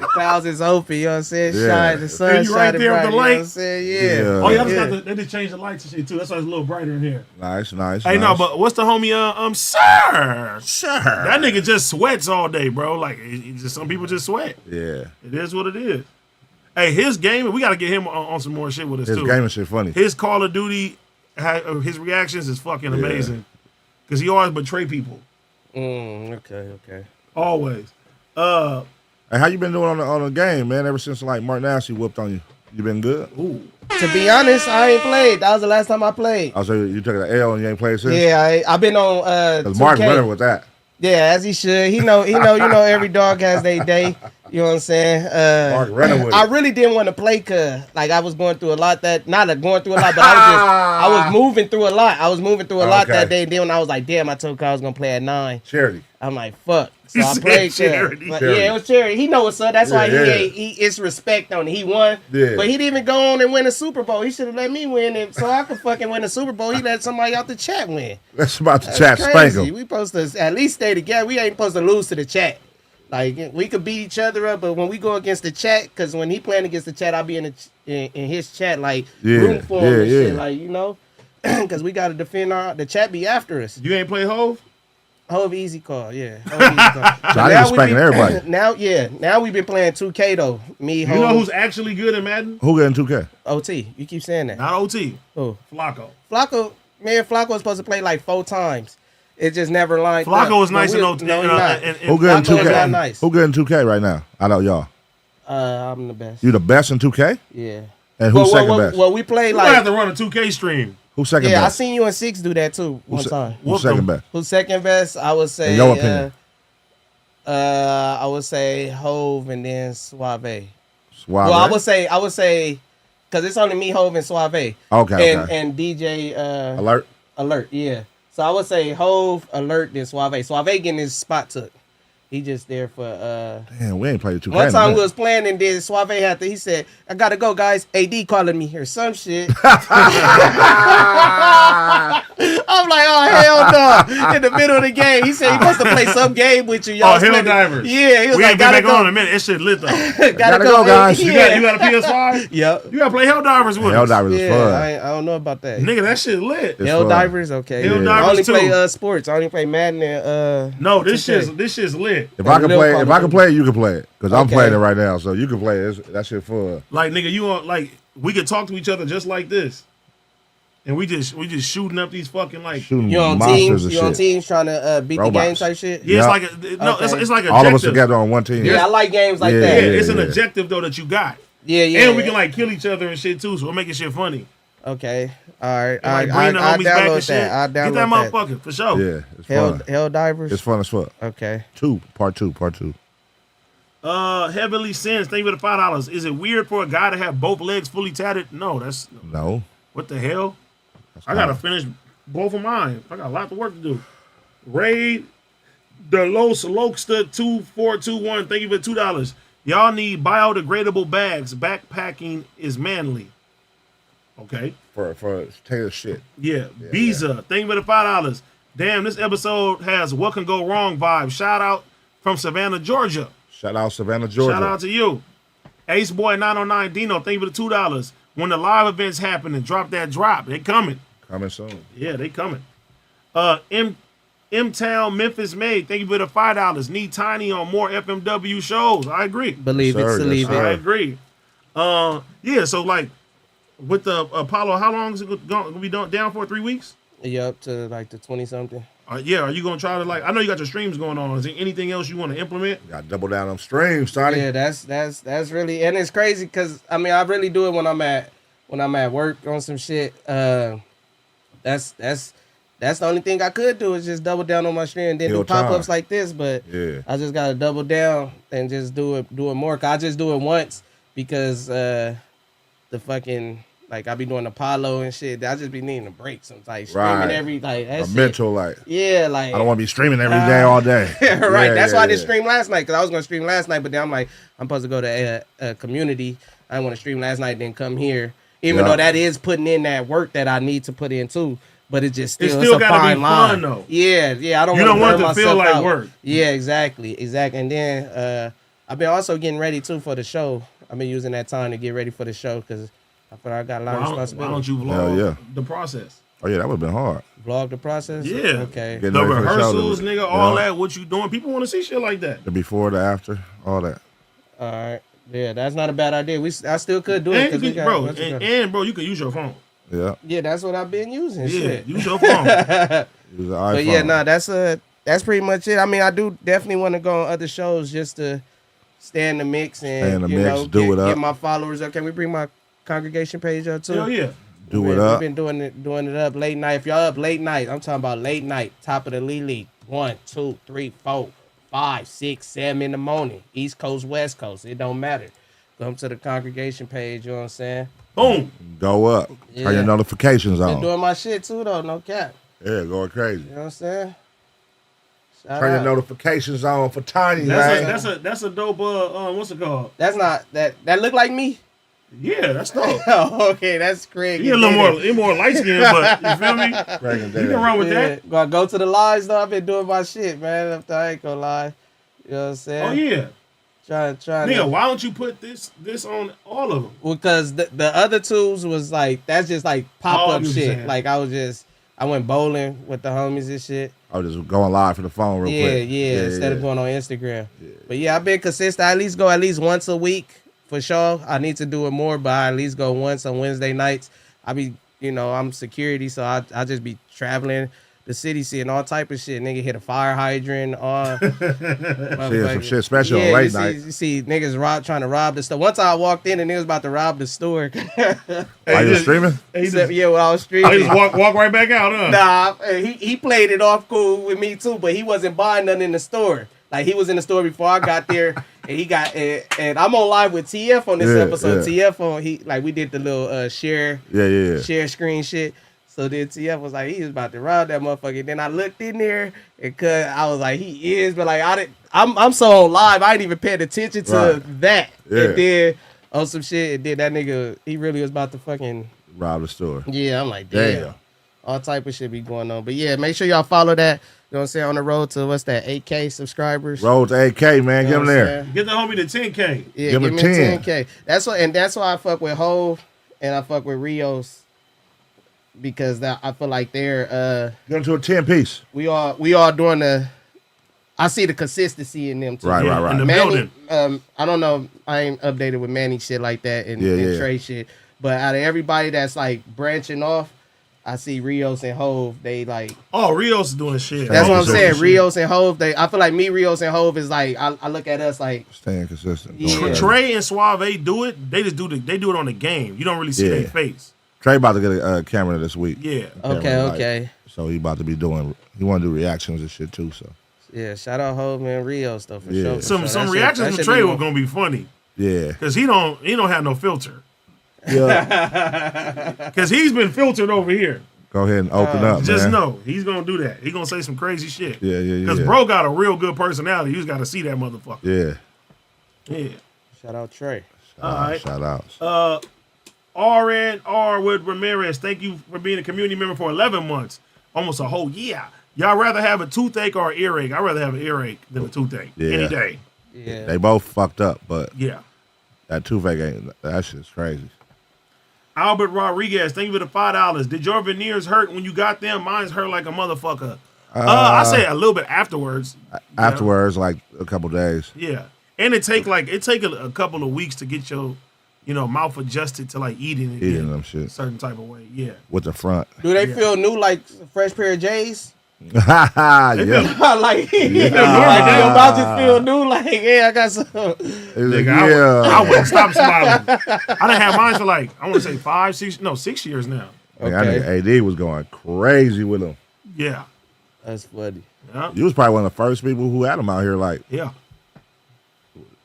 The clouds is open, you know what I'm saying? Yeah. Shine, the sun you right shining there with bright, the you know light. what I'm saying? Yeah. Oh, y'all they just changed the lights and shit too. That's why it's a little brighter in here. Nice. Hey, no, but what's the homie? Sir. That nigga just sweats all day, bro. Like, some people just sweat. Yeah. It is what it is. Hey, his game, we got to get him on some more shit with us, His too. gaming shit funny. His Call of Duty, his reactions is fucking amazing. Because he always betray people. Okay. Always. Hey, how you been doing on the game, man? Ever since like Mark Nasty whooped on you, you been good? Ooh. To be honest, I ain't played. That was the last time I played. Oh, so you took an L and you ain't played since? Yeah, I've been on 2K. Mark's better with that. Yeah, as he should. He know. Every dog has their day. You know what I'm saying? Mark running with I it. really didn't want to play cause like I was going through a lot going through a lot, but I was moving through a lot. I was moving through a lot that day. And then when I was like, damn, I told Kyle I was gonna play at 9. Charity. I'm like, fuck. So You I said played charity. But yeah, it was charity. He know what's up. That's why Yeah. it's respect on it. He won. Yeah. But he didn't even go on and win a Super Bowl. He should have let me win it so I could fucking win a Super Bowl. He let somebody out the chat win. That's about to That's chat spank crazy. him. We supposed to at least stay together. We ain't supposed to lose to the chat. Like, we could beat each other up, but when we go against the chat, because when he playing against the chat, I'll be in his chat, like, rooting for him and shit, like, you know? Because we got to defend the chat be after us. You ain't play Hove? Hove easy call, yeah. Hove easy call. So I ain't spanking everybody. Now we've been playing 2K, though. Me, Hove. You know who's actually good at Madden? Who getting 2K? OT. You keep saying that. Not OT. Who? Flakko. Flakko was supposed to play like 4 times. It just never lined up. Flakko was nice in OT. No, he's not. Who getting Flacco is 2K? not nice. Who getting 2K right now? I know y'all. I'm the best. You the best in 2K? Yeah. And who's second best? Well, we played We might have like. to run a 2K stream. Who's second Yeah, I best? seen you and 6 do that too one time. Who's second best? Who's second best? I would say. In your opinion. I would say Hove and then Suave. Suave? Well, I would say, because it's only me, Hove, and Suave. Okay. And DJ Alert. Yeah. So I would say Hove, Alert, then Suave. Suave getting his spot took. He just there for Damn, we ain't played 2K. one time we was playing and then Suave had to, he said, I gotta go, guys. AD calling me or some shit. I'm like, oh hell no. In the middle of the game. He said he supposed to play some game with you. Y'all Hell Divers. Yeah, he was We like, ain't been gotta back on in go. a minute. That shit lit though. Gotta go, guys. Yeah. You got a PS5? Yep. You gotta play Hell Divers with Hell us. Divers is Yeah, fun. I don't know about that. Nigga, that shit lit. It's Hell fun. Divers, okay. Hell Yeah. I only Divers too. play sports. I only play Madden and No, this 2K. shit's lit. If I can Little play, Call if of I can Duty. play it, you can play it. Because I'm Okay. playing it right now, so you can play it. That shit fun. Like nigga, you on like we could talk to each other just like this. And we just shooting up these fucking like Shooting you on monsters teams? and You on shit. teams trying to beat the game Robots. type shit? yeah, Yeah. it's like no, Okay. it's like All of us objective. together on one team. Yeah, I like games like Yeah, that. Yeah, yeah. it's an objective though that you got. Yeah, yeah. And we can like kill each other and shit too, so we're making shit funny. Okay. All right. And, like I bring the homies back and download shit. that. I Get that download that. motherfucker for sure. Yeah, it's fun. Hell Divers. It's fun as fuck. Okay. Part two. Heavenly Sins, thank you for the $5. Is it weird for a guy to have both legs fully tatted? No, that's No. what the hell? I gotta finish both of mine. I got a lot of work to do. Raid the Los Loksta 2421. Thank you for $2. Y'all need biodegradable bags. Backpacking is manly. Okay. For take a shit. Yeah. Visa. Thank you for the $5. Damn, this episode has what can go wrong vibe. Shout out from Savannah, Georgia. Shout out Savannah, Georgia. Shout out to you. Ace Boy 909 Dino. Thank you for the $2. When the live events happen and drop that drop, they coming. Coming soon. Yeah, they coming. M-Town Memphis Made, thank you for the $5. Need Tiny on more FMW shows. I agree. Believe it, Sir, believe yes, it. sir. I agree. Yeah, so like with the Apollo, how long is it going to be down for? 3 weeks? Yeah, up to like the 20 something. Yeah, are you going to try to like, I know you got your streams going on. Is there anything else you want to implement? Got to double down on streams, Sonny. Yeah, that's really, and it's crazy because I mean I really do it when I'm at work on some shit. That's the only thing I could do is just double down on my stream and then Kill do pop-ups time. like this. But Yeah. I just gotta double down and just do it more. 'Cause I just do it once because the fucking like I be doing Apollo and shit. I just be needing a break sometimes. Streaming Right. every like that A shit. mental, like, Yeah, like I don't want to be streaming every day, all day. right. Yeah, That's yeah, why I didn't yeah. stream last night because I was gonna stream last night, but then I'm like, I'm supposed to go to a community. I didn't want to stream last night, then come here. Even Yeah. though that is putting in that work that I need to put in too, but it just It's still still it's a gotta be fine line. fun, though. Yeah. I don't. You wanna don't want burn it to feel myself like out. work. Yeah, exactly. And then I've been also getting ready too for the show. I've been using that time to get ready for the show because I feel like I got a lot of Why responsibility. don't you Hell vlog yeah. the process? Oh, yeah, that would have been hard. Vlog the process? Yeah. Okay. Getting The ready for the show, rehearsals, dude. nigga, all Yeah. that, what you doing. People want to see shit like that. The before, the after, all that. All right. Yeah, that's not a bad idea. I still could do it. And, 'Cause we you got can, a bro, bunch of stuff. and bro, you can use your phone. Yeah. Yeah, that's what I've been using. Yeah, Shit. use your phone. Use the iPhone. But yeah, no, that's pretty much it. I mean, I do definitely want to go on other shows just to stay in the mix and Stay in the you mix, know, do it up. get my followers up. Can we bring my congregation page up too? Hell yeah. Do We've it up. been doing it up late night. If y'all up late night, I'm talking about late night, top of the league. 1, 2, 3, 4, 5, 6, 7 in the morning. East Coast, West Coast. It don't matter. Come to the congregation page, you know what I'm saying? Boom. Go up. Turn Yeah. your notifications Been on. doing my shit too though, no cap. Yeah, going crazy. You know what I'm saying? Shout Turn your out. notifications on for Tiny, man. That's a dope what's it called? That's not that look like me. Yeah, that's dope. Oh, okay, that's Craig. He a little more light skinned, but you feel me? Craig and You can Dan. run with that. Gonna go to the lives though. I've been doing my shit, man. I ain't gonna lie. You know what I'm saying? Oh yeah. Trying Nigga, to. why don't you put this on all of them? Because the other tools was like that's just like pop Oh, up you shit. saying. Like I went bowling with the homies and shit. I was just going live for the phone real Yeah, quick. yeah. Instead of going on Instagram. But yeah, I've been consistent. I at least go at least once a week for sure. I need to do it more, but I at least go once on Wednesday nights. I be, I'm security, so I just be traveling the city, seeing all type of shit. Nigga hit a fire hydrant, all Seeing some shit special on late night. You see niggas trying to rob the store. One time I walked in and niggas about to rob the store. Are you streaming? He just, Yeah, when I was he streaming. just walk right back out, huh? Nah, he played it off cool with me too, but he wasn't buying nothing in the store. Like he was in the store before I got there, and he got and I'm on live with TF on this Yeah, episode. yeah. TF on we did the little share Yeah. screen shit. So then TF was like he was about to rob that motherfucker. Then I looked in there and I was like he is, but like I'm so on live I ain't even paying attention to Right. that. Yeah. And then on some shit, and then that nigga he really was about to fucking. Rob the store. Yeah, I'm like, damn. Damn. All type of shit be going on. But yeah, make sure y'all follow that. You know what I'm saying? On the road to, what's that, 8K subscribers? Roll to 8K, man. You know Give him what I'm there. saying? Get the homie to 10K. Yeah, Give give him me 10. 10K. That's why I fuck with Hove and I fuck with Rios because I feel like they're Get him to a 10 piece. we all doing I see the consistency in them too. Right, Yeah, right. in the Manny, building. I don't know. I ain't updated with Manny shit like that and, Yeah, and yeah. Trey shit. But out of everybody that's like branching off, I see Rios and Hove. They like Oh, Rios is doing shit. that's what I'm Hov is saying. Shit. Rios and Hove. I feel like me, Rios and Hove is like I look at us like Staying consistent. Yeah. Going Trey and Suave do it. They just do it on the game. You don't really see Yeah. their face. Trey about to get a camera this week. Yeah. okay. So he about to be doing, he want to do reactions and shit too, so. Yeah, shout out Hove and Rios though for Yeah. sure. for Some sure. some That reactions shit from Trey be were gonna be funny Yeah. because he don't have no filter Yeah. because he's been filtered over here. Go ahead and open up, Just man. know he's gonna do that. He's gonna say some crazy shit. Yeah, yeah, Because yeah. bro got a real good personality. You just got to see that motherfucker. Yeah. Yeah. Shout out Trey. All right. Shout outs. RNR with Ramirez. Thank you for being a community member for 11 months, almost a whole year. Y'all rather have a toothache or an earache? I'd rather have an earache than a toothache Yeah. any day. Yeah. They both fucked up, but Yeah. that toothache ain't, that shit's crazy. Albert Rodriguez, thank you for the $5. Did your veneers hurt when you got them? Mine's hurt like a motherfucker. I say a little bit afterwards. Afterwards, like a couple days. Yeah, and it take a couple of weeks to get your, mouth adjusted to like eating them shit. Certain type of way. Yeah. With the front. Do they feel new like a fresh pair of J's? Yeah. like your mouth just feel new. Like I got some. Nigga, I wouldn't stop smiling. I done had mine for like I want to say 6 years now. Okay. I think AD was going crazy with them. Yeah. That's funny. Yeah. You was probably one of the first people who had them out here, like. Yeah.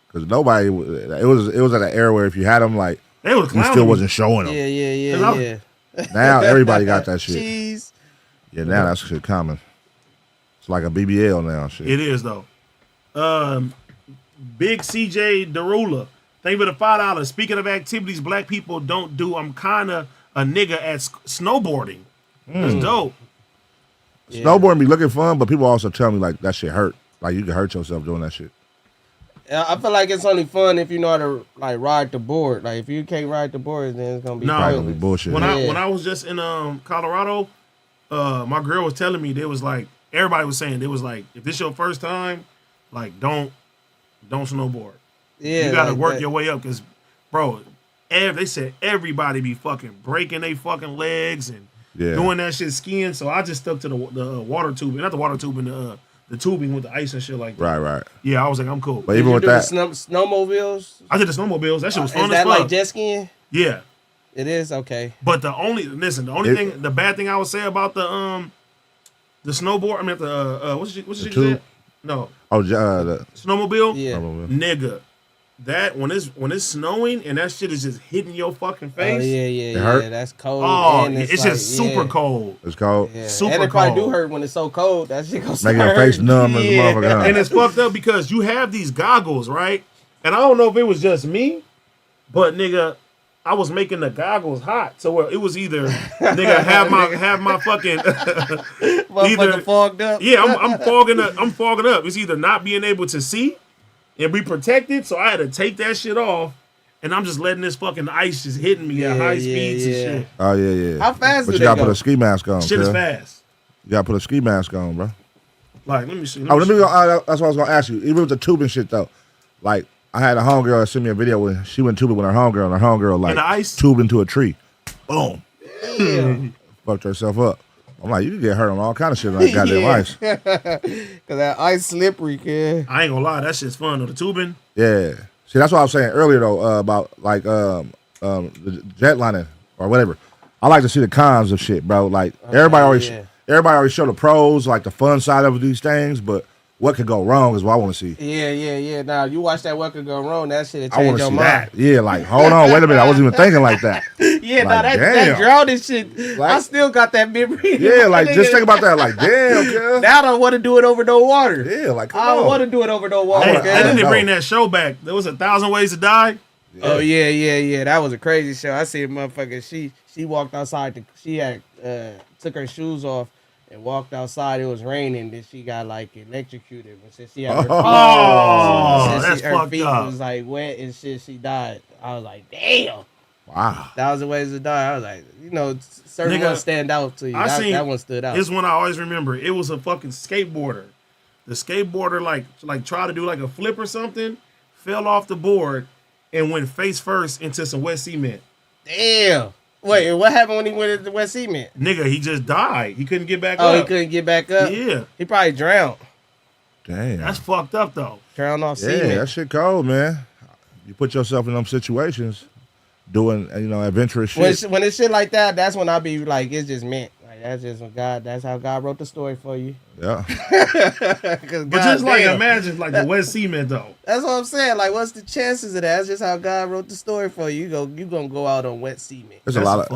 Because nobody, it was at an era where if you had them, like, they was you still wasn't showing them. Yeah. Now everybody got that shit. Jeez. Yeah, now that's shit common. It's like a BBL now, shit. It is though. Big CJ Derula, thank you for the $5. Speaking of activities black people don't do, I'm kind of a nigga at snowboarding. That's dope. Snowboarding be looking fun, but people also tell me like that shit hurt. Like you can hurt yourself doing that shit. I feel like it's only fun if you know how to like ride the board. Like if you can't ride the board, then it's gonna be bullshit. When I was just in Colorado, my girl was telling me everybody was saying if this your first time, like don't snowboard. Yeah, you gotta like work that. your way up because, bro, they said everybody be fucking breaking their fucking legs and doing that shit skiing. So I just stuck to the water tubing, not the water tubing, the tubing with the ice and shit like that. Right. Yeah, I was like, I'm cool. But even with that, snowmobiles. I did the snowmobiles. That shit was fun Is as that fuck. like jet skiing? Yeah. It is okay. But the bad thing I would say about the snowboard, I mean the what's the shit you said? No. Oh, the snowmobile. Yeah. Nigga, that when it's snowing and that shit is just hitting your fucking face. Oh yeah. hurt? That's cold. Oh, and it's like, just super cold. It's cold. Yeah. Super and it probably cold. do hurt when it's so cold. That shit goes Making your face numb as a motherfucker. Huh? And it's fucked up because you have these goggles, right? And I don't know if it was just me, but nigga, I was making the goggles hot, so it was either nigga have my fucking either fogged up. Yeah, I'm fogging up. I'm fogging up. It's either not being able to see and be protected, so I had to take that shit off, and I'm just letting this fucking ice just hitting me at high speeds and shit. Oh yeah. How fast? But do you gotta they put a ski mask on. Shit is fast. You gotta put a ski mask on, bro. Like, let me see. Let me go. That's what I was gonna ask you. Even with the tubing shit though, like I had a homegirl that sent me a video when she went tubing with her homegirl, and her homegirl like ice? tubed into a tree. Boom. Yeah. Fucked herself up. I'm like, you can get hurt on all kind of shit on that goddamn ice. Cause that ice slippery, kid. I ain't gonna lie, that shit's fun though. The tubing. Yeah. See, that's what I was saying earlier though about like the jetlining or whatever. I like to see the cons of shit, bro. Like everybody always show the pros, like the fun side of these things, but what could go wrong is what I want to see. Yeah. Now you watch that what could go wrong. That shit I change want to your see mind. that. Yeah, like hold on, wait a minute. I wasn't even thinking like that. Yeah, like, that drowning shit. Like, I still got that memory. Yeah, like just think about that. Like damn, girl. Now I don't want to do it over no water. Yeah, like come I don't on. want to do it over no water. They didn't bring that show back. There was 1,000 Ways to Die. Yeah. Oh yeah. That was a crazy show. I see a motherfucker. She walked outside. She had took her shoes off and walked outside. It was raining. Then she got like electrocuted. But since she had her feet, that's her fucked feet up. was like wet and shit, she died. I was like, damn. Wow. 1,000 Ways to Die. I was like, certain Nigga, ones stand out to you. That one stood out. This one I always remember. It was a fucking skateboarder. The skateboarder like tried to do like a flip or something, fell off the board, and went face first into some wet cement. Damn. Wait, what happened when he went into the wet cement? Nigga, he just died. He couldn't get back up. Oh, he couldn't get back up? Yeah. He probably drowned. Damn. That's fucked up though. Drowned off Yeah, cement. that shit cold, man. You put yourself in them situations doing, adventurous shit. When it's shit like that, that's when I be like, it's just meant. Like that's just when that's how God wrote the story for you. Yeah. But just like imagine like the wet cement though. That's what I'm saying. Like, what's the chances of that? That's just how God wrote the story for you. You gonna go out on wet cement. There's a lot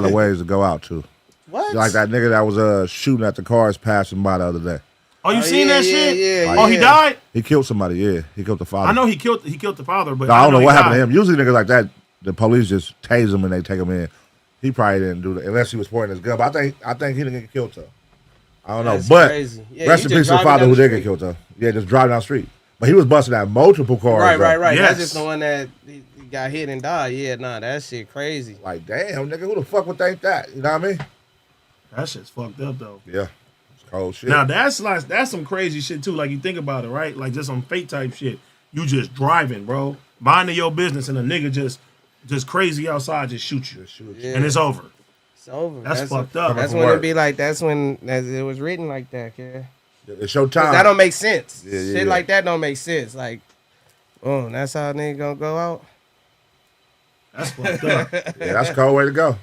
of ways to go out too. What? Like that nigga that was shooting at the cars passing by the other day. Oh, you seen that shit? Yeah. He died? He killed somebody, yeah. He killed the father. I know he killed the father, but I don't know what happened to him. Usually niggas like that, the police just tase him and they take him in. He probably didn't do that unless he was pointing his gun. But I think he didn't get killed though. I don't know. That's But crazy. Yeah, rest he in just peace to the driving father down who the did street. get killed though. Yeah, just driving down the street. But he was busting out multiple cars. Right. Yes. That's just the one that he got hit and died. Yeah, nah, that shit crazy. Like, damn, nigga, who the fuck would think that? You know what I mean? That shit's fucked up though. Yeah. It's Oh shit. Now that's some crazy shit too. Like you think about it, right? Like just some fake type shit. You just driving, bro, minding your business, and a nigga just crazy outside just shoot you, and it's over. It's over. That's fucked up. That's when it be like. That's when it was written like that. Yeah. It's your time. That don't make sense. Yeah, Shit like that don't make sense. Like, oh, that's how a nigga gonna go out. That's fucked up. Yeah, that's a cold way to go.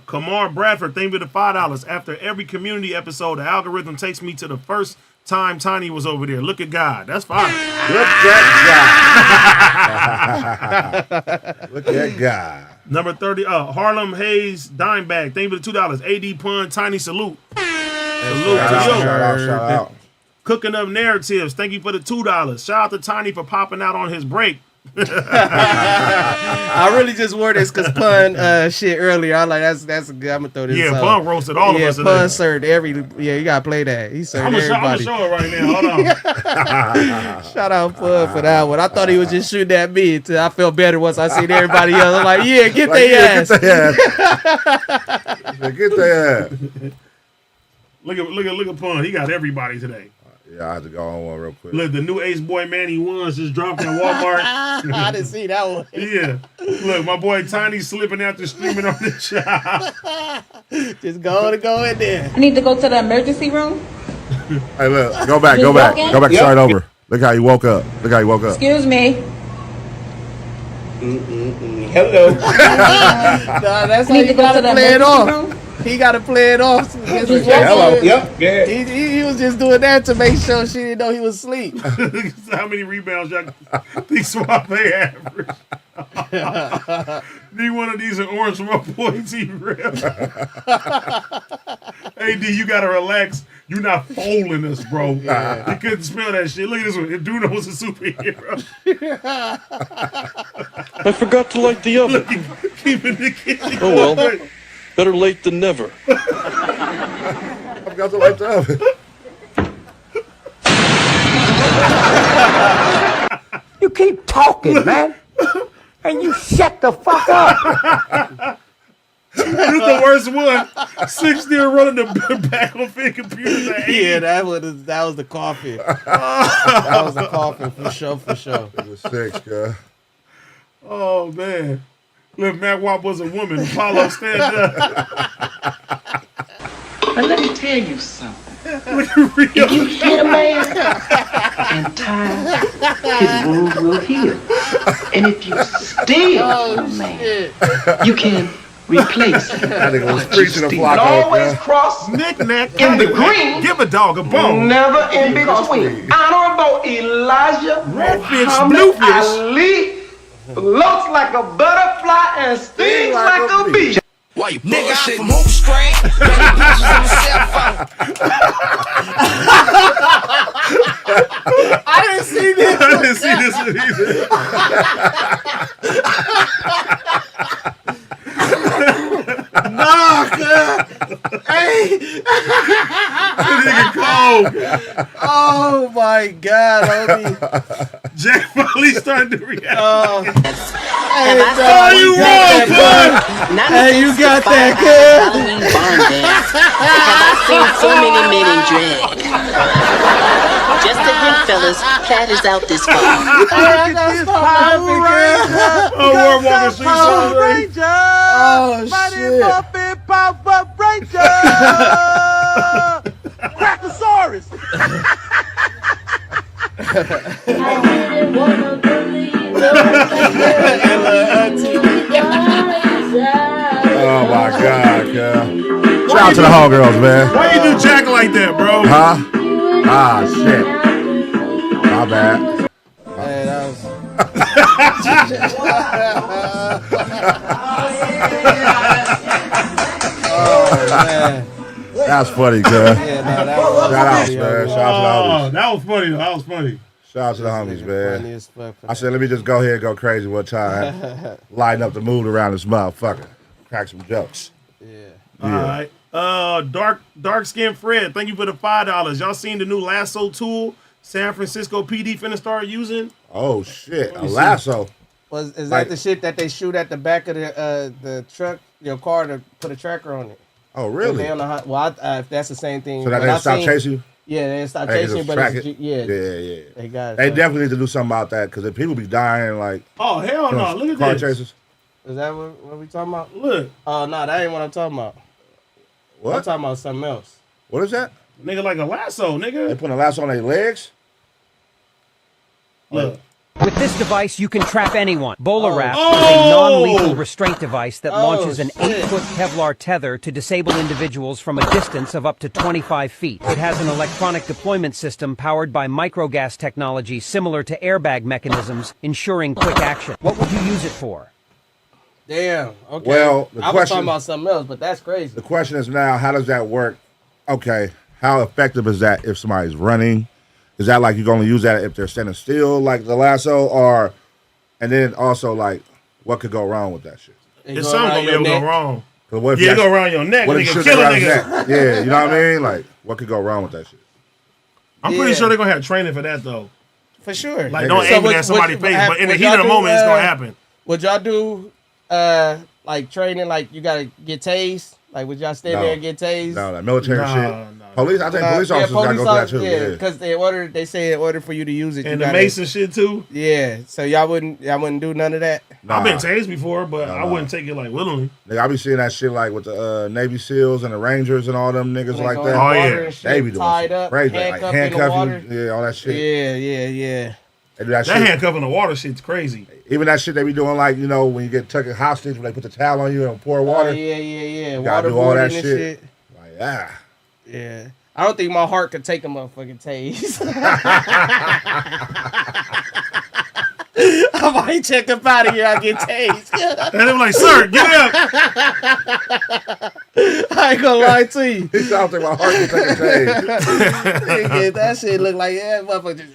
Kamar Bradford, thank you for the $5. After every community episode, the algorithm takes me to the first time Tiny was over there. Look at God. That's fine. Look at God. Look at God. Number 30, Harlem Hayes Dime Bag. Thank you for the $2. AD Pun, Tiny salute. Salute to you. Shout out. Cooking Up Narratives. Thank you for the $2. Shout out to Tiny for popping out on his break. I really just wore this because Pun shit earlier. I like that's good. I'm gonna throw this. Yeah, Pun roasted all of us. Yeah, Pun served every. Yeah, you gotta play that. He served everybody. I'm gonna show it right now. Hold on. Shout out Pun for that one. I thought he was just shooting at me until I felt better once I seen everybody else. I'm like, yeah, get their ass. Get their ass. Look at Pun. He got everybody today. Yeah, I have to go on one real quick. Look, the new Ace Boy Manny Ones just dropped at Walmart. I didn't see that one. Yeah. Look, my boy Tiny slipping after streaming on the shop. Just go in there. I need to go to the emergency room. Hey, look, go back, start over. Look how you woke up. Excuse me. Hello. Nah, that's how you gotta play it off. He got to play it off. Hello. Yep. He was just doing that to make sure she didn't know he was asleep. How many rebounds y'all think Suave average? Need one of these in orange from my boy T-Real. Hey, D, you got to relax. You're not folding us, bro. Yeah. You couldn't smell that shit. Look at this one. If Duno was a superhero. I forgot to light the oven. Keep in the kitchen. Oh, well. Better late than never. I forgot to light the oven. You keep talking, man. And you shut the fuck up. This is the worst one. 60 running the back on fit computers. Yeah, that was the coffee. That was the coffee for sure. It was 6, girl. Oh, man. Look, Matt Wop was a woman. Apollo, stand up. But let me tell you something. Look at Rio. If you hit a man in time, his wound will heal. And if you steal a man, you can replace him. That nigga was But you preaching a steal. Flakko. Always cross Knick-knack. in the green. Give a dog a bone. Never in between. Honorable Elijah Redfish, Muhammad bluefish. Ali looks like a butterfly and stings like a bee. Why you nigga from Hoop Strand? I didn't see this. I didn't see this one either. Nah, God. Hey. Nigga cold. Oh my God, homie. Jack finally started to react. Hey, Oh, you wrong, bud. Hey, you got that, kid. Have I seen so many men in drag? Just to hint, fellas, Pat is out this far. Oh, we're walking street song. Oh, shit. Power Ranger! Crackosaurus! Oh my God, girl. Shout out to the homegirls, man. Why you do Jack like that, bro? Huh? Ah, shit. My bad. Hey, that was... Oh, man. That's funny, girl. Yeah, no, that was Shout out, funny, man. yo. Shout out to the homies. That was funny. That was funny. Shout out to the homies, Funny man. as fuck for I said, let me just go here and go crazy one time. Lighten up the mood around this motherfucker. Crack some jokes. Yeah. All right. Dark Skin Fred, thank you for the $5. Y'all seen the new lasso tool San Francisco PD finna start using? Oh shit, a lasso. Is Like- that the shit that they shoot at the back of the truck, your car to put a tracker on it? Oh, really? They on the well, if that's the same thing. So that they stop chasing you? Yeah, they stop chasing you, but yeah. They got. They definitely need to do something about that because if people be dying, like. Oh hell no! Look at car this. Chasers. Is that what we talking about? Look. Oh no, that ain't what I'm talking about. What? I'm talking about something else. What is that? Nigga, like a lasso, nigga. They putting a lasso on their legs. Look. With this device, you can trap anyone. Bowler Wrap is a non-lethal restraint device that launches an 8-foot Kevlar tether to disable individuals from a distance of up to 25 feet. It has an electronic deployment system powered by microgas technology similar to airbag mechanisms, ensuring quick action. What would you use it for? Damn. Okay. Well, I was talking about something else, but that's crazy. The question is now, how does that work? Okay, how effective is that if somebody's running? Is that like you're going to use that if they're standing still, like the lasso, or and then also like what could go wrong with that shit? It's something gonna be able to go wrong. What if it go around your neck? What Nigga if kill a around his nigga. neck? Yeah, you know what I mean? Like what could go wrong with that shit? I'm pretty sure they're gonna have training for that though. For sure. Like don't aim it at somebody's face, but in the heat of the moment, it's gonna happen. Would y'all do like training? Like you gotta get tased? Like would y'all stand there and get tased? No, like military shit. Police, I think police officers gotta go through that too. Yeah, because they say in order for you to use it, And you the Mason shit too. Yeah, so y'all wouldn't do none of that. Nah. I've been tased before, but I wouldn't take it like willingly. Nigga, I be seeing that shit like with the Navy SEALs and the Rangers and all them niggas like that. Oh yeah, they be doing tied up, crazy, like handcuff you, all that shit. Yeah. They do that shit. handcuff in the water shit's crazy. Even that shit they be doing, like when you get taken hostage, when they put the towel on you and pour water. Oh, yeah. You gotta do all that shit. Like yeah. I don't think my heart could take a motherfucking tase. I might check up out of here. I get tased. And they were like, "Sir, get up." I ain't gonna lie to you. He sounds like my heart could take a tase. That shit look like motherfucker.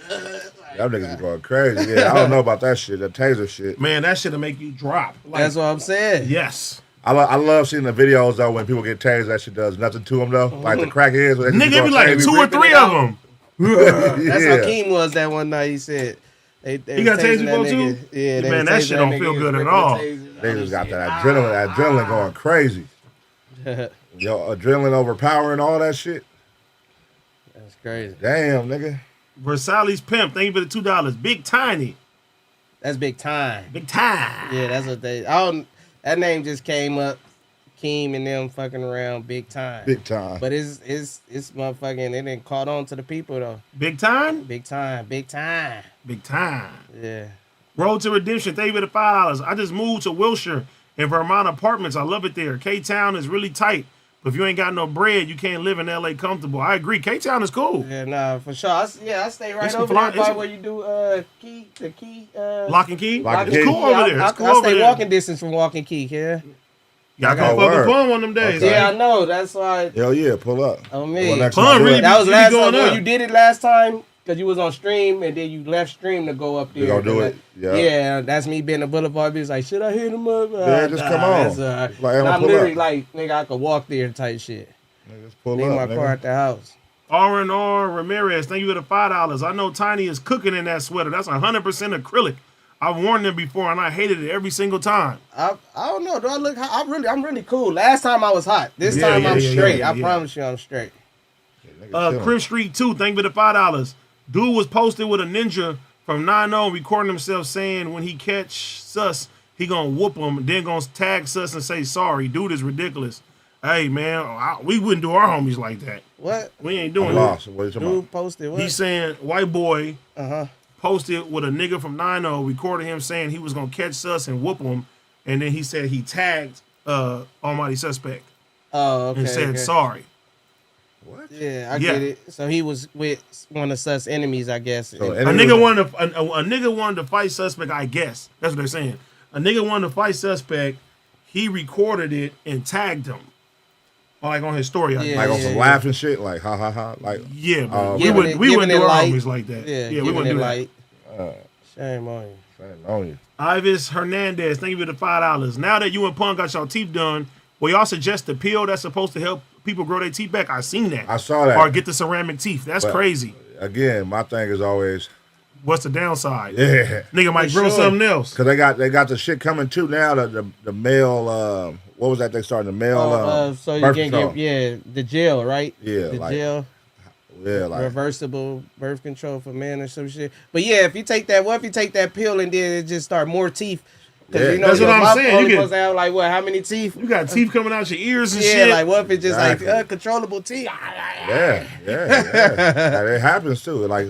Y'all niggas is going crazy. Yeah, I don't know about that shit. That taser shit. Man, that shit'll make you drop. Like, that's what I'm saying. Yes. I love seeing the videos though when people get tased. That shit does nothing to them though. Like the crackheads. Nigga be like 2 or 3 of them. That's how Keem was that one night. He said they he got tased before too. Yeah, man, that shit don't feel good at all. They just got that adrenaline going crazy. Yo, adrenaline overpowering all that shit. That's crazy. Damn, nigga. Versailles Pimp, thank you for the $2. Big Tiny. That's Big Time. Big Time. Yeah, that's what they. That name just came up. Keem and them fucking around Big Time. Big Time. But it's motherfucking. It didn't caught on to the people though. Big Time. Big Time. Big Time. Big Time. Yeah. Road to Redemption, thank you for the $5. I just moved to Wilshire in Vermont Apartments. I love it there. K-Town is really tight. But if you ain't got no bread, you can't live in LA comfortable. I agree. K-Town is cool. Yeah, nah, for sure. I stay right over there by where you do the key. Lock and Key? It's cool over there. I stay walking distance from Walk and Key, yeah. Y'all gonna fucking Pun one of them days. Okay. Yeah, I know. That's why. Hell yeah, pull up. Oh, man. Pun really that was last time when you did it last time. Because you was on stream and then you left stream to go up there. You gonna do it? Yeah. Yeah, that's me being a Boulevard bitch. Like, should I hit him up? Yeah, just come on. Like, I'm literally like, nigga, I could walk there type shit. Just pull Leave up, my car at the house. R&R Ramirez, thank you for the $5. I know Tiny is cooking in that sweater. That's 100% acrylic. I've worn them before and I hated it every single time. I don't know. Do I look hot? I'm really cool. Last time I was hot. This time I'm straight. I promise you I'm straight. Crib Street 2, thank you for the $5. Dude was posted with a ninja from 9-0 recording himself saying when he catch Sus, he gonna whoop him, then gonna tag Sus and say sorry. Dude is ridiculous. Hey, man, we wouldn't do our homies like that. What? We ain't doing that. What are you talking Dude about? posted what? He's saying white boy Uh-huh. posted with a nigga from 9-0 recording him saying he was gonna catch Sus and whoop him, and then he said he tagged Almighty Suspect. Oh, okay. And said sorry. What? Yeah, I get it. So he was with one of Sus' enemies, I guess. So A nigga wanted to fight Suspect, I guess. That's what they're saying. A nigga wanted to fight Suspect. He recorded it and tagged him. Like on his story. Like on some laughing shit, like ha ha ha. Like yeah, we wouldn't do our homies like that. Yeah, we wouldn't do light. that. Shame on you. Shame on you. Ivis Hernandez, thank you for the $5. Now that you and Pun got y'all teeth done, will y'all suggest the pill that's supposed to help people grow their teeth back? I seen that. I saw that. Or get the ceramic teeth. That's crazy. Again, my thing is always what's the downside? Yeah, nigga might grow something else. Because they got the shit coming too now. The male, what was that they started? The male, so you can get the gel, right? Yeah, the like, gel. Yeah, like reversible birth control for men or some shit. But yeah, if you take that pill and then it just start more teeth. Yeah. You know, that's what I'm saying. You supposed to have like what? How many teeth? You got teeth coming out your ears and shit. Yeah, like what if it's just like uncontrollable teeth? Yeah. Like, it happens too. Like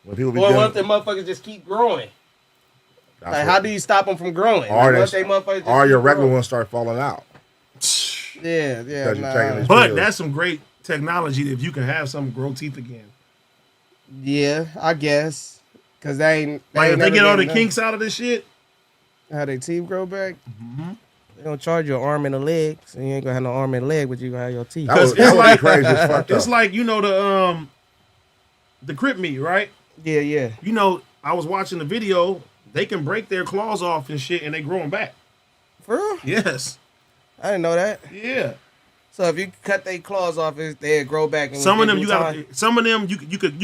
when people be. Or what if the motherfuckers just keep growing? Like how do you stop them from growing? Or Like, your regular ones start falling out. Yeah. But that's some great technology if you can have some grow teeth again. Yeah, I guess. Cause they get all the kinks out of this shit. How they teeth grow back? Mm-hmm. They don't charge you an arm and a leg, so you ain't gonna have no arm and a leg, but you gonna have your teeth. It's like crazy. It's like the crip meat, right? Yeah. You know, I was watching the video. They can break their claws off and shit, and they grow them back. For real? Yes. I didn't know that. Yeah. So if you cut their claws off, they grow back. Some of them you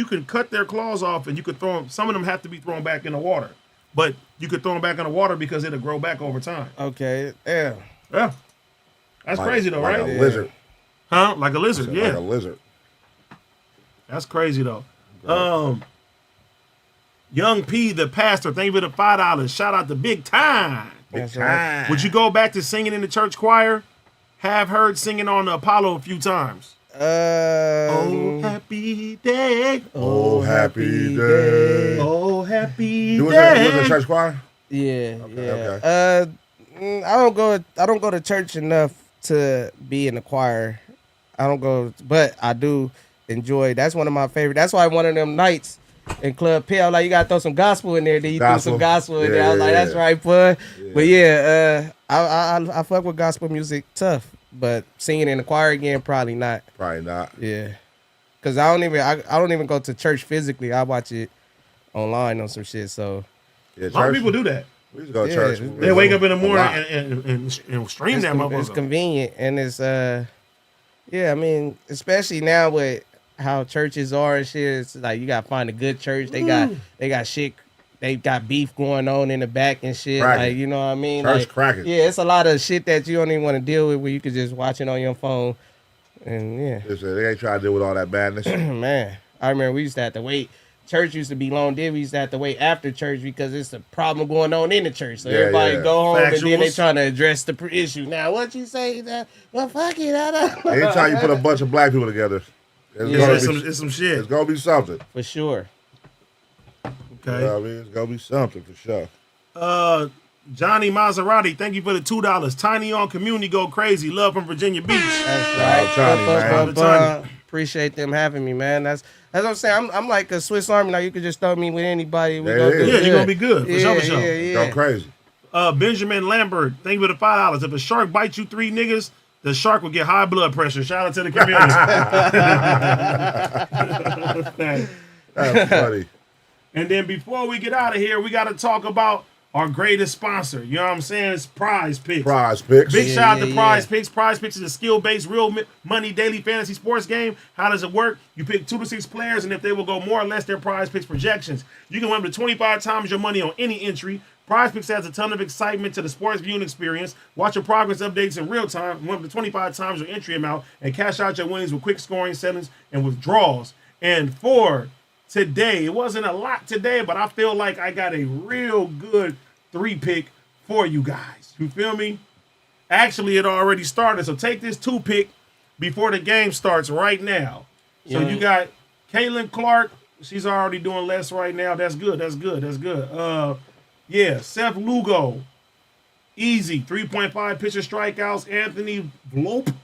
could cut their claws off, and you could throw them. Some of them have to be thrown back in the water. But you could throw them back in the water because it'll grow back over time. Okay, yeah. That's crazy though, right? Like a lizard. Huh? Like a lizard, yeah. Like a lizard. That's crazy though. Young P, the pastor, thank you for the $5. Shout out to Big Time. Big Time. Would you go back to singing in the church choir? Have heard singing on the Apollo a few times. Oh happy day. Oh happy day. Oh happy day. You was in the church choir? Yeah. Okay. I don't go to church enough to be in the choir. I don't go, but I do enjoy. That's one of my favorite. That's why one of them nights in Club P, I was like, you gotta throw some gospel in there. Then you threw some gospel in there. I was like, that's right, boy. Yeah. But yeah, I fuck with gospel music tough. But singing in the choir again, probably not. Probably not. Yeah, cause I don't even go to church physically. I watch it online on some shit. So yeah, a lot of people do that. We used to go to church. They wake up in the morning and stream that motherfucker. It's convenient and it's yeah. I mean, especially now with how churches are and shit. It's like you gotta find a good church. They got shit. They got beef going on in the back and shit. Cracking. Like, you know what I mean? Church like, cracking. Yeah, it's a lot of shit that you don't even want to deal with where you could just watch it on your phone. And yeah. They ain't trying to deal with all that badness. Man, I remember we used to have to wait. Church used to be long. Then we used to have to wait after church because it's a problem going on in the church. So everybody go home and then they trying to address the issue. Now, what you say? Well, fuck it. Anytime you put a bunch of black people together, it's some shit. It's gonna be something. For sure. Okay. You know what I mean? It's gonna be something for sure. Johnny Maserati, thank you for the $2. Tiny on Cuhmunity go crazy. Love from Virginia Beach. That's right. Tiny. Appreciate them having me, man. That's what I'm saying. I'm like a Swiss Army. Now you can just throw me with anybody. You're gonna be good. For sure. Yeah. Go crazy. Benjamin Lambert, thank you for the $5. If a shark bites you 3 niggas, the shark will get high blood pressure. Shout out to the community. That's funny. And then before we get out of here, we got to talk about our greatest sponsor. You know what I'm saying? It's Prize Picks. Prize Picks. Big shout out to Prize Picks. Prize Picks is a skill-based, real money daily fantasy sports game. How does it work? You pick 2 to 6 players, and if they will go more or less their Prize Picks projections, you can win up to 25 times your money on any entry. Prize Picks adds a ton of excitement to the sports viewing experience. Watch your progress updates in real time, win up to 25 times your entry amount, and cash out your winnings with quick scoring settings and withdrawals. And for today, it wasn't a lot today, but I feel like I got a real good 3-pick for you guys. You feel me? Actually, it already started, so take this 2-pick before the game starts right now. So you got Caitlin Clark. She's already doing less right now. That's good. Seth Lugo. Easy. 3.5 pitcher strikeouts. Anthony Vlope.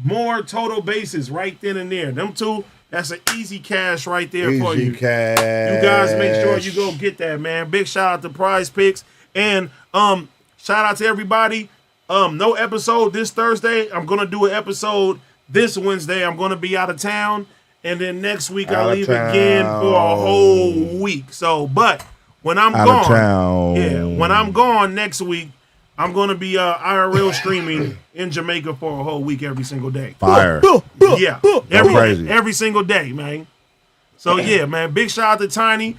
More total bases right then and there. Them 2, that's an easy cash right there for you. Easy cash. You guys make sure you go get that, man. Big shout out to Prize Picks. And shout out to everybody. No episode this Thursday. I'm going to do an episode this Wednesday. I'm going to be out of town. And then next week I'll leave again for a whole week. So, but when I'm gone, when I'm gone next week, I'm going to be IRL streaming in Jamaica for a whole week every single day. Fire. Yeah. Every single day, man. So, yeah, man. Big shout out to Tiny.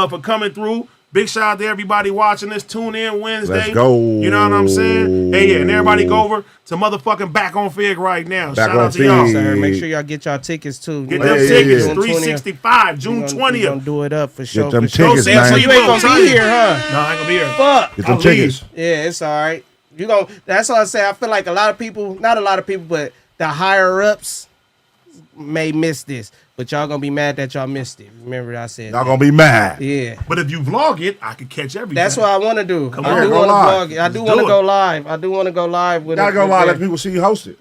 for coming through. Big shout out to everybody watching this. Tune in Wednesday. Let's go. You know what I'm saying? Hey, yeah, and everybody go over to motherfucking Back on Fig right now. Back shout on out to y'all. Sir, make sure y'all get y'all tickets too. Get them tickets. 365, June 20th. We gonna do it up for sure. Get them for sure. tickets, man. So you ain't gonna be here, huh? No, I ain't gonna be here. Fuck. Get them tickets. Yeah, it's all right. You gonna. That's all I say. I feel like a lot of people, not a lot of people, but the higher ups may miss this. But y'all gonna be mad that y'all missed it. Remember I said y'all gonna be mad. Yeah. But if you vlog it, I can catch everything. That's what I want to do. Come I on, do go want to live. vlog it. I do Let's want to do go it. live. I do want to go live with. Gotta it, go with live. that. Let people see you host it.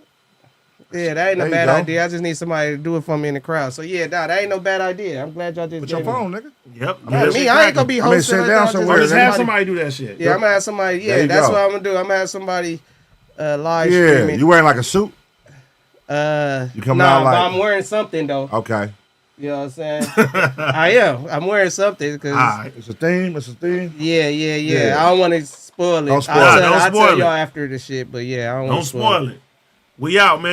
Yeah, that ain't There a you bad go. idea. I just need somebody to do it for me in the crowd. So yeah, that ain't no bad idea. I'm glad y'all did. With your phone, nigga. Yep. I ain't gonna be hosting. sit like down that. somewhere. Just have somebody do that shit. Yeah, I'm gonna have somebody. There Yeah, you that's go. what I'm gonna do. I'm gonna have somebody live Yeah, streaming. you wearing like a suit? You coming out like- but I'm wearing something though. Okay. You know what I'm saying? I am. I'm wearing something because It's a theme. It's a theme. yeah. Yeah. I don't want to spoil it. Don't spoil I'll it. tell, Don't I'll spoil tell it. y'all after the shit, but yeah, I don't Don't want to spoil it. We out, man.